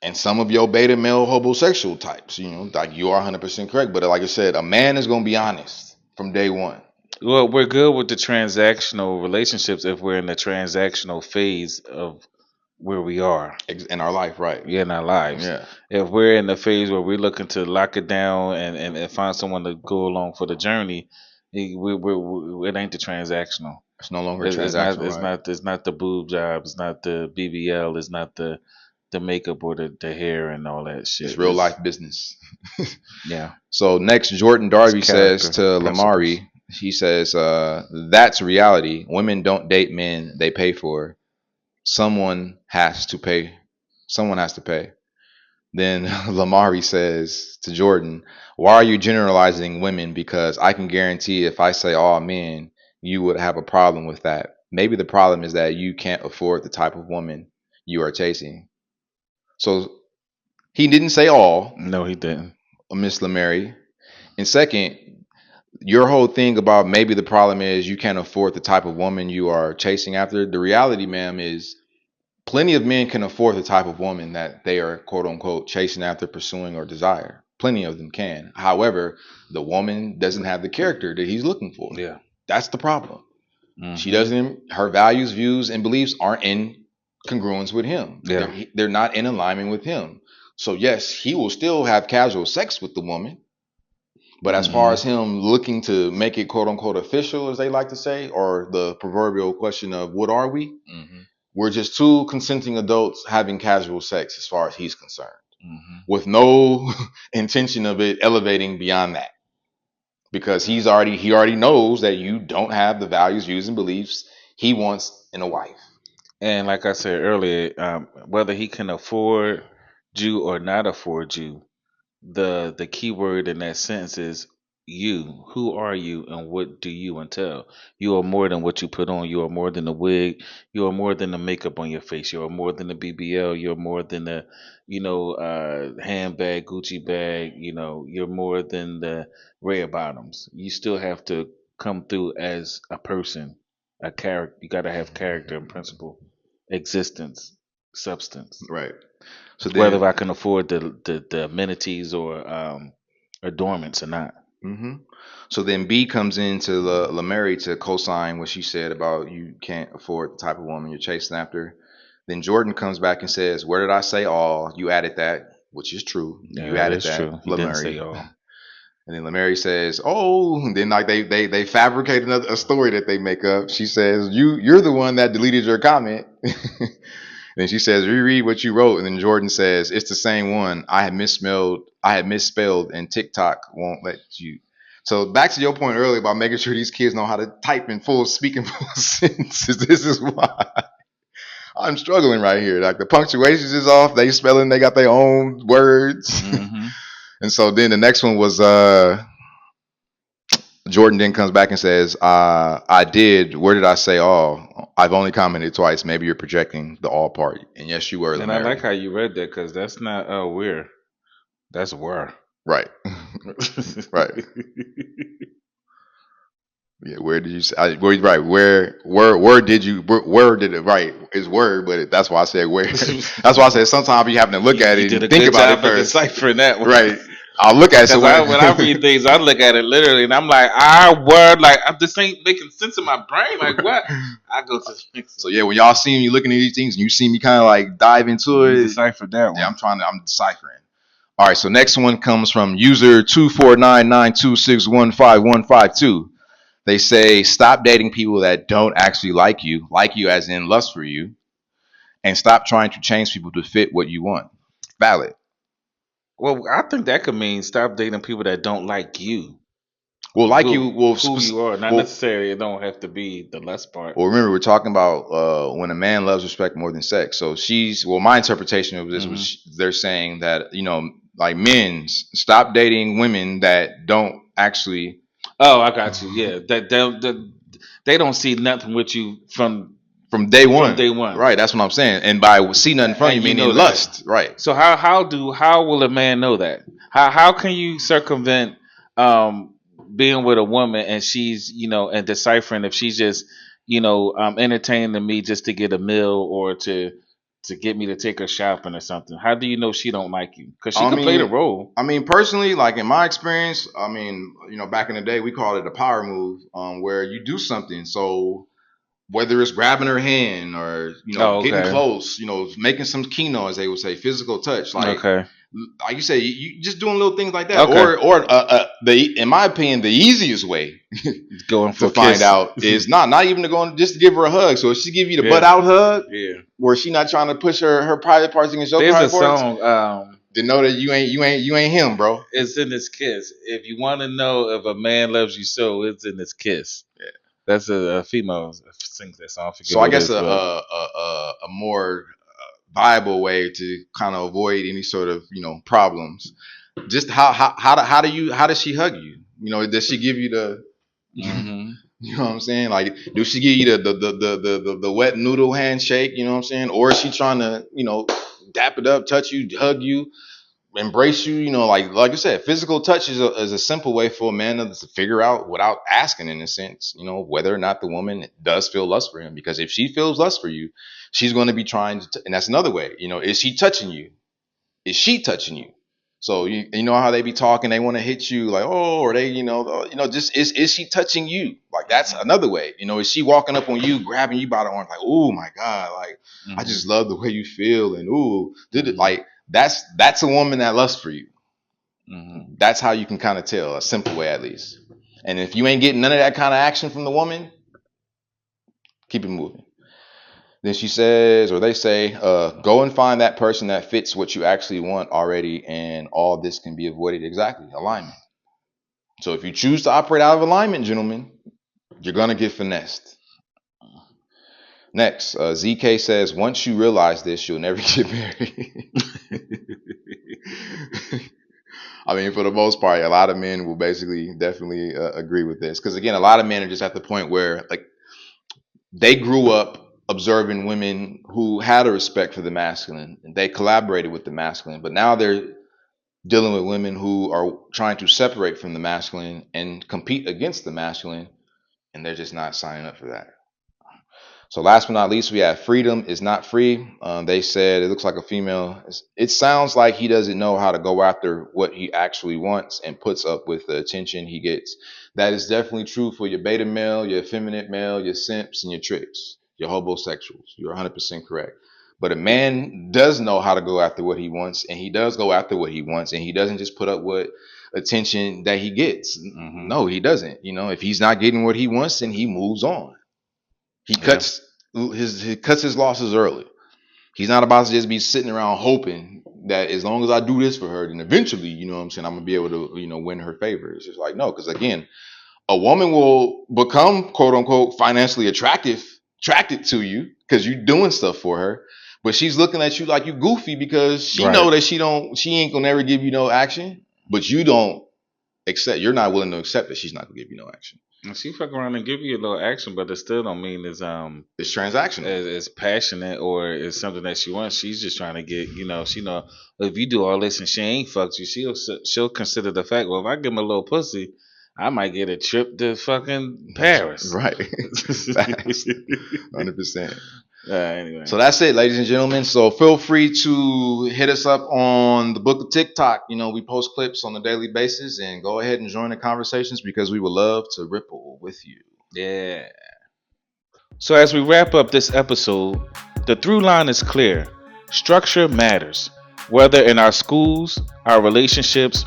and some of your beta male homosexual types, like, you are 100% correct. But like I said, a man is going to be honest from day one. Well, we're good with the transactional relationships if we're in the transactional phase of where we are in our life, right? Yeah, in our lives. Yeah. If we're in the phase where we're looking to lock it down and find someone to go along for the journey, it ain't the transactional. It's no longer transactional. It's not the boob job. It's not the BBL. It's not the makeup or the hair and all that shit. It's real life business. Yeah. So next, Jordan Darby says to Lamari, he says, that's reality. Women don't date men they pay for. Someone has to pay. Then Lamari says to Jordan, why are you generalizing women? Because I can guarantee if I say all men, you would have a problem with that. Maybe the problem is that you can't afford the type of woman you are chasing. So he didn't say all. No, he didn't. Miss Lamari. And second, your whole thing about maybe the problem is you can't afford the type of woman you are chasing after. The reality, ma'am, is plenty of men can afford the type of woman that they are, quote unquote, chasing after, pursuing, or desire. Plenty of them can. However, the woman doesn't have the character that he's looking for. Yeah. That's the problem. She doesn't, her values, views, and beliefs aren't in congruence with him. Yeah. They're not in alignment with him. So yes, he will still have casual sex with the woman. But as far as him looking to make it, quote unquote, official, as they like to say, or the proverbial question of what are we? We're just two consenting adults having casual sex as far as he's concerned, with no intention of it elevating beyond that. Because he already knows that you don't have the values, views, and beliefs he wants in a wife. And like I said earlier, whether he can afford you or not afford you, the key word in that sentence is you. Who are you and what do you entail? You are more than what you put on. You are more than the wig. You are more than the makeup on your face. You are more than the BBL. You're more than the, handbag, Gucci bag. You're more than the red bottoms. You still have to come through as a person, a character. You got to have character and principle, existence, substance. Right. So whether I can afford the amenities or adornments or not. So then B comes into Lamari to co-sign what she said about you can't afford the type of woman you're chasing after. Then Jordan comes back and says, where did I say all? You added that, which is true. Yeah, you added that. True. He didn't say all. And then Lamari says, oh, and then like they fabricate a story that they make up. She says, you're the one that deleted your comment. Then she says, reread what you wrote. And then Jordan says, it's the same one. I had misspelled and TikTok won't let you. So back to your point earlier about making sure these kids know how to type in speak in full sentences. This is why I'm struggling right here. Like the punctuations is off. They spelling. They got their own words. Mm-hmm. And so then the next one was Jordan then comes back and says, I did. Where did I say all? I've only commented twice. Maybe you're projecting the all part. And yes, you were. And I like how you read that because that's not where. That's where. Right. Right. Yeah, where did you say? Right, where did you? Where did it? Right, is word, but that's why I said where. That's why I said sometimes you have to look at it and think about it first. Deciphering that one. Right, I'll look at it. So when I read things, I look at it literally, and I'm like, I'm just ain't making sense in my brain. Like what? I go to. So yeah, when y'all see me looking at these things, and you see me kind of like dive into it, decipher that one. Yeah, I'm deciphering. All right, so next one comes from user 24992615152. They say, stop dating people that don't actually like you as in lust for you, and stop trying to change people to fit what you want. Valid. Well, I think that could mean stop dating people that don't like you. Well, like you, who you are, not necessarily. It don't have to be the lust part. Well, remember we're talking about when a man loves respect more than sex. So my interpretation of this was they're saying that like men stop dating women that don't actually. Oh, I got you. Yeah, that they don't see nothing with you from day one. From day one, right? That's what I'm saying. And by see nothing from you, meaning lust, right? So how will a man know that? How can you circumvent being with a woman and she's and deciphering if she's just entertaining me just to get a meal or to get me to take her shopping or something? How do you know she don't like you? Because she can play the role. I mean, personally, like in my experience, I mean, back in the day, we called it a power move, where you do something. So whether it's grabbing her hand or getting close, making some kino, as they would say, physical touch, like you say, you just doing little things like that, or in my opinion, the easiest way going for to find out is not even to go just to give her a hug. So if she give you the butt out hug, where she not trying to push her private parts against your private parts, song. To know that you ain't him, bro. It's in this kiss. If you want to know if a man loves you so, it's in this kiss. Yeah. That's a female sings that song. So I guess a more viable way to kind of avoid any sort of problems. Just how does she hug you? Does she give you the you know what I'm saying? Like, does she give you the wet noodle handshake? You know what I'm saying? Or is she trying to dap it up, touch you, hug you, embrace you? Like you said, physical touch is a simple way for a man to figure out without asking, in a sense, whether or not the woman does feel lust for him. Because if she feels lust for you, she's going to be trying to, and that's another way. Is she touching you? Is she touching you? So you know how they be talking, they want to hit you like, oh, or they, just is she touching you? Like that's another way. Is she walking up on you, grabbing you by the arm, like, oh my God, like I just love the way you feel, and ooh, did it like that's a woman that lusts for you. That's how you can kind of tell, a simple way at least. And if you ain't getting none of that kind of action from the woman, keep it moving. Then she says, or they say, go and find that person that fits what you actually want already, and all this can be avoided. Exactly, alignment. So if you choose to operate out of alignment, gentlemen, you're going to get finessed. Next, ZK says, once you realize this, you'll never get married. I mean, for the most part, a lot of men will definitely agree with this. Because again, a lot of men are just at the point where like they grew up observing women who had a respect for the masculine, and they collaborated with the masculine, but now they're dealing with women who are trying to separate from the masculine and compete against the masculine, and they're just not signing up for that. So last but not least, we have freedom is not free. They said it looks like a female. It sounds like he doesn't know how to go after what he actually wants and puts up with the attention he gets. That is definitely true for your beta male, your effeminate male, your simps, and your tricks. Your homosexuals. You're 100% correct. But a man does know how to go after what he wants, and he does go after what he wants, and he doesn't just put up with attention that he gets. No, he doesn't. If he's not getting what he wants, then he moves on. He cuts his losses early. He's not about to just be sitting around hoping that as long as I do this for her, then eventually, you know what I'm saying, I'm gonna be able to, you know, win her favor. It's just like, no, because again, a woman will become quote unquote financially attracted to you because you're doing stuff for her, but she's looking at you like you goofy because she know that she ain't gonna ever give you no action, but you're not willing to accept that she's not gonna give you no action. And she fuck around and give you a little action, but it still don't mean it's transactional, it's passionate, or it's something that she wants. She's just trying to get, you know, she know if you do all this and she ain't fucked you, she'll consider the fact, well, if I give him a little pussy, I might get a trip to fucking Paris. Right. 100%. Anyway. So that's it, ladies and gentlemen. So feel free to hit us up on the Book of TikTok. You know, we post clips on a daily basis, and go ahead and join the conversations because we would love to ripple with you. Yeah. So as we wrap up this episode, the through line is clear. Structure matters, whether in our schools, our relationships,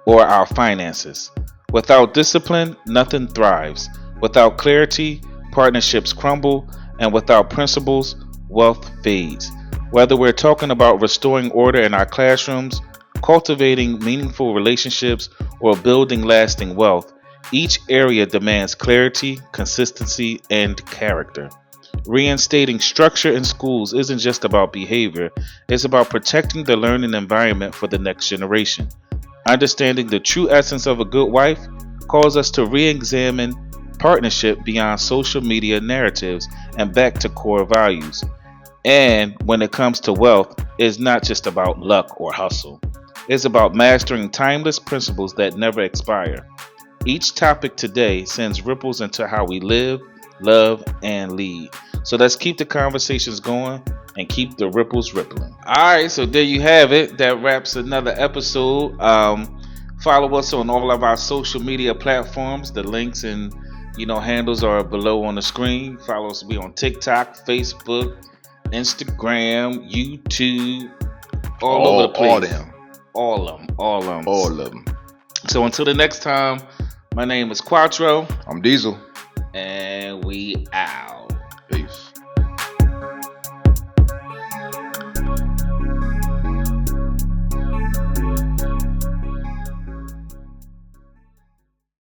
or our finances. Without discipline, nothing thrives. Without clarity, partnerships crumble. And without principles, wealth fades. Whether we're talking about restoring order in our classrooms, cultivating meaningful relationships, or building lasting wealth, each area demands clarity, consistency, and character. Reinstating structure in schools isn't just about behavior, it's about protecting the learning environment for the next generation. Understanding the true essence of a good wife calls us to re-examine partnership beyond social media narratives and back to core values. And when it comes to wealth, it's not just about luck or hustle. It's about mastering timeless principles that never expire. Each topic today sends ripples into how we live, love, and lead. So let's keep the conversations going and keep the ripples rippling. Alright, so there you have it. That wraps another episode. Follow us on all of our social media platforms. The links and handles are below on the screen. Follow us. We on TikTok, Facebook, Instagram, YouTube, all over the place. All of them. So until the next time, my name is Quattro. I'm Diesel. And we out.